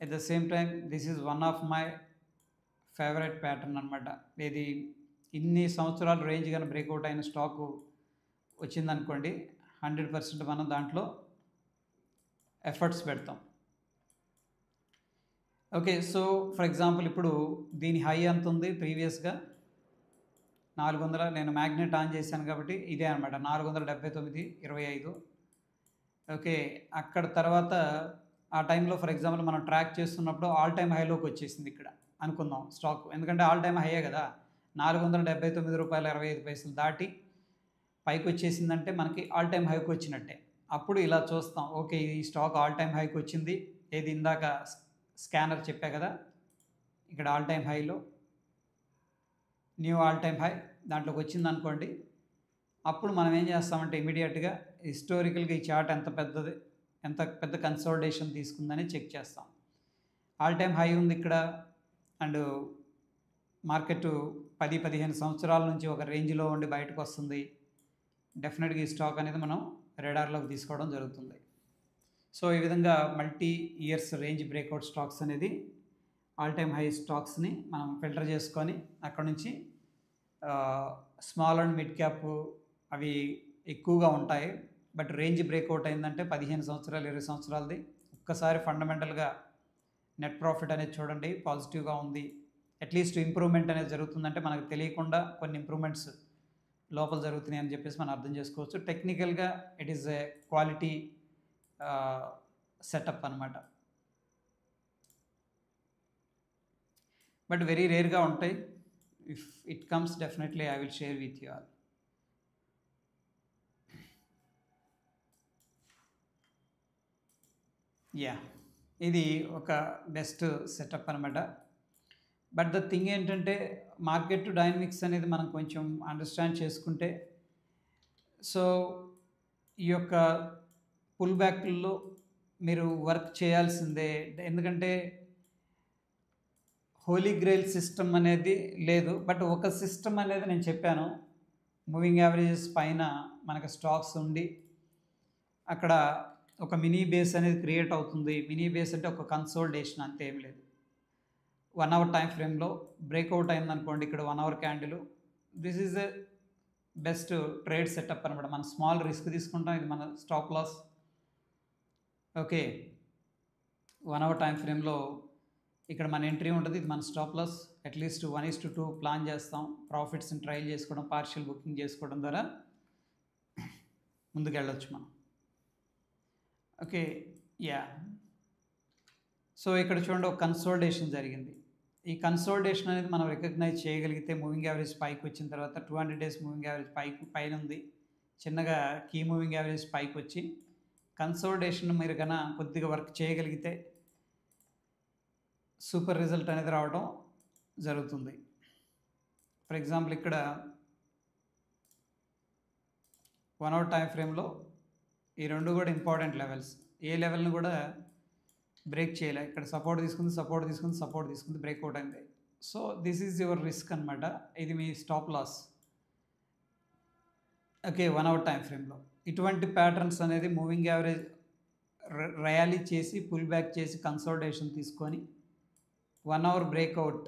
[SPEAKER 1] At the same time this is one of my favourite pattern అనమాట. ఇది ఇన్ని సంవత్సరాలు రేంజ్ కానీ బ్రేక్అవుట్ అయిన స్టాకు వచ్చిందనుకోండి, 100% మనం దాంట్లో ఎఫర్ట్స్ పెడతాం. ఓకే, సో ఫర్ ఎగ్జాంపుల్ ఇప్పుడు దీని హై ఎంత ఉంది, ప్రీవియస్గా 400, నేను మ్యాగ్నెట్ ఆన్ చేశాను కాబట్టి ఇదే అనమాట, 479.25. ఓకే. అక్కడ తర్వాత ఆ టైంలో ఫర్ ఎగ్జాంపుల్ మనం ట్రాక్ చేస్తున్నప్పుడు ఆల్ టైమ్ హైలోకి వచ్చేసింది ఇక్కడ అనుకుందాం స్టాక్. ఎందుకంటే ఆల్ టైమ్ హైయే కదా! ₹479.25 దాటి పైకి వచ్చేసిందంటే మనకి ఆల్ టైమ్ హైకి వచ్చినట్టే. అప్పుడు ఇలా చూస్తాం. ఓకే. ఈ స్టాక్ ఆల్ టైమ్ హైకి వచ్చింది. ఏది ఇందాక స్కానర్ చెప్పా కదా! ఇక్కడ ఆల్ టైమ్ హైలో న్యూ ఆల్ టైమ్ హై దాంట్లోకి వచ్చిందనుకోండి. అప్పుడు మనం ఏం చేస్తామంటే ఇమీడియట్‌గా హిస్టారికల్‌గా ఈ చార్ట్ ఎంత పెద్ద కన్సాలిడేషన్ తీసుకుందని చెక్ చేస్తాం. ఆల్ టైమ్ హై ఉంది ఇక్కడ. అండ్ మార్కెట్ 10-15 సంవత్సరాల నుంచి ఒక రేంజ్‌లో ఉండి బయటకు వస్తుంది. డెఫినెట్‌గా ఈ స్టాక్ అనేది మనం రాడార్‌లోకి తీసుకోవడం జరుగుతుంది. సో ఈ విధంగా multi years range breakout stocks అనేది ఆల్ టైమ్ హై స్టాక్స్ని మనం ఫిల్టర్ చేసుకొని అక్కడ నుంచి స్మాల్ అండ్ మిడ్ క్యాప్ అవి ఎక్కువగా ఉంటాయి. బట్ రేంజ్ బ్రేక్అవుట్ అయిందంటే 15 సంవత్సరాలు 20 సంవత్సరాలది ఒక్కసారి ఫండమెంటల్గా నెట్ ప్రాఫిట్ అనేది చూడండి పాజిటివ్గా ఉంది. అట్లీస్ట్ ఇంప్రూవ్మెంట్ అనేది జరుగుతుందంటే మనకు తెలియకుండా కొన్ని ఇంప్రూవ్మెంట్స్ లోపల జరుగుతున్నాయి అని చెప్పేసి మనం అర్థం చేసుకోవచ్చు. టెక్నికల్గా it is a quality setup అనమాట. బట్ వెరీ రేర్గా ఉంటాయి. If it comes definitely I will share with you all. Yeah, ఇది ఒక బెస్ట్ సెటప్ అనమాట. బట్ ద థింగ్ ఏంటంటే మార్కెట్ డైనమిక్స్ అనేది మనం కొంచెం అండర్స్టాండ్ చేసుకుంటే సో ఈ యొక్క పుల్ బ్యాక్లో మీరు వర్క్ చేయాల్సిందే. ఎందుకంటే హోలీ గ్రెయిల్ సిస్టమ్ అనేది లేదు. బట్ ఒక సిస్టమ్ అనేది నేను చెప్పాను. మూవింగ్ యావరేజెస్ పైన మనకు స్టాక్స్ ఉండి అక్కడ ఒక మినీ బేస్ అనేది క్రియేట్ అవుతుంది. మినీ బేస్ అంటే ఒక కన్సోలిడేషన్ అంతే, ఏం లేదు. 1 అవర్ టైం ఫ్రేమ్లో బ్రేక్అవుట్ అయిందనుకోండి ఇక్కడ 1 hour candle. This is a best trade setup అనమాట. మనం స్మాల్ రిస్క్ తీసుకుంటాం. ఇది మన stop loss. Okay, 1 hour time ఫ్రేమ్లో ఇక్కడ మన ఎంట్రీ ఉంటుంది. ఇది మన స్టాప్ లాస్. అట్లీస్ట్ 1:2 ప్లాన్ చేస్తాం. ప్రాఫిట్స్ని ట్రైల్ చేసుకోవడం, పార్షియల్ బుకింగ్ చేసుకోవడం ద్వారా ముందుకు వెళ్ళొచ్చు మనం. Okay, yeah. సో ఇక్కడ చూడండి ఒక కన్సోలిడేషన్ జరిగింది. ఈ కన్సోలిడేషన్ అనేది మనం రికగ్నైజ్ చేయగలిగితే మూవింగ్ యావరేజ్ పైకి వచ్చిన తర్వాత 200 డేస్ మూవింగ్ యావరేజ్ పైన ఉంది. చిన్నగా కీ మూవింగ్ యావరేజ్ పైకి వచ్చి కన్సోలిడేషన్ మీరు కన్నా కొద్దిగా వర్క్ చేయగలిగితే సూపర్ రిజల్ట్ అనేది రావడం జరుగుతుంది. ఫర్ ఎగ్జాంపుల్ ఇక్కడ 1 అవర్ టైం ఫ్రేమ్లో ఈ రెండు కూడా ఇంపార్టెంట్ లెవెల్స్. ఏ లెవెల్ని కూడా బ్రేక్ చేయలే. ఇక్కడ సపోర్ట్ తీసుకుంది బ్రేక్అవుట్ అయింది. So this is your risk అనమాట. ఇది మీ stop loss. Okay, 1 hour time ఫ్రేమ్లో ఇటువంటి ప్యాటర్న్స్ అనేది మూవింగ్ యావరేజ్ ర్యాలీ చేసి పుల్ బ్యాక్ చేసి కన్సోలిడేషన్ తీసుకొని 1 అవర్ బ్రేక్అవుట్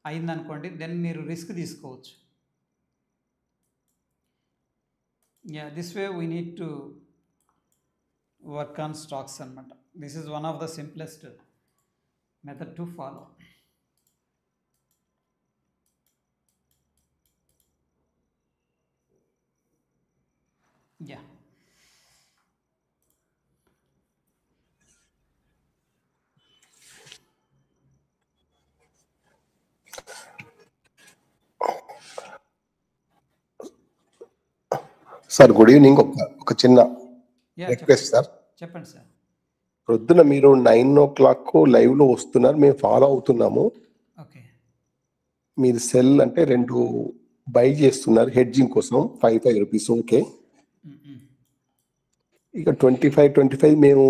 [SPEAKER 1] అయిందనుకోండి దెన్ మీరు రిస్క్ తీసుకోవచ్చు. Yeah, this way we need to work on stocks అనమాట. This is one of the simplest method to follow. Yeah,
[SPEAKER 6] sir good evening. ఒక చిన్న request sir.
[SPEAKER 1] చెప్పండి sir.
[SPEAKER 6] ప్రొద్దున మీరు 9 o'clock లైవ్ లో వస్తున్నారు, మేము ఫాలో అవుతున్నాము.
[SPEAKER 1] ఓకే,
[SPEAKER 6] మీరు సెల్ అంటే 2 బై చేస్తున్నారు హెడ్జింగ్ కోసం 5 రూపీస్. ఓకే, ఇక 25 మేము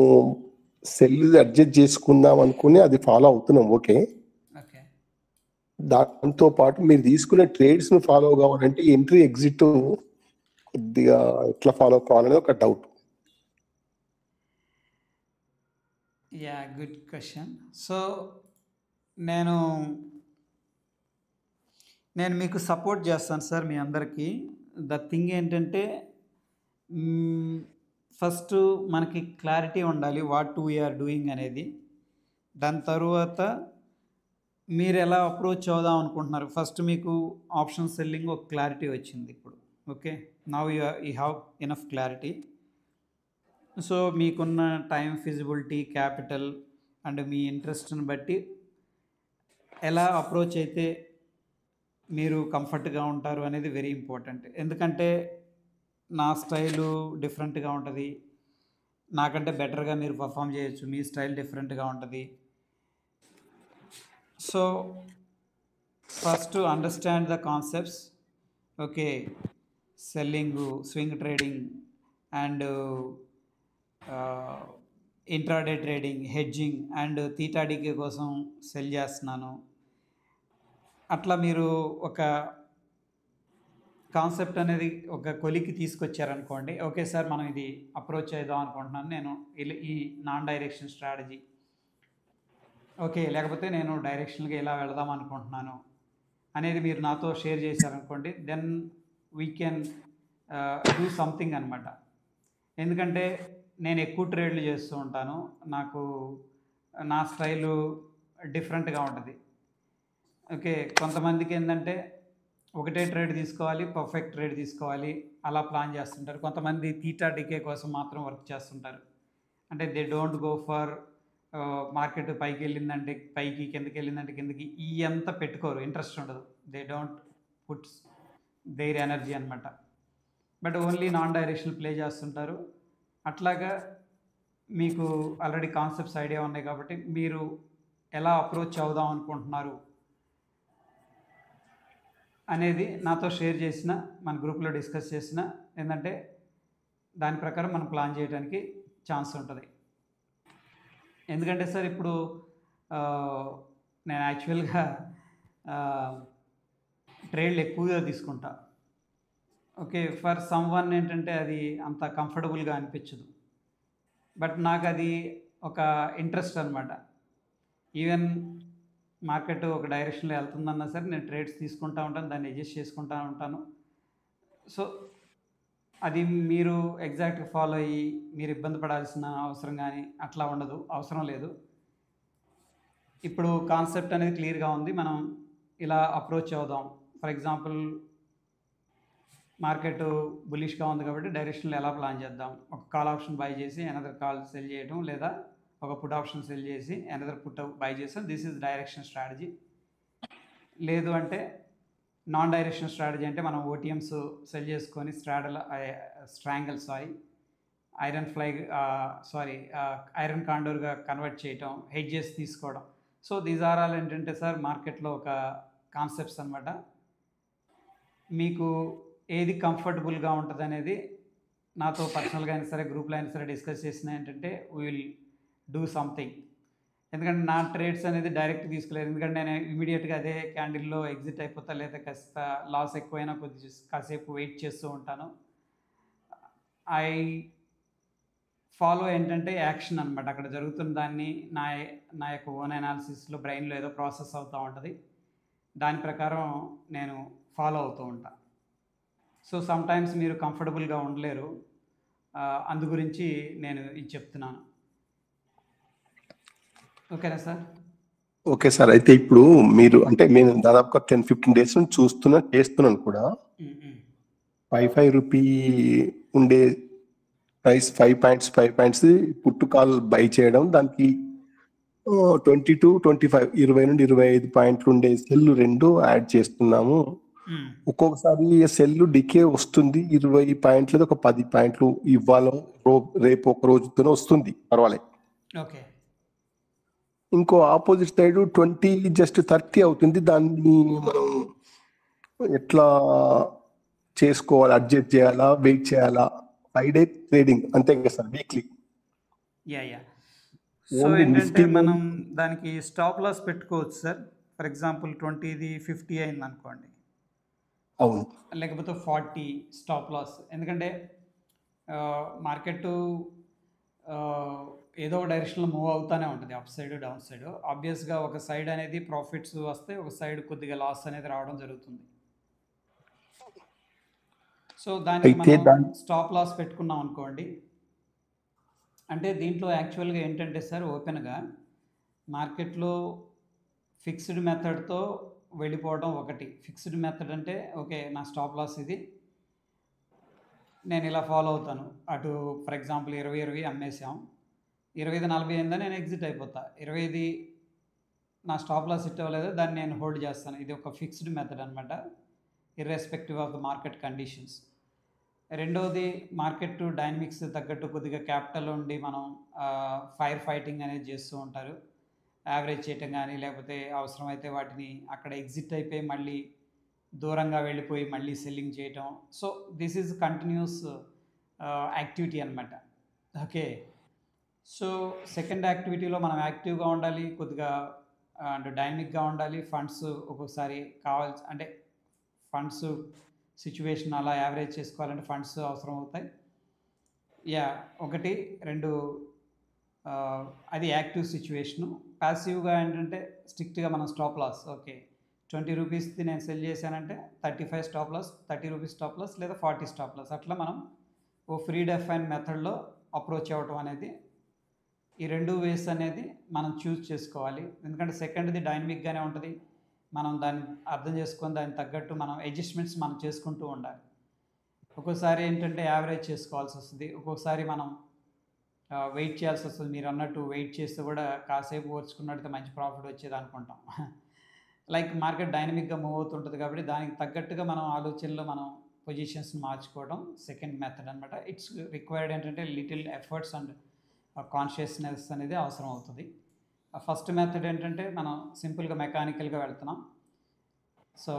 [SPEAKER 6] సెల్ అడ్జస్ట్ చేసుకుందాం అనుకుని అది ఫాలో అవుతున్నాం. ఓకే,
[SPEAKER 1] ఓకే,
[SPEAKER 6] దాంతో పాటు మీరు తీసుకునే ట్రేడ్స్ ను ఫాలో కావాలంటే ఎంట్రీ ఎగ్జిట్ కొద్దిగా ఎట్లా ఫాలో కావాలనేది ఒక doubt.
[SPEAKER 1] Yeah, good question. So నేను మీకు సపోర్ట్ చేస్తాను సార్ మీ అందరికీ. ద థింగ్ ఏంటంటే ఫస్ట్ మనకి క్లారిటీ ఉండాలి వాట్ వీఆర్ డూయింగ్ అనేది. దాని తరువాత మీరు ఎలా అప్రోచ్ అవుదాం అనుకుంటున్నారు. ఫస్ట్ మీకు ఆప్షన్ సెల్లింగ్ ఒక క్లారిటీ వచ్చింది. ఇప్పుడు okay, now you have enough clarity. So మీకున్న టైం, ఫిజిబిలిటీ, క్యాపిటల్ అండ్ మీ ఇంట్రెస్ట్ని బట్టి ఎలా అప్రోచ్ అయితే మీరు కంఫర్ట్గా ఉంటారు అనేది వెరీ ఇంపార్టెంట్. ఎందుకంటే నా స్టైలు డిఫరెంట్గా ఉంటుంది, నాకంటే బెటర్గా మీరు పర్ఫామ్ చేయొచ్చు, మీ స్టైల్ డిఫరెంట్గా ఉంటుంది. So first understand the concepts. Okay, selling, swing trading and intraday trading, hedging and theta decay కోసం సెల్ చేస్తున్నాను. అట్లా మీరు ఒక కాన్సెప్ట్ అనేది ఒక కొలికి తీసుకొచ్చారనుకోండి, ఓకే సార్ మనం ఇది అప్రోచ్ చేద్దాం అనుకుంటున్నాను, నేను ఈ నాన్ డైరెక్షన్ స్ట్రాటజీ, ఓకే, లేకపోతే నేను డైరెక్షన్గా ఇలా వెళదాం అనుకుంటున్నాను అనేది మీరు నాతో షేర్ చేశారనుకోండి, then we can do something అనమాట. ఎందుకంటే నేను ఎక్కువ ట్రేడ్లు చేస్తూ ఉంటాను, నాకు నా స్టైలు డిఫరెంట్గా ఉంటుంది. ఓకే, కొంతమందికి ఏంటంటే ఒకటే ట్రేడ్ తీసుకోవాలి, పర్ఫెక్ట్ ట్రేడ్ తీసుకోవాలి, అలా ప్లాన్ చేస్తుంటారు. కొంతమంది థీటా డికే కోసం మాత్రం వర్క్ చేస్తుంటారు. అంటే they don't go for market పైకి వెళ్ళిందంటే పైకి, కిందకి వెళ్ళిందంటే కిందకి, ఈ అంతా పెట్టుకోరు, ఇంట్రెస్ట్ ఉండదు. They don't puts their energy అనమాట. But only non directional play చేస్తుంటారు. అట్లాగా మీకు ఆల్రెడీ కాన్సెప్ట్స్ ఐడియా ఉన్నాయి కాబట్టి మీరు ఎలా అప్రోచ్ అవుదాం అనుకుంటున్నారు అనేది నాతో షేర్ చేసిన, మన గ్రూప్లో డిస్కస్ చేసిన, ఏంటంటే దాని ప్రకారం మనం ప్లాన్ చేయడానికి ఛాన్స్ ఉంటుంది. ఎందుకంటే సార్ ఇప్పుడు నేను యాక్చువల్గా ట్రేడ్లు ఎక్కువగా తీసుకుంటా. ఓకే, ఫర్ సమ్ వన్ ఏంటంటే అది అంత కంఫర్టబుల్గా అనిపించదు, బట్ నాకు అది ఒక ఇంట్రెస్ట్ అనమాట. ఈవెన్ మార్కెట్ ఒక డైరెక్షన్లో వెళ్తుందన్నా సరే నేను ట్రేడ్స్ తీసుకుంటూ ఉంటాను, దాన్ని అడ్జస్ట్ చేసుకుంటూ ఉంటాను. సో అది మీరు ఎగ్జాక్ట్గా ఫాలో అయ్యి మీరు ఇబ్బంది పడాల్సిన అవసరం కానీ అట్లా ఉండదు, అవసరం లేదు. ఇప్పుడు కాన్సెప్ట్ అనేది క్లియర్గా ఉంది, మనం ఇలా అప్రోచ్ అవుదాం. ఫర్ ఎగ్జాంపుల్ మార్కెట్ బులిష్గా ఉంది కాబట్టి డైరెక్షన్లో ఎలా ప్లాన్ చేద్దాం, ఒక కాల్ ఆప్షన్ బై చేసి అనదర్ కాల్ సెల్ చేయడం, లేదా ఒక పుట్ ఆప్షన్ సెల్ చేసి అనదర్ పుట్ బై చేసాం, దిస్ ఈజ్ డైరెక్షన్ స్ట్రాటజీ. లేదు అంటే నాన్ డైరెక్షన్ స్ట్రాటజీ అంటే మనం ఓటీఎంస్ సెల్ చేసుకొని ఐరన్ కాండోర్గా కన్వర్ట్ చేయటం, హెడ్జెస్ తీసుకోవడం. సో దీస్ ఆర్ ఆల్ ఏంటంటే సార్ మార్కెట్లో ఒక కాన్సెప్ట్స్ అనమాట. మీకు ఏది కంఫర్టబుల్గా ఉంటుంది అనేది నాతో పర్సనల్గా అయినా సరే, గ్రూప్లో అయినా సరే డిస్కస్ చేసిన ఏంటంటే వీ విల్ డూ సంథింగ్. ఎందుకంటే నా ట్రేడ్స్ అనేది డైరెక్ట్ తీసుకోలేదు, ఎందుకంటే నేను ఇమీడియట్గా అదే క్యాండిల్లో ఎగ్జిట్ అయిపోతా, లేదా కాస్త లాస్ ఎక్కువైనా కాసేపు వెయిట్ చేస్తూ ఉంటాను. ఐ ఫాలో ఏంటంటే యాక్షన్ అనమాట. అక్కడ జరుగుతున్న దాన్ని నా యొక్క ఓన్ అనాలిసిస్లో బ్రెయిన్లో ఏదో ప్రాసెస్ అవుతూ ఉంటుంది, దాని ప్రకారం నేను ఫాలో అవుతూ ఉంటాను. సో సమ్టైమ్స్ మీరు కంఫర్టబుల్గా ఉండలేరు, అందు గురించి నేను ఇది చెప్తున్నాను. ఓకేనా సార్?
[SPEAKER 6] ఓకే సార్, అయితే ఇప్పుడు మీరు అంటే నేను దాదాపుగా 10-15 డేస్ నుంచి చేస్తున్నాను కూడా. 5 రూపీ ఉండే ప్రైస్ 5 పాయింట్స్ పుట్టు కాల్ బై చేయడం, దానికి 20-25 20 నుండి 25 పాయింట్లు ఉండే సెల్ 2 యాడ్ చేస్తున్నాము. ఒక్కొక్కసారి సెల్ డికే వస్తుంది, 20 పాయింట్లది ఒక 10 పాయింట్లు ఇవ్వాలో రేపు ఒక రోజుతోనే వస్తుంది, పర్వాలేదు.
[SPEAKER 1] ఓకే,
[SPEAKER 6] ఇంకో ఆపోజిట్ సైడ్ 20 జస్ట్ 30 అవుతుంది. దాన్ని మనం ఎట్లా చేసుకోవాలి, అడ్జస్ట్ చేయాలా, వెయిట్ చేయాలా? 5 డే ట్రేడింగ్ అంతే కదా సార్, వీక్లీ.
[SPEAKER 1] యా సో ఏంటంటే మనం దానికి స్టాప్ లాస్ పెట్టుకోవచ్చు సార్. ఫర్ ఎగ్జాంపుల్ 20ది 50 అయింది అనుకోండి,
[SPEAKER 6] అవును,
[SPEAKER 1] లేకపోతే 40 స్టాప్ లాస్. ఎందుకంటే మార్కెట్ ఏదో డైరెక్షన్లో మూవ్ అవుతూనే ఉంటుంది, అప్ సైడ్ డౌన్ సైడ్. ఆబ్వియస్గా ఒక సైడ్ అనేది ప్రాఫిట్స్ వస్తే, ఒక సైడ్ కొద్దిగా లాస్ అనేది రావడం జరుగుతుంది. సో దానికి మనం స్టాప్ లాస్ పెట్టుకున్నాం అనుకోండి. అంటే దీంట్లో యాక్చువల్గా ఏంటంటే సార్, ఓపెన్గా మార్కెట్లో ఫిక్స్డ్ మెథడ్తో వెళ్ళిపోవడం ఒకటి. ఫిక్స్డ్ మెథడ్ అంటే ఓకే నా స్టాప్ లాస్ ఇది, నేను ఇలా ఫాలో అవుతాను. అటు ఫర్ ఎగ్జాంపుల్ 20 అమ్మేసాం, 25 అయిందా నేను ఎగ్జిట్ అయిపోతా. 25 నా స్టాప్ లాస్ హిట్ అవ్వలేదు, దాన్ని నేను హోల్డ్ చేస్తాను. ఇది ఒక ఫిక్స్డ్ మెథడ్ అనమాట, irrespective of the market conditions. రెండవది, మార్కెట్ డైనమిక్స్ తగ్గట్టు కొద్దిగా క్యాపిటల్ ఉండి మనం ఫైర్ ఫైటింగ్ అనేది చేస్తూ ఉంటారు. యావరేజ్ చేయటం కానీ, లేకపోతే అవసరమైతే వాటిని అక్కడ ఎగ్జిట్ అయిపోయి మళ్ళీ దూరంగా వెళ్ళిపోయి మళ్ళీ సెల్లింగ్ చేయటం. So this is continuous activity అనమాట. ఓకే, సో సెకండ్ యాక్టివిటీలో మనం యాక్టివ్గా ఉండాలి, కొద్దిగా అండ్ డైనమిక్గా ఉండాలి. ఫండ్స్ ఒక్కొక్కసారి కావాల్సి అంటే ఫండ్స్ సిచ్యువేషన్ అలా యావరేజ్ చేసుకోవాలంటే ఫండ్స్ అవసరం అవుతాయి. యా, 1 2 అది యాక్టివ్ సిచ్యువేషను. ప్యాసివ్గా ఏంటంటే స్ట్రిక్ట్గా మనం స్టాప్ లాస్, ఓకే 20 రూపీస్ది నేను సెల్ చేశానంటే 35 stop loss, 30 rupees stop loss, లేదా 40 స్టాప్ లాస్, అట్లా మనం ఓ ఫ్రీ డెఫైన్ మెథడ్లో అప్రోచ్ అవ్వటం అనేది, ఈ 2 వేస్ అనేది మనం చూస్ చేసుకోవాలి. ఎందుకంటే సెకండ్ది డైనమిక్గానే ఉంటుంది, మనం దాన్ని అర్థం చేసుకొని దానికి తగ్గట్టు మనం అడ్జస్ట్మెంట్స్ మనం చేసుకుంటూ ఉండాలి. ఒక్కోసారి ఏంటంటే యావరేజ్ చేసుకోవాల్సి వస్తుంది, ఒక్కొక్కసారి మనం వెయిట్ చేయాల్సి వస్తుంది. మీరు అన్నట్టు వెయిట్ చేస్తే కూడా కాసేపు ఓర్చుకున్నట్టు మంచి ప్రాఫిట్ వచ్చేది అనుకుంటాం. లైక్ మార్కెట్ డైనమిక్గా మూవ్ అవుతుంటుంది కాబట్టి దానికి తగ్గట్టుగా మనం ఆలోచనలో మనం పొజిషన్స్ని మార్చుకోవడం సెకండ్ మెథడ్ అనమాట. ఇట్స్ రిక్వైర్డ్ ఏంటంటే లిటిల్ ఎఫర్ట్స్ అండ్ కాన్షియస్నెస్ అనేది అవసరం అవుతుంది. ఫస్ట్ మెథడ్ ఏంటంటే మనం సింపుల్గా మెకానికల్గా వెళ్తున్నాం. So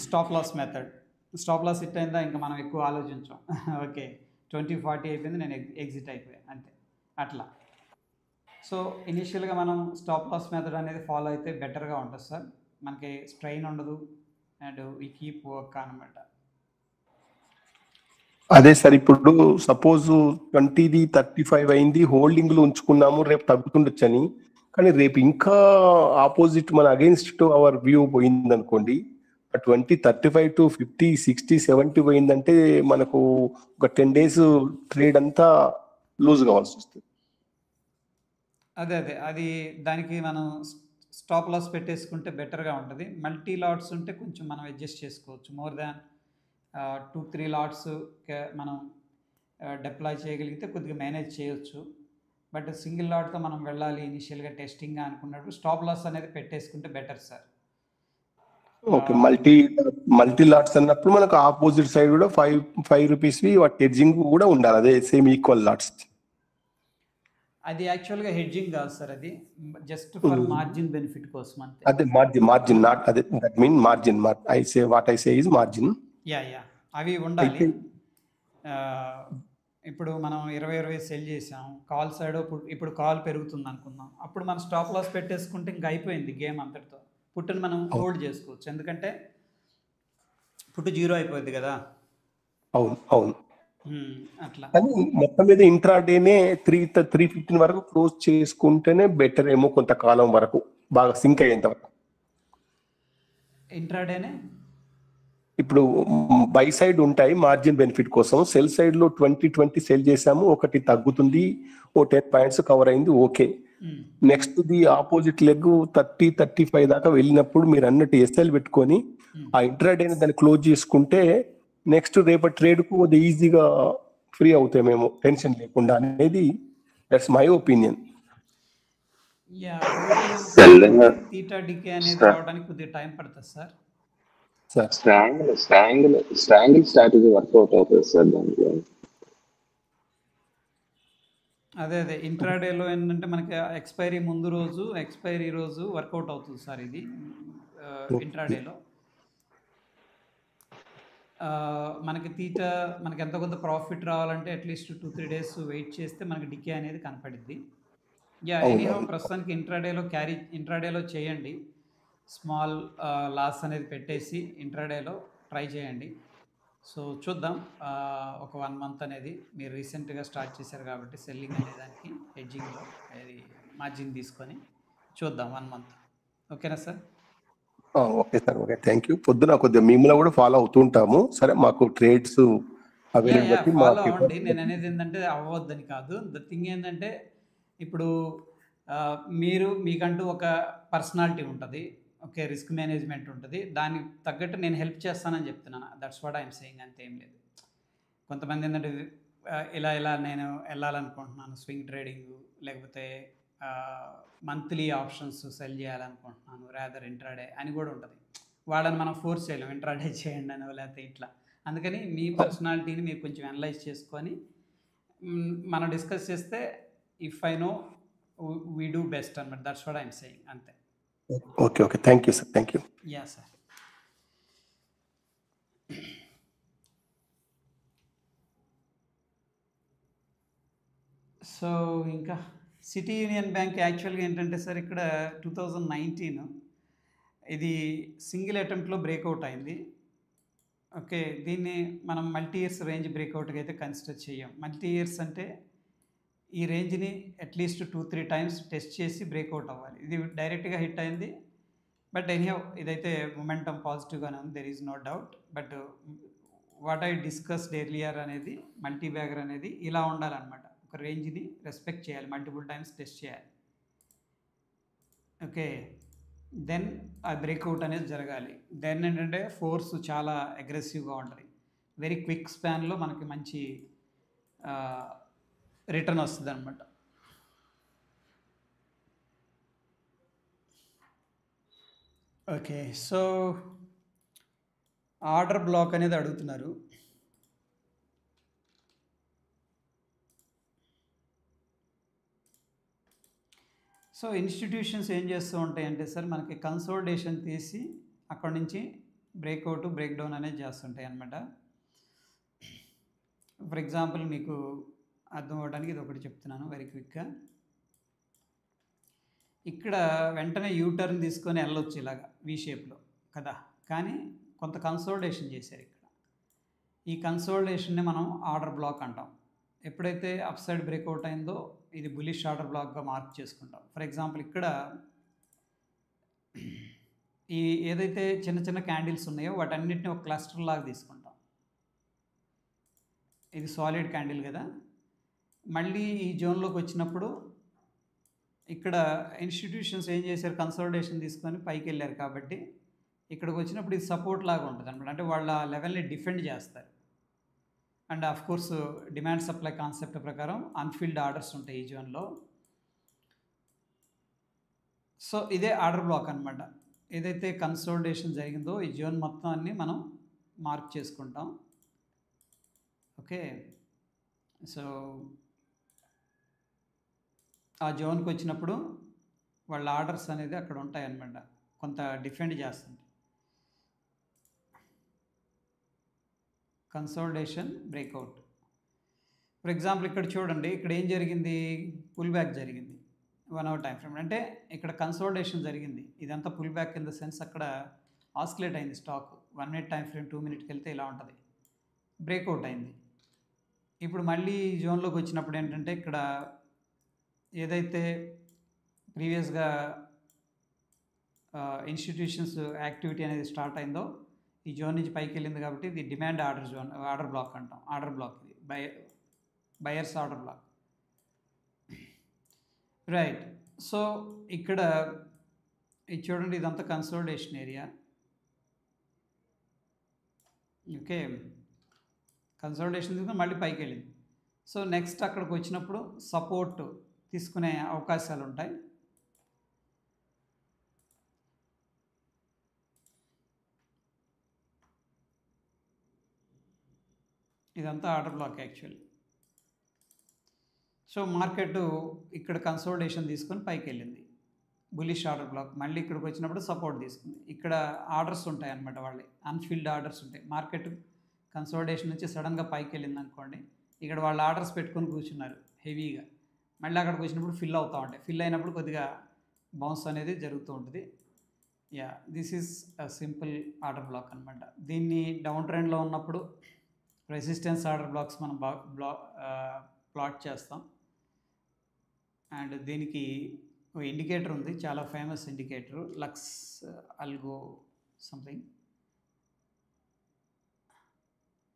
[SPEAKER 1] stop loss method, stop loss hit అయిందా ఇంకా మనం ఎక్కువ ఆలోచించాం. ఓకే 20-40 అయిపోయింది, నేను ఎగ్జిట్ అయిపోయాను అంతే, అట్లా. సో ఇనిషియల్గా మనం స్టాప్ లాస్ మెథడ్ అనేది ఫాలో అయితే బెటర్గా ఉంటుంది సార్, మనకి స్ట్రెయిన్ ఉండదు అండ్ వీ కీప్ వర్క్ అనమాట.
[SPEAKER 6] అదే సార్, ఇప్పుడు సపోజ్ 20ది 35 అయింది, హోల్డింగ్లు ఉంచుకున్నాము, రేపు తగ్గుతుండొచ్చని. కానీ రేపు ఇంకా ఆపోజిట్ మన అగెన్స్ట్ టు అవర్ వ్యూ పోయింది అనుకోండి, 20 35 to 50 60 70 పోయిందంటే మనకు ఒక 10 days ట్రేడ్ అంతా లూజ్ కావాల్సి వస్తుంది.
[SPEAKER 1] అదే అది దానికి మనం స్టాప్ లాస్ పెట్టేసుకుంటే బెటర్గా ఉంటుంది. మల్టీ లాట్స్ ఉంటే కొంచెం మనం అడ్జస్ట్ చేసుకోవచ్చు. మోర్ దాన్ 2-3 లాట్స్ మనం డిప్లాయ్ చేయగలిగితే కొద్దిగా మేనేజ్ చేయొచ్చు. బట్ సింగిల్ లాట్తో మనం వెళ్ళాలి ఇనిషియల్గా టెస్టింగ్గా అనుకున్నప్పుడు స్టాప్ లాస్ అనేది పెట్టేసుకుంటే better sir.
[SPEAKER 6] Okay, multi LADS అన్నప్పుడు మనకు ఆపోజిట్ సైడ్ కూడా 5 రూపీస్వి వాటి హెడ్జింగ్ కూడా ఉండాలి, అదే సేమ్ ఈక్వల్ లాట్స్.
[SPEAKER 1] అది యాక్చువల్గా హెడ్జింగ్ కాదు సార్, అది జస్ట్ ఫర్ మార్జిన్ బెనిఫిట్ కోసం అంతే.
[SPEAKER 6] అదే మార్జిన్ నాట్ అదే that mean margin, what I say is margin.
[SPEAKER 1] Yeah అవి ఉండాలి. ఇప్పుడు మనం 20 సెల్ చేసాం, కాల్ సైడ్ ఇప్పుడు కాల్ పెరుగుతుంది అనుకుందాం, అప్పుడు మనం స్టాప్ లాస్ పెట్టేసుకుంటే ఇంకా అయిపోయింది గేమ్ అంతటితో. పుట్టుని మనం హోల్డ్ చేసుకోవచ్చు, ఎందుకంటే పుట్టు 0 అయిపోద్ది కదా.
[SPEAKER 6] అవును
[SPEAKER 1] అట్లా.
[SPEAKER 6] కానీ మొత్తం మీద ఇంట్రాడేనే 315 వరకు క్లోజ్ చేసుకుంటేనే బెటర్ ఏమో, కొంతకాలం వరకు బాగా సింక్ అయ్యేంత వరకు.
[SPEAKER 1] ఇంట్రాడేనే
[SPEAKER 6] ఇప్పుడు బై సైడ్ ఉంటాయి మార్జిన్ బెనిఫిట్ కోసం, సెల్ సైడ్ లో 20 సెల్ చేసాము, ఒకటి తగ్గుతుంది, ఓ 10 పాయింట్స్ కవర్ అయింది, okay. Next the opposite leg 30-35 దాకా వెళ్ళినప్పుడు మీరు అన్నట్టు ఎస్ఎల్ పెట్టుకొని ఆ ఇంట్రాడేని దాన్ని క్లోజ్ చేసుకుంటే నెక్స్ట్ రేపటి ట్రేడ్ కు అది ఈజీగా ఫ్రీ అవుతాయి మేము, టెన్షన్ లేకుండా అనేది. That's my opinion.
[SPEAKER 1] Theta decay అనేది రావడానికి కొద్దిగా టైం పడుతుంది సార్.
[SPEAKER 5] స్ట్రాంగిల్ స్ట్రాటజీ వర్కౌట్ అవుతుంది సార్ దాంట్లో.
[SPEAKER 1] అదే ఇంట్రాడేలో ఏంటంటే మనకి ఎక్స్పైరీ ముందు రోజు, ఎక్స్పైరీ రోజు వర్కౌట్ అవుతుంది సార్ ఇది ఇంట్రాడేలో. మనకి మనకి ఎంతో కొంత ప్రాఫిట్ రావాలంటే అట్లీస్ట్ 2-3 days వెయిట్ చేస్తే మనకి డికే అనేది కనపడిద్ది. ఎనీహౌ ప్రస్తుతానికి ఇంట్రాడేలో చేయండి, స్మాల్ లాస్ అనేది పెట్టేసి ఇంట్రాడేలో ట్రై చేయండి. సో చూద్దాం, ఒక 1 month అనేది మీరు రీసెంట్గా స్టార్ట్ చేశారు కాబట్టి సెల్లింగ్ అనే దానికి హెడ్జింగ్లో అది మార్జిన్ తీసుకొని చూద్దాం 1 month. ఓకేనా sir?
[SPEAKER 6] Okay sir, okay, thank you. పొద్దున కొద్దిగా మేము కూడా ఫాలో అవుతుంటాము. సరే, మాకు ట్రేడ్స్ అవైలబిలిటీ
[SPEAKER 1] ఫాలో అవ్వండి. నేను అనేది ఏంటంటే అవ్వద్దని కాదు, ద థింగ్ ఏంటంటే ఇప్పుడు మీకంటూ ఒక పర్సనాలిటీ ఉంటుంది, ఓకే, రిస్క్ మేనేజ్మెంట్ ఉంటుంది, దానికి తగ్గట్టు నేను హెల్ప్ చేస్తానని చెప్తున్నాను. దట్స్ వాట్ ఐఎమ్ సేయింగ్, అంతే, ఏం లేదు. కొంతమంది ఏంటంటే ఇలా నేను వెళ్ళాలనుకుంటున్నాను స్వింగ్ ట్రేడింగ్, లేకపోతే మంత్లీ ఆప్షన్స్ సెల్ చేయాలనుకుంటున్నాను రాదర్ ఇంట్రాడే అని కూడా ఉంటుంది. వాళ్ళని మనం ఫోర్స్ చేయలేం ఇంట్రాడే చేయండి అని, లేకపోతే ఇట్లా. అందుకని మీ పర్సనాలిటీని మీరు కొంచెం అనలైజ్ చేసుకొని మనం డిస్కస్ చేస్తే if I know we do best అనమాట. That's what I'm saying. అంతే.
[SPEAKER 6] Okay thank you sir. Thank you.
[SPEAKER 1] Yeah sir. So ఇంకా సిటీ యూనియన్ బ్యాంక్ యాక్చువల్గా ఏంటంటే సార్ ఇక్కడ 2019 ఇది సింగిల్ అటెంప్ట్లో బ్రేక్అవుట్ అయింది. ఓకే, దీన్ని మనం మల్టీ ఇయర్స్ రేంజ్ బ్రేక్అవుట్గా అయితే కన్సిడర్ చేయం. మల్టీ ఇయర్స్ అంటే ఈ రేంజ్ని అట్లీస్ట్ 2-3 టైమ్స్ టెస్ట్ చేసి బ్రేక్అవుట్ అవ్వాలి. ఇది డైరెక్ట్గా హిట్ అయింది. బట్ ఎనీహౌ ఇదైతే మొమెంటం పాజిటివ్గానే ఉంది, there is no doubt. But what I discussed earlier అనేది మల్టీ బ్యాగర్ అనేది ఇలా ఉండాలన్నమాట. ఒక రేంజ్ని రెస్పెక్ట్ చేయాలి, మల్టిపుల్ టైమ్స్ టెస్ట్ చేయాలి. ఓకే, దెన్ ఆ బ్రేక్అవుట్ అనేది జరగాలి. దెన్ ఏంటంటే ఫోర్స్ చాలా అగ్రెసివ్గా ఉంటుంది. వెరీ క్విక్ స్పాన్లో మనకి మంచి రిటర్న్ వస్తుంది అనమాట. ఓకే, సో ఆర్డర్ బ్లాక్ అనేది అడుగుతున్నారు. సో ఇన్స్టిట్యూషన్స్ ఏం చేస్తూ ఉంటాయంటే సార్ మనకి కన్సోలిడేషన్ తీసి అక్కడ నుంచి బ్రేక్అవుట్ బ్రేక్డౌన్ అనేది చేస్తుంటాయి అన్నమాట. ఫర్ ఎగ్జాంపుల్ మీకు అర్థం అవ్వడానికి ఇది ఒకటి చెప్తున్నాను వెరీ క్విక్గా. ఇక్కడ వెంటనే యూటర్న్ తీసుకొని వెళ్ళొచ్చు ఇలాగా వీ షేప్లో కదా, కానీ కొంత కన్సోలిడేషన్ చేశారు ఇక్కడ. ఈ కన్సోలిడేషన్ని మనం ఆర్డర్ బ్లాక్ అంటాం. ఎప్పుడైతే అప్ సైడ్ బ్రేక్అవుట్ అయిందో ఇది బులిష్ ఆర్డర్ బ్లాక్గా మార్క్ చేసుకుంటాం. ఫర్ ఎగ్జాంపుల్ ఇక్కడ ఈ ఏదైతే చిన్న చిన్న క్యాండిల్స్ ఉన్నాయో వాటన్నిటిని ఒక క్లస్టర్ లాగా తీసుకుంటాం. ఇది సాలిడ్ క్యాండిల్ కదా. మళ్ళీ ఈ జోన్లోకి వచ్చినప్పుడు ఇక్కడ ఇన్స్టిట్యూషన్స్ ఏం చేశారు, కన్సోలిడేషన్ తీసుకొని పైకి వెళ్ళారు కాబట్టి ఇక్కడికి వచ్చినప్పుడు ఇది సపోర్ట్ లాగా ఉంటుంది అనమాట. అంటే వాళ్ళ లెవెల్ని డిఫెండ్ చేస్తారు. And of course demand supply concept ప్రకారం అన్ఫిల్డ్ ఆర్డర్స్ ఉంటాయి ఈ జోన్లో. సో ఇదే ఆర్డర్ బ్లాక్ అనమాట. ఏదైతే కన్సోలిడేషన్ జరిగిందో ఈ జోన్ మొత్తం అన్ని మనం మార్క్ చేసుకుంటాం. ఓకే, సో ఆ జోన్కి వచ్చినప్పుడు వాళ్ళ ఆర్డర్స్ అనేది అక్కడ ఉంటాయన్నమాట, కొంత డిఫెండ్ చేస్తుంది. Consolidation breakout. ఫర్ ఎగ్జాంపుల్ ఇక్కడ చూడండి, ఇక్కడ ఏం జరిగింది, పుల్ బ్యాక్ జరిగింది 1 hour టైం ఫ్రేమ్. అంటే ఇక్కడ కన్సోలిడేషన్ జరిగింది, ఇదంతా pull back in the sense అక్కడ ఆస్కిలేట్ అయింది stock. 1 minute time frame 2 minute వెళ్తే ఇలా ఉంటుంది, బ్రేక్అవుట్ అయింది. ఇప్పుడు మళ్ళీ జోన్లోకి వచ్చినప్పుడు ఏంటంటే ఇక్కడ ఏదైతే ప్రీవియస్గా ఇన్స్టిట్యూషన్స్ యాక్టివిటీ అనేది స్టార్ట్ అయిందో ఈ జోన్ నుంచి పైకి వెళ్ళింది కాబట్టి ఇది demand order zone, order black అంటాం. ఆర్డర్ బ్లాక్ ఇది buyers order black, right. So ఇక్కడ ఇది చూడండి, ఇదంతా కన్సోలిడేషన్ ఏరియా. ఓకే, కన్సోలిడేషన్ తీసుకుని మళ్ళీ పైకి వెళ్ళింది. సో నెక్స్ట్ అక్కడికి వచ్చినప్పుడు సపోర్ట్ తీసుకునే అవకాశాలు ఉంటాయి. ఇదంతా order black actually. So market ఇక్కడ కన్సోలిడేషన్ తీసుకొని పైకి వెళ్ళింది, బులిష్ ఆర్డర్ బ్లాక్. మళ్ళీ ఇక్కడికి వచ్చినప్పుడు సపోర్ట్ తీసుకుంది. ఇక్కడ ఆర్డర్స్ ఉంటాయి అన్నమాట, వాళ్ళే అన్ఫిల్డ్ ఆర్డర్స్ ఉంటాయి. మార్కెట్ కన్సోలిడేషన్ నుంచి సడన్గా పైకి వెళ్ళింది అనుకోండి, ఇక్కడ వాళ్ళు ఆర్డర్స్ పెట్టుకొని కూర్చున్నారు హెవీగా. మళ్ళీ అక్కడికి వచ్చినప్పుడు ఫిల్ అవుతూ ఉంటాయి. ఫిల్ అయినప్పుడు కొద్దిగా బౌన్స్ అనేది జరుగుతూ ఉంటుంది. Yeah, this is simple order block అనమాట. దీన్ని డౌన్ ట్రెండ్లో ఉన్నప్పుడు రెసిస్టెన్స్ ఆర్డర్ బ్లాక్స్ మనం ప్లాట్ చేస్తాం. అండ్ దీనికి ఒక ఇండికేటర్ ఉంది, చాలా famous indicator, Lux Algo something,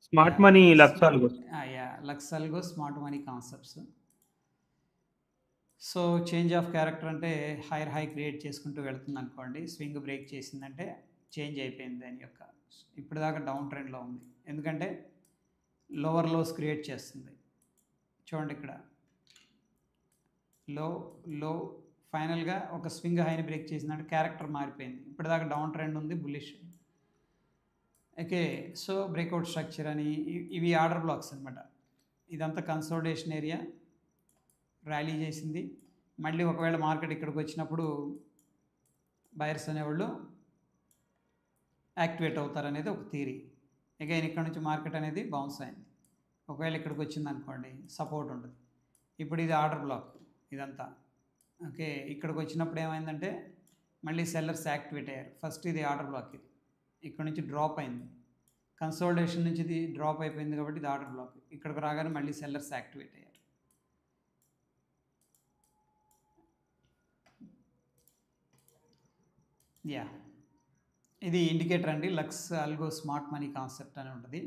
[SPEAKER 7] smart money Lux Algo.
[SPEAKER 1] Yeah, Lux Algo smart money concepts. So change of character అంటే హైర్ హై క్రియేట్ చేసుకుంటూ వెళుతుంది అనుకోండి, స్వింగ్ బ్రేక్ చేసిందంటే చేంజ్ అయిపోయింది దాని యొక్క. ఇప్పుడు దాకా డౌన్ ట్రెండ్లో ఉంది, ఎందుకంటే లోవర్ లోస్ క్రియేట్ చేస్తుంది. చూడండి ఇక్కడ లో లో ఫైనల్గా ఒక స్వింగ్ హైని బ్రేక్ చేసిందంటే క్యారెక్టర్ మారిపోయింది. ఇప్పటిదాకా డౌన్ ట్రెండ్ ఉంది, bullish. Okay, so breakout structure అని ఇవి ఆర్డర్ బ్లాక్స్ అనమాట. ఇదంతా కన్సోలిడేషన్ ఏరియా, ర్యాలీ చేసింది. మళ్ళీ ఒకవేళ మార్కెట్ ఇక్కడికి వచ్చినప్పుడు బయర్స్ అనేవాళ్ళు యాక్టివేట్ అవుతారనేది ఒక థియరీ. అగైన్ ఇక్కడ నుంచి మార్కెట్ అనేది బౌన్స్ అయింది. ఒకవేళ ఇక్కడికి వచ్చింది అనుకోండి సపోర్ట్ ఉంటుంది. ఇప్పుడు ఇది ఆర్డర్ బ్లాక్ ఇదంతా. ఓకే, ఇక్కడికి వచ్చినప్పుడు ఏమైందంటే మళ్ళీ సెల్లర్స్ యాక్టివేట్ అయ్యారు. ఫస్ట్ ఇది ఆర్డర్ బ్లాక్, ఇది ఇక్కడ నుంచి డ్రాప్ అయింది, కన్సోలిడేషన్ నుంచి ఇది డ్రాప్ అయిపోయింది కాబట్టి ఇది ఆర్డర్ బ్లాక్. ఇక్కడికి రాగానే మళ్ళీ సెల్లర్స్ యాక్టివేట్ అయ్యారు. యా, ఇది ఇండికేటర్ అండి. Lux Algo smart money concept అని ఉంటుంది.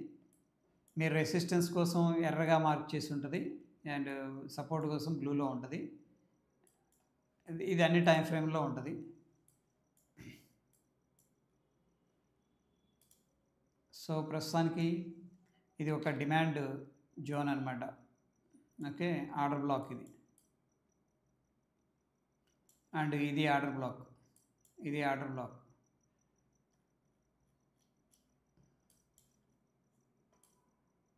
[SPEAKER 1] మీరు రెసిస్టెన్స్ కోసం ఎర్రగా మార్క్ చేసి ఉంటుంది అండ్ సపోర్ట్ కోసం బ్లూలో ఉంటుంది. ఇది అన్ని టైం ఫ్రేమ్లో ఉంటుంది. సో ప్రస్తుతానికి ఇది ఒక డిమాండ్ జోన్ అనమాట. ఓకే, ఆర్డర్ బ్లాక్ ఇది అండ్ ఇది ఆర్డర్ బ్లాక్, ఇది ఆర్డర్ బ్లాక్.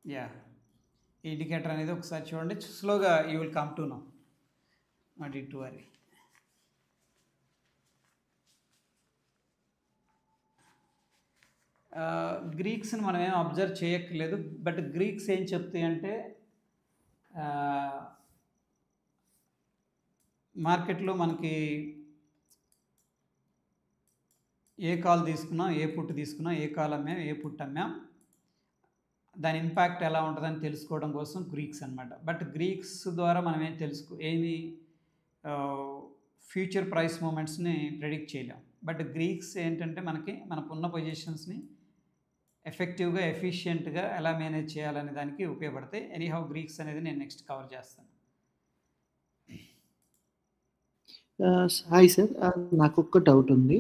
[SPEAKER 1] యా, ఈ ఇండికేటర్ అనేది ఒకసారి చూడండి, స్లోగా you will come to know not it to worry. గ్రీక్స్ని మనం ఏం అబ్జర్వ్ చేయక్కర్లేదు. బట్ గ్రీక్స్ ఏం చెప్తాయి అంటే మార్కెట్లో మనకి ఏ కాల్ తీసుకున్నాం, ఏ పుట్టు తీసుకున్నాం, ఏ కాల్ అమ్మాం, ఏ పుట్టు అమ్మాం, దాని ఇంపాక్ట్ ఎలా ఉంటుందని తెలుసుకోవడం కోసం గ్రీక్స్ అనమాట. బట్ గ్రీక్స్ ద్వారా మనం ఏమి ఫ్యూచర్ ప్రైస్ మూమెంట్స్ని ప్రెడిక్ట్ చేయలేం. బట్ గ్రీక్స్ ఏంటంటే మనకున్న పొజిషన్స్ని ఎఫెక్టివ్గా ఎఫిషియెంట్గా ఎలా మేనేజ్ చేయాలనే దానికి ఉపయోగపడతాయి. ఎనీహౌ గ్రీక్స్ అనేది నేను నెక్స్ట్ కవర్ చేస్తాను.
[SPEAKER 8] హాయ్ సార్, నాకు ఒక్క డౌట్ ఉంది.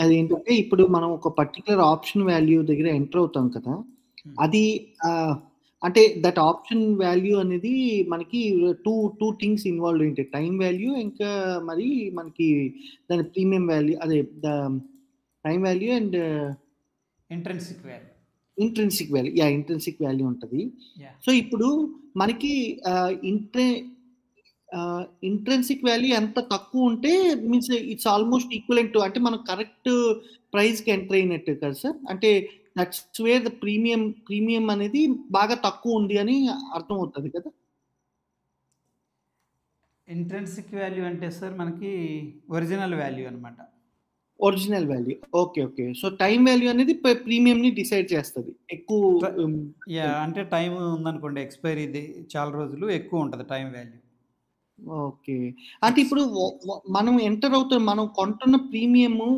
[SPEAKER 8] అదేంటంటే ఇప్పుడు మనం ఒక పర్టికులర్ ఆప్షన్ వాల్యూ దగ్గర ఎంటర్ అవుతాం కదా, అది అంటే దట్ ఆప్షన్ వాల్యూ అనేది మనకి టూ థింగ్స్ ఇన్వాల్వ్ ఏంటి, టైం వాల్యూ ఇంకా మరి మనకి దాని ప్రీమియం వాల్యూ, అదే time value and
[SPEAKER 1] intrinsic value.
[SPEAKER 8] Intrinsic value ఉంటుంది. సో ఇప్పుడు మనకి ఇంట్రెన్సిక్ వాల్యూ ఎంత తక్కువ ఉంటే means it's almost equivalent to, అంటే మనం కరెక్ట్ ప్రైస్కి ఎంటర్ అయినట్టు కదా సార్. అంటే దట్స్ వేర్ ద ప్రీమియం అనేది బాగా తక్కువ ఉంది అని అర్థం అవుతుంది కదా.
[SPEAKER 1] ఇంట్రెన్సిక్ వాల్యూ అంటే సార్ మనకి ఒరిజినల్ వాల్యూ అనమాట.
[SPEAKER 8] Original value, okay. So time value అనేది ప్రీమియంని డిసైడ్ చేస్తుంది ఎక్కువ.
[SPEAKER 1] అంటే టైం ఉందనుకోండి, ఎక్స్పైరీ చాలా రోజులు ఎక్కువ ఉంటుంది టైం వాల్యూ.
[SPEAKER 8] ఓకే, అంటే ఇప్పుడు మనం ఎంటర్ అవుతాం, మనం కొంటున్న ప్రీమియము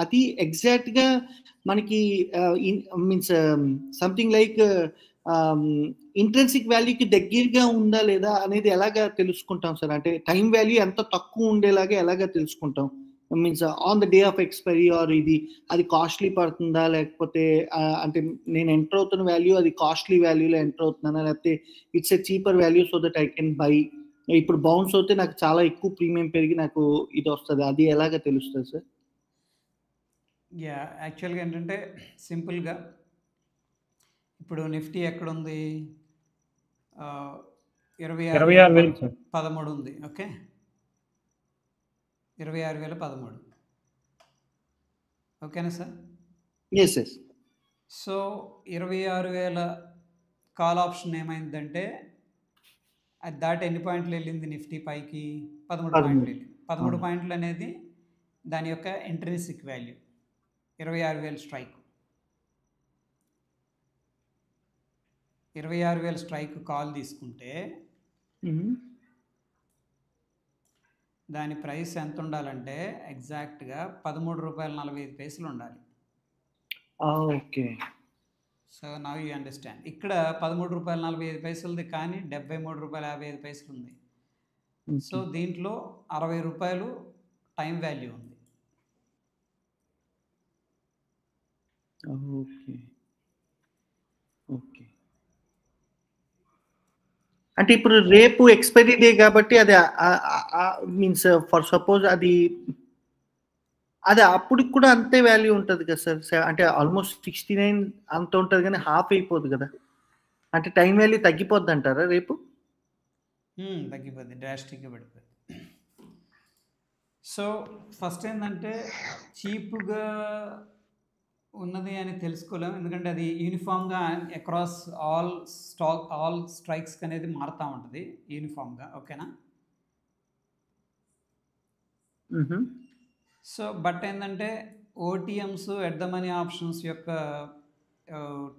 [SPEAKER 8] అది ఎగ్జాక్ట్గా మనకి మీన్స్ సంథింగ్ లైక్ ఇంట్రెన్సిక్ వాల్యూకి దగ్గరగా ఉందా లేదా అనేది ఎలాగా తెలుసుకుంటాం సార్? అంటే టైం వాల్యూ ఎంత తక్కువ ఉండేలాగా ఎలాగా తెలుసుకుంటాం? Means on the day of expiry or అది కాస్ట్లీ పడుతుందా, లేకపోతే అంటే నేను ఎంటర్ అవుతున్న వాల్యూ అది కాస్ట్లీ వాల్యూలో ఎంటర్ అవుతున్నానా, లేకపోతే it's a cheaper value so that I can buy. ఇప్పుడు బౌన్స్ అవుతే నాకు చాలా ఎక్కువ ప్రీమియం పెరిగి నాకు ఇది వస్తుంది, అది ఎలాగ తెలుస్తుంది సార్?
[SPEAKER 1] యాక్చువల్గా ఏంటంటే సింపుల్గా ఇప్పుడు నిఫ్టీ ఎక్కడుంది, 26,013 ఉంది. ఓకే, 26,013. ఓకేనా sir?
[SPEAKER 8] Yes.
[SPEAKER 1] So 26,000 call option ఏమైందంటే అది దాటి ఎన్ని పాయింట్లు వెళ్ళింది నిఫ్టీ పైకి? 13 పాయింట్లు వెళ్ళింది. 13 పాయింట్లు అనేది దాని యొక్క intrinsic value, 26,000 strike. 26,000 strike call తీసుకుంటే దాని ప్రైస్ ఎంత ఉండాలంటే ఎగ్జాక్ట్గా ₹13.45 ఉండాలి.
[SPEAKER 8] Okay,
[SPEAKER 1] so now you understand. ఇక్కడ ₹13.45 కానీ ₹73.55 ఉంది. సో దీంట్లో ₹60 టైం వాల్యూ ఉంది.
[SPEAKER 8] ఓకే. అంటే ఇప్పుడు రేపు ఎక్స్పైరీ డే కాబట్టి అది మీన్స్ ఫర్ సపోజ్ అది అప్పటికి కూడా అంతే వాల్యూ ఉంటుంది కదా సార్? అంటే ఆల్మోస్ట్ 69 అంత ఉంటుంది కానీ హాఫ్ అయిపోదు కదా? అంటే టైం వాల్యూ తగ్గిపోద్ది అంటారా రేపు?
[SPEAKER 1] తగ్గిపోద్ది, డ్రాస్టిక్గా పడిపోద్ది. సో ఫస్ట్ ఏంటంటే చీప్గా ఉన్నది అని తెలుసుకోలేము, ఎందుకంటే అది యూనిఫామ్గా అక్రాస్ ఆల్ స్ట్రైక్స్కి అనేది మారుతూ ఉంటుంది యూనిఫామ్గా. ఓకేనా? సో బట్ ఏంటంటే ఓటీఎమ్స్ ఎట్ ద మనీ ఆప్షన్స్ యొక్క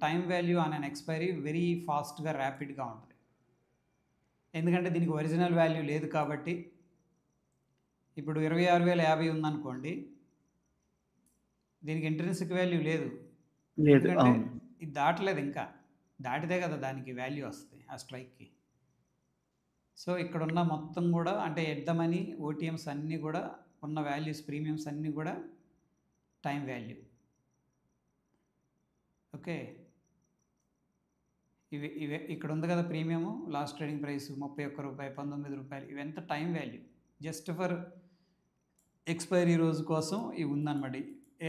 [SPEAKER 1] time value on an expiry very ఫాస్ట్గా ర్యాపిడ్గా ఉంటుంది, ఎందుకంటే దీనికి ఒరిజినల్ వాల్యూ లేదు కాబట్టి. ఇప్పుడు 26,050 ఉందనుకోండి, దీనికి ఇంట్రెన్సిక్ వాల్యూ లేదు, ఎందుకంటే ఇది దాటలేదు, ఇంకా దాటితే కదా దానికి వాల్యూ వస్తుంది ఆ స్ట్రైక్కి. సో ఇక్కడ ఉన్న మొత్తం కూడా అంటే ఎట్ ద మనీ ఓటీఎమ్స్ అన్నీ కూడా ఉన్న వాల్యూస్, ప్రీమియమ్స్ అన్నీ కూడా టైం వాల్యూ. ఓకే, ఇవి ఇక్కడ ఉంది కదా ప్రీమియము, లాస్ట్ ట్రేడింగ్ ప్రైస్ 31 రూపాయి, 19 రూపాయలు, ఇవంతా time value just for expiry రోజు కోసం ఇవి ఉందన్నమాట.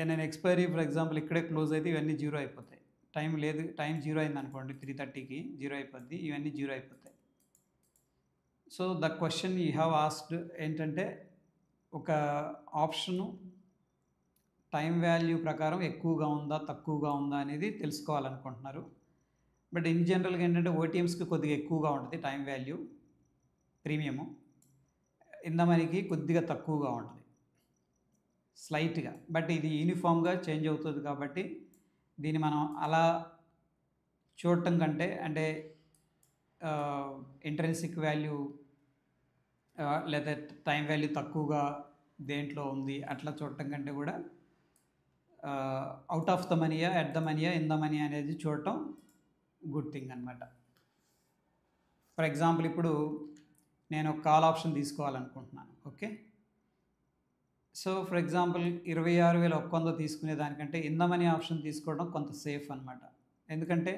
[SPEAKER 1] నేను ఎక్స్పైరీ ఫర్ ఎగ్జాంపుల్ ఇక్కడే క్లోజ్ అయితే ఇవన్నీ జీరో అయిపోతాయి. టైం లేదు, టైం జీరో అయింది అనుకోండి, 3:30కి జీరో అయిపోద్ది, ఇవన్నీ జీరో అయిపోతాయి. So the question you have asked ఏంటంటే ఒక ఆప్షను టైం వాల్యూ ప్రకారం ఎక్కువగా ఉందా తక్కువగా ఉందా అనేది తెలుసుకోవాలనుకుంటున్నారు. బట్ ఇన్ జనరల్గా ఏంటంటే ఓటీఎమ్స్కి కొద్దిగా ఎక్కువగా ఉంటుంది టైం వాల్యూ, ప్రీమియము ఇందమనికి కొద్దిగా తక్కువగా ఉంటుంది స్లైట్గా. బట్ ఇది యూనిఫామ్గా చేంజ్ అవుతుంది కాబట్టి దీన్ని మనం అలా చూడటం కంటే, అంటే ఇంట్రెన్సిక్ వాల్యూ లేదా టైం వాల్యూ తక్కువగా దేంట్లో ఉంది అట్లా చూడటం కంటే కూడా అవుట్ ఆఫ్ ద మనీయా, ఎట్ ద మనీయా, ఇన్ ద మనీ అనేది చూడటం గుడ్ థింగ్ అనమాట. ఫర్ ఎగ్జాంపుల్ ఇప్పుడు నేను ఒక కాల్ ఆప్షన్ తీసుకోవాలనుకుంటున్నాను. ఓకే, సో ఫర్ ఎగ్జాంపుల్ 26,100 తీసుకునే దానికంటే ఇన్ ద మనీ ఆప్షన్ తీసుకోవడం కొంత సేఫ్ అనమాట. ఎందుకంటే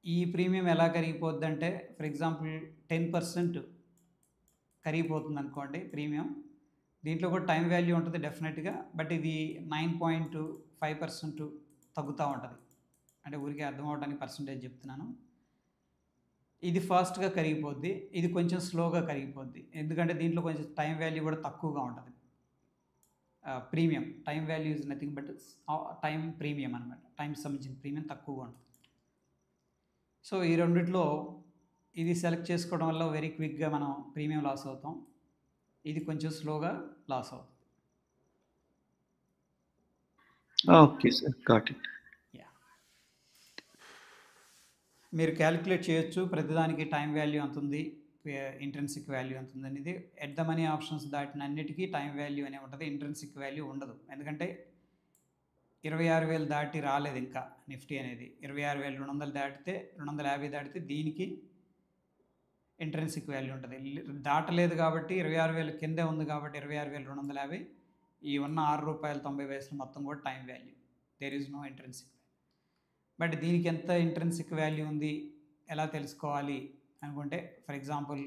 [SPEAKER 1] ఈ ప్రీమియం ఎలా కరిగిపోద్ది అంటే, ఫర్ ఎగ్జాంపుల్ 10% కరిగిపోతుంది అనుకోండి ప్రీమియం, దీంట్లో కూడా టైం వాల్యూ ఉంటుంది డెఫినెట్గా, బట్ ఇది 9.5% తగ్గుతూ ఉంటుంది. అంటే ఊరికే అర్థం అవడానికి పర్సంటేజ్ చెప్తున్నాను. ఇది ఫాస్ట్గా కరిగిపోద్ది, ఇది కొంచెం స్లోగా కరిగిపోద్ది, ఎందుకంటే దీంట్లో కొంచెం టైం వాల్యూ కూడా తక్కువగా ఉంటుంది. Premium time value is nothing but time premium అనమాట, టైంకి సంబంధించిన ప్రీమియం తక్కువగా ఉంటుంది. సో ఈ రెండిట్లో ఇది సెలెక్ట్ చేసుకోవడం వల్ల వెరీ క్విక్గా మనం ప్రీమియం లాస్ అవుతాం, ఇది కొంచెం స్లోగా లాస్ అవుతుంది.
[SPEAKER 8] Okay sir, got it.
[SPEAKER 1] మీరు క్యాలిక్యులేట్ చేయొచ్చు ప్రతిదానికి టైం వాల్యూ ఎంత ఉంది, ఇంట్రెన్సిక్ వాల్యూ ఎంత ఉంది అనేది. ఎట్ ద మనీ ఆప్షన్స్ దాటిన అన్నిటికీ టైం వాల్యూ అనే ఉంటుంది, ఇంట్రెన్సిక్ వాల్యూ ఉండదు. ఎందుకంటే 26,000 దాటి రాలేదు ఇంకా నిఫ్టీ అనేది. 26,200 దాటితే, 250 దాటితే దీనికి ఇంట్రెన్సిక్ వాల్యూ ఉంటుంది. దాటలేదు కాబట్టి 26,000 కిందే ఉంది కాబట్టి 26,250, ఈ ఉన్న ₹6.90 మొత్తం కూడా time value, there is no intrinsic. But దీనికి ఎంత ఇంట్రెన్సిక్ వాల్యూ ఉంది ఎలా తెలుసుకోవాలి అనుకుంటే, ఫర్ ఎగ్జాంపుల్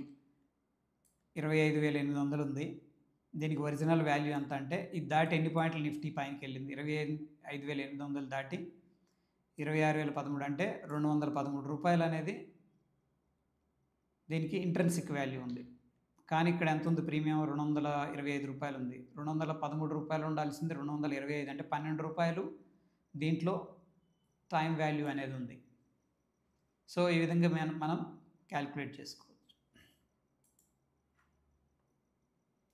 [SPEAKER 1] 25,800 ఉంది, దీనికి ఒరిజినల్ వాల్యూ ఎంత అంటే ఇది దాటి ఎన్ని పాయింట్లు నిఫ్టీ పైనకి వెళ్ళింది, 25,800 దాటి 26,013 అంటే 213 రూపాయలు అనేది దీనికి ఇంట్రెన్సిక్ వాల్యూ ఉంది. కానీ ఇక్కడ ఎంత ఉంది, ప్రీమియం 225 రూపాయలు ఉంది. 213 రూపాయలు ఉండాల్సింది 225, అంటే 12 రూపాయలు దీంట్లో టైం వాల్యూ అనేది ఉంది. సో ఈ విధంగా మనం క్యాల్కులేట్ చేసుకోవచ్చు.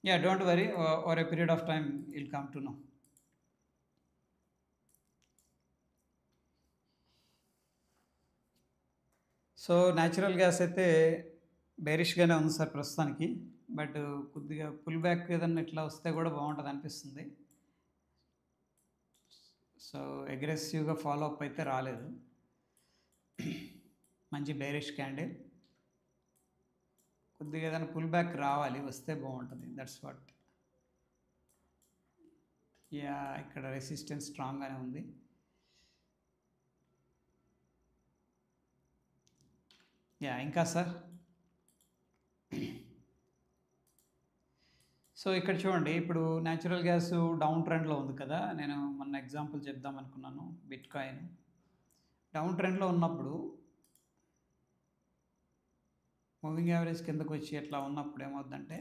[SPEAKER 1] Yeah, don't worry, over a period of time will come to no. So natural gas అయితే బేరిష్గానే ఉంది సార్ ప్రస్తుతానికి, బట్ కొద్దిగా పుల్ బ్యాక్ ఏదన్నా ఇట్లా వస్తే కూడా బాగుంటుంది అనిపిస్తుంది. సో అగ్రెసివ్గా ఫాలో అప్ అయితే రాలేదు, మంచి బేరిష్ క్యాండిల్. కొద్దిగా ఏదైనా పుల్ బ్యాక్ రావాలి, వస్తే బాగుంటుంది. That's what. యా, ఇక్కడ రెసిస్టెన్స్ స్ట్రాంగ్గానే ఉంది. ఇంకా సార్. సో ఇక్కడ చూడండి, ఇప్పుడు న్యాచురల్ గ్యాస్ డౌన్ ట్రెండ్లో ఉంది కదా. నేను మొన్న ఎగ్జాంపుల్ చెప్దాం అనుకున్నాను. బిట్ కాయిన్ డౌన్ ట్రెండ్లో ఉన్నప్పుడు మూవింగ్ యావరేజ్ కిందకు వచ్చి ఎట్లా ఉన్నప్పుడు ఏమవుతుందంటే,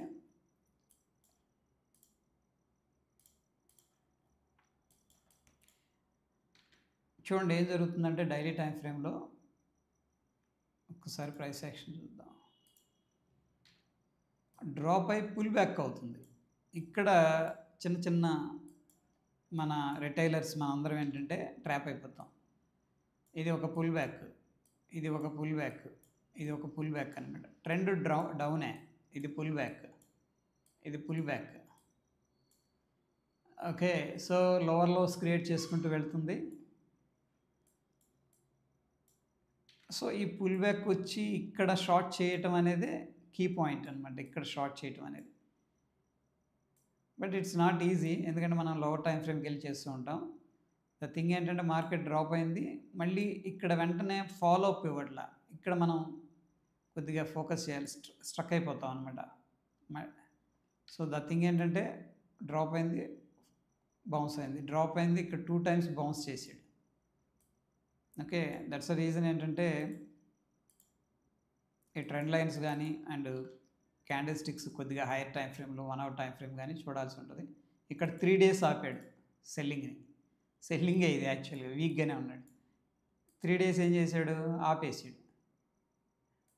[SPEAKER 1] చూడండి ఏం జరుగుతుందంటే డైలీ టైం ఫ్రేమ్లో ఒక్కసారి ప్రైస్ యాక్షన్ చూద్దాం. డ్రాప్ అయి పుల్ బ్యాక్ అవుతుంది. ఇక్కడ చిన్న చిన్న మన రిటైలర్స్ మన అందరం ఏంటంటే ట్రాప్ అయిపోతాం. ఇది ఒక పుల్ బ్యాక్, ఇది ఒక పుల్ బ్యాక్, ఇది ఒక పుల్ బ్యాక్ అనమాట. ట్రెండ్ డౌనే, ఇది పుల్ బ్యాక్, ఇది pull back. Okay, so lower lows create చేసుకుంటూ వెళ్తుంది. సో ఈ పుల్ బ్యాక్ వచ్చి ఇక్కడ షార్ట్ చేయటం అనేది కీ పాయింట్ అనమాట, ఇక్కడ షార్ట్ చేయటం అనేది. బట్ ఇట్స్ నాట్ ఈజీ, ఎందుకంటే మనం లోవర్ టైం ఫ్రేమ్కి వెళ్ళి చేస్తూ ఉంటాం. ద థింగ్ ఏంటంటే మార్కెట్ డ్రాప్ అయింది, మళ్ళీ ఇక్కడ వెంటనే ఫాలో అప్ ఇవ్వట్లా. ఇక్కడ మనం కొద్దిగా ఫోకస్ చేయాలి, స్ట్రక్ అయిపోతాం అనమాట. సో ద థింగ్ ఏంటంటే డ్రాప్ అయింది, బౌన్స్ అయింది, డ్రాప్ అయింది, ఇక్కడ 2 times బౌన్స్ చేసాడు. ఓకే, దట్స్ ద రీజన్ ఏంటంటే ఈ ట్రెండ్ లైన్స్ కానీ అండ్ క్యాండిల్ స్టిక్స్ కొద్దిగా హైయర్ టైం ఫ్రేమ్లో 1 hour టైం ఫ్రేమ్ కానీ చూడాల్సి ఉంటుంది. ఇక్కడ 3 days ఆపాడు సెల్లింగ్ని. సెల్లింగే ఇది యాక్చువల్గా వీక్గానే ఉన్నాడు. 3 days ఏం చేశాడు, ఆపేసాడు.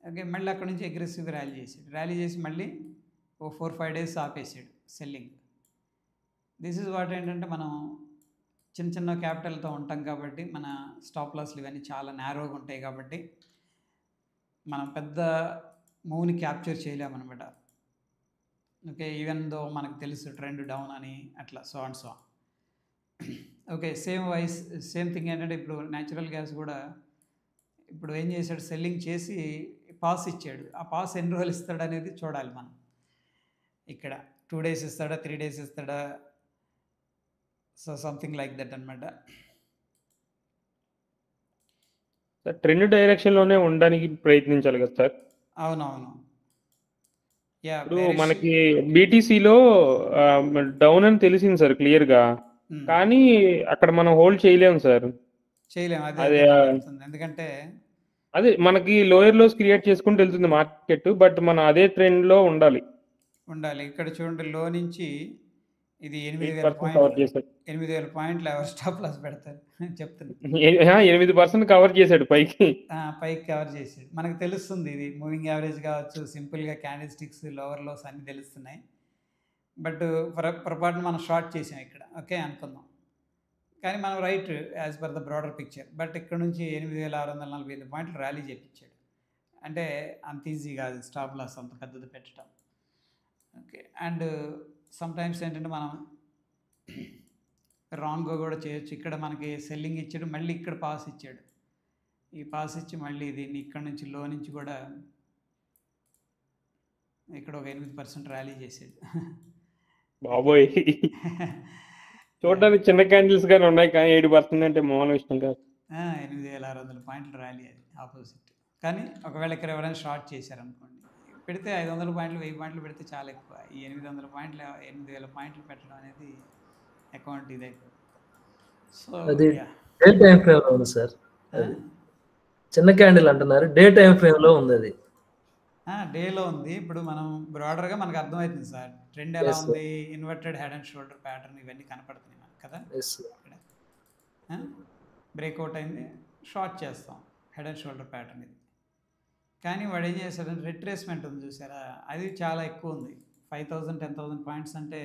[SPEAKER 1] ఓకే, మళ్ళీ అక్కడ నుంచి అగ్రెసివ్గా ర్యాలీ చేసాడు. ర్యాలీ చేసి మళ్ళీ ఓ 4-5 days ఆపేసాడు సెల్లింగ్. దిస్ ఈజ్ వాట్ ఏంటంటే మనం చిన్న చిన్న క్యాపిటల్తో ఉంటాం కాబట్టి మన స్టాప్ లాస్లు ఇవన్నీ చాలా నేరోగా ఉంటాయి కాబట్టి మనం పెద్ద మూవ్ని క్యాప్చర్ చేయలేమన్నమాట. ఓకే, ఈవెన్ దో మనకు తెలుసు ట్రెండ్ డౌన్ అని అట్లా so and so. Okay, same thing ఏంటంటే ఇప్పుడు న్యాచురల్ గ్యాస్ కూడా ఇప్పుడు ఏం చేశాడు, సెల్లింగ్ చేసి పాస్ ఇచ్చాడు. ఆ పాస్ ఎన్ని రోజులు ఇస్తాడు అనేది చూడాలి మనం. ఇక్కడ 2 days ఇస్తాడా, 3 days ఇస్తాడా, సో సంథింగ్ లైక్ దట్ అనమాట.
[SPEAKER 7] ట్రెండ్ డైరెక్షన్లోనే ఉండడానికి ప్రయత్నించాలి కదా సార్.
[SPEAKER 1] అవునవును,
[SPEAKER 7] ఇప్పుడు మనకి బీటీసీలో డౌన్ అని తెలిసింది సార్ క్లియర్గా, కానీ అక్కడ మనం హోల్డ్ చేయలేము సార్.
[SPEAKER 1] చేయలేము,
[SPEAKER 7] అదే
[SPEAKER 1] ఎందుకంటే
[SPEAKER 7] అదే మనకి లోయర్ లోస్ క్రియేట్ చేసుకుంటూ వెళ్తుంది మార్కెట్, బట్ మనం అదే ట్రెండ్లో ఉండాలి.
[SPEAKER 1] ఇక్కడ చూడండి, లో నుంచి ఇది 8,000 పాయింట్లు ఎవరు స్టాప్ లాస్ పెడతారు చెప్తాను.
[SPEAKER 7] 8% కవర్ చేశాడు పైకి
[SPEAKER 1] కవర్ చేసాడు. మనకు తెలుస్తుంది ఇది మూవింగ్ యావరేజ్ కావచ్చు, సింపుల్గా క్యాండిల్ స్టిక్స్ లోవర్ లోస్ అన్నీ తెలుస్తున్నాయి. బట్ పొరపాటున మనం షార్ట్ చేసాం ఇక్కడ, ఓకే అనుకుందాం. కానీ మనం right as per the broader picture. But ఇక్కడ నుంచి 8,645 పాయింట్లు ర్యాలీ చేయించాడు. అంటే అంత ఈజీ కాదు స్టాప్ లాస్ అంత పెద్దది పెట్టడం. ఓకే, అండ్ సమ్టైమ్స్ ఏంటంటే మనం రాంగ్గా కూడా చేయొచ్చు. ఇక్కడ మనకి సెల్లింగ్ ఇచ్చాడు, మళ్ళీ ఇక్కడ పాస్ ఇచ్చాడు. ఈ పాస్ ఇచ్చి మళ్ళీ దీన్ని ఇక్కడ నుంచి లో నుంచి కూడా ఇక్కడ ఒక 8% ర్యాలీ చేసాడు.
[SPEAKER 7] బాబోయ్, చూడడానికి చిన్న క్యాండిల్స్ గానే ఉన్నాయి, కానీ 8% అంటే మామూలు విషయం కాదు.
[SPEAKER 1] 8,600 పాయింట్లు ర్యాలీ అది ఆపోజిట్. కానీ ఒకవేళ ఇక్కడ ఎవరైనా షార్ట్ చేశారనుకోండి, పెడితే 500 పాయింట్లు 1000 పాయింట్లు పెడితే చాలా ఎక్కువ. ఈ 800 పాయింట్లు 8,000 పాయింట్లు పెట్టడం అనేది అకౌంట్ ఇదే. సో
[SPEAKER 3] అది డే టైం ఫ్రేమ్ లో ఉంది సార్. చిన్న క్యాండిల్ అంటున్నారు, డే టైం ఫ్రేమ్ లో ఉంది. అది
[SPEAKER 1] డేలో ఉంది. ఇప్పుడు మనం బ్రాడర్గా మనకు అర్థమవుతుంది సార్ ట్రెండ్ ఎలా ఉంది. Inverted head and shoulder pattern ఇవన్నీ కనపడుతున్నాయి మనకు కదా. బ్రేక్అవుట్ అయింది, షార్ట్ చేస్తాం, హెడ్ అండ్ షోల్డర్ ప్యాటర్న్ ఇది. కానీ వాడు ఏం చేశాడంటే రిట్రేస్మెంట్ ఉంది చూసారా, అది చాలా ఎక్కువ ఉంది. 5,000 10,000 పాయింట్స్ అంటే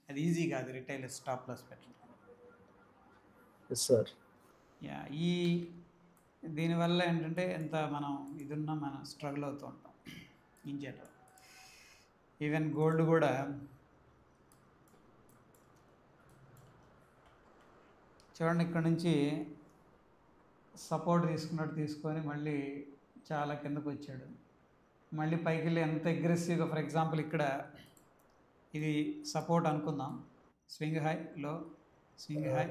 [SPEAKER 1] అది ఈజీ కాదు రిటైలర్ స్టాప్ లాస్ పెట్టడం. ఈ దీనివల్ల ఏంటంటే ఎంత మనం ఇదున్నా మనం స్ట్రగుల్ అవుతూ ఉంటాం ఇన్ జనరల్. ఈవెన్ గోల్డ్ కూడా చూడండి, ఇక్కడ నుంచి సపోర్ట్ తీసుకొని మళ్ళీ చాలా కిందకు వచ్చాడు. మళ్ళీ పైకి వెళ్ళి ఎంత అగ్రెసివ్గా, ఫర్ ఎగ్జాంపుల్ ఇక్కడ ఇది సపోర్ట్ అనుకుందాం, స్వింగ్ హై లో, స్వింగ్ హై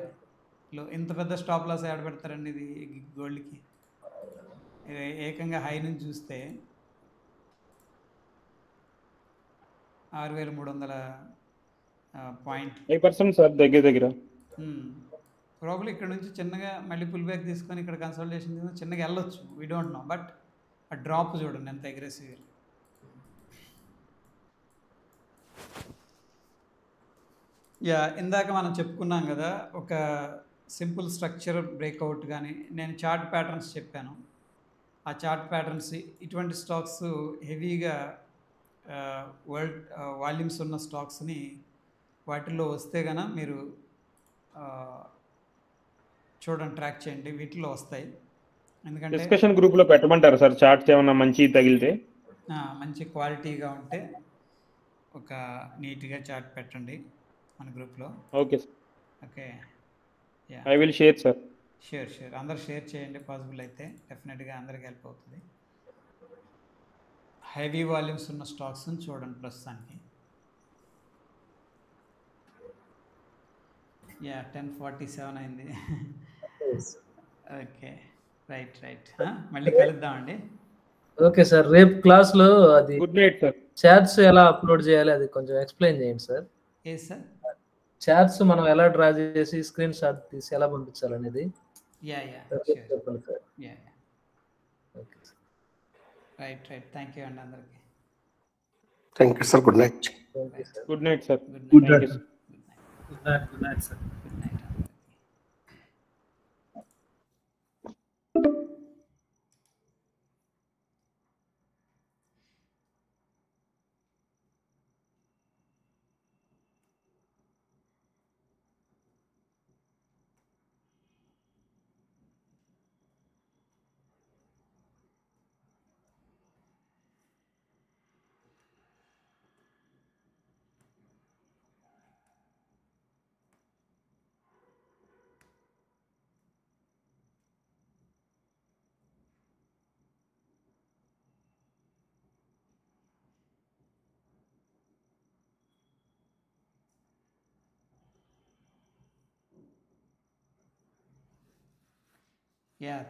[SPEAKER 1] లో, ఇంత పెద్ద స్టాప్ లాస్ యాడ్ పెడతారండి ఇది గోల్డ్కి. ఏకంగా హై నుంచి చూస్తే 6300 పాయింట్.
[SPEAKER 7] 5% సార్ దగ్గర దగ్గర.
[SPEAKER 1] ప్రాబ్లీ ఇక్కడ నుంచి చిన్నగా మళ్ళీ పుల్ బ్యాక్ తీసుకొని ఇక్కడ కన్సల్టేషన్ తీసుకొని చిన్నగా వెళ్ళొచ్చు, వీ డోంట్ నో. బట్ ఆ డ్రాప్ చూడండి ఎంత అగ్రెసివ్. ఇందాక మనం చెప్పుకున్నాం కదా, ఒక సింపుల్ స్ట్రక్చర్ బ్రేక్అవుట్ కానీ, నేను చార్ట్ ప్యాటర్న్స్ చెప్పాను. ఆ చార్ట్ ప్యాటర్న్స్ ఇటువంటి స్టాక్స్ హెవీగా వాల్యూమ్స్ ఉన్న స్టాక్స్ని వాటిల్లో వస్తే కనుక మీరు చూడండి, ట్రాక్ చేయండి, వీటిలో వస్తాయి. ఎందుకంటే
[SPEAKER 7] డిస్కషన్ గ్రూప్లో పెట్టమంటారు సార్ చార్ట్స్ ఏమన్నా మంచి తగిలితే?
[SPEAKER 1] మంచి క్వాలిటీగా ఉంటే ఒక నీట్గా చార్ట్ పెట్టండి మన గ్రూప్లో.
[SPEAKER 7] Okay sir.
[SPEAKER 1] Okay,
[SPEAKER 7] I will share sir.
[SPEAKER 1] Sure అందరు షేర్ చేయండి, పాసిబుల్ అయితే డెఫినెట్గా అందరికి హెల్ప్ అవుతుంది. హెవీ వాల్యూమ్స్ ఉన్న స్టాక్స్ని చూడండి ప్రస్తుతానికి. 10:47 అయింది. Okay, right. మళ్ళీ కలుద్దామండి.
[SPEAKER 3] ఓకే సార్, రేపు క్లాస్లో అది
[SPEAKER 7] గుడ్ నైట్ సార్.
[SPEAKER 3] చాట్స్ ఎలా అప్లోడ్ చేయాలి అది కొంచెం ఎక్స్ప్లెయిన్ చేయండి సార్.
[SPEAKER 1] ఏ సార్?
[SPEAKER 3] చాట్స్ మనం ఎలా డ్రా చేసి స్క్రీన్ షాట్ తీసి ఎలా పంపించాలనేది చెప్పండి sir. Okay sir,
[SPEAKER 1] right. Thank you అండి అందరికి.
[SPEAKER 6] Thank you sir. Good night.
[SPEAKER 7] Good night sir.
[SPEAKER 1] Good night sir.
[SPEAKER 3] Good night sir.
[SPEAKER 1] Good night.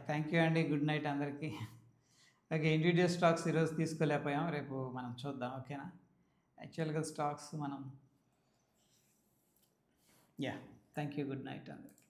[SPEAKER 1] Thank you అండి. గుడ్ నైట్ అందరికీ. ఓకే, ఇండివిజువల్ స్టాక్స్ ఈరోజు తీసుకోలేకపోయాం, రేపు మనం చూద్దాం. ఓకేనా? యాక్చువల్గా స్టాక్స్ మనం థ్యాంక్ యూ. గుడ్ నైట్ అందరికీ.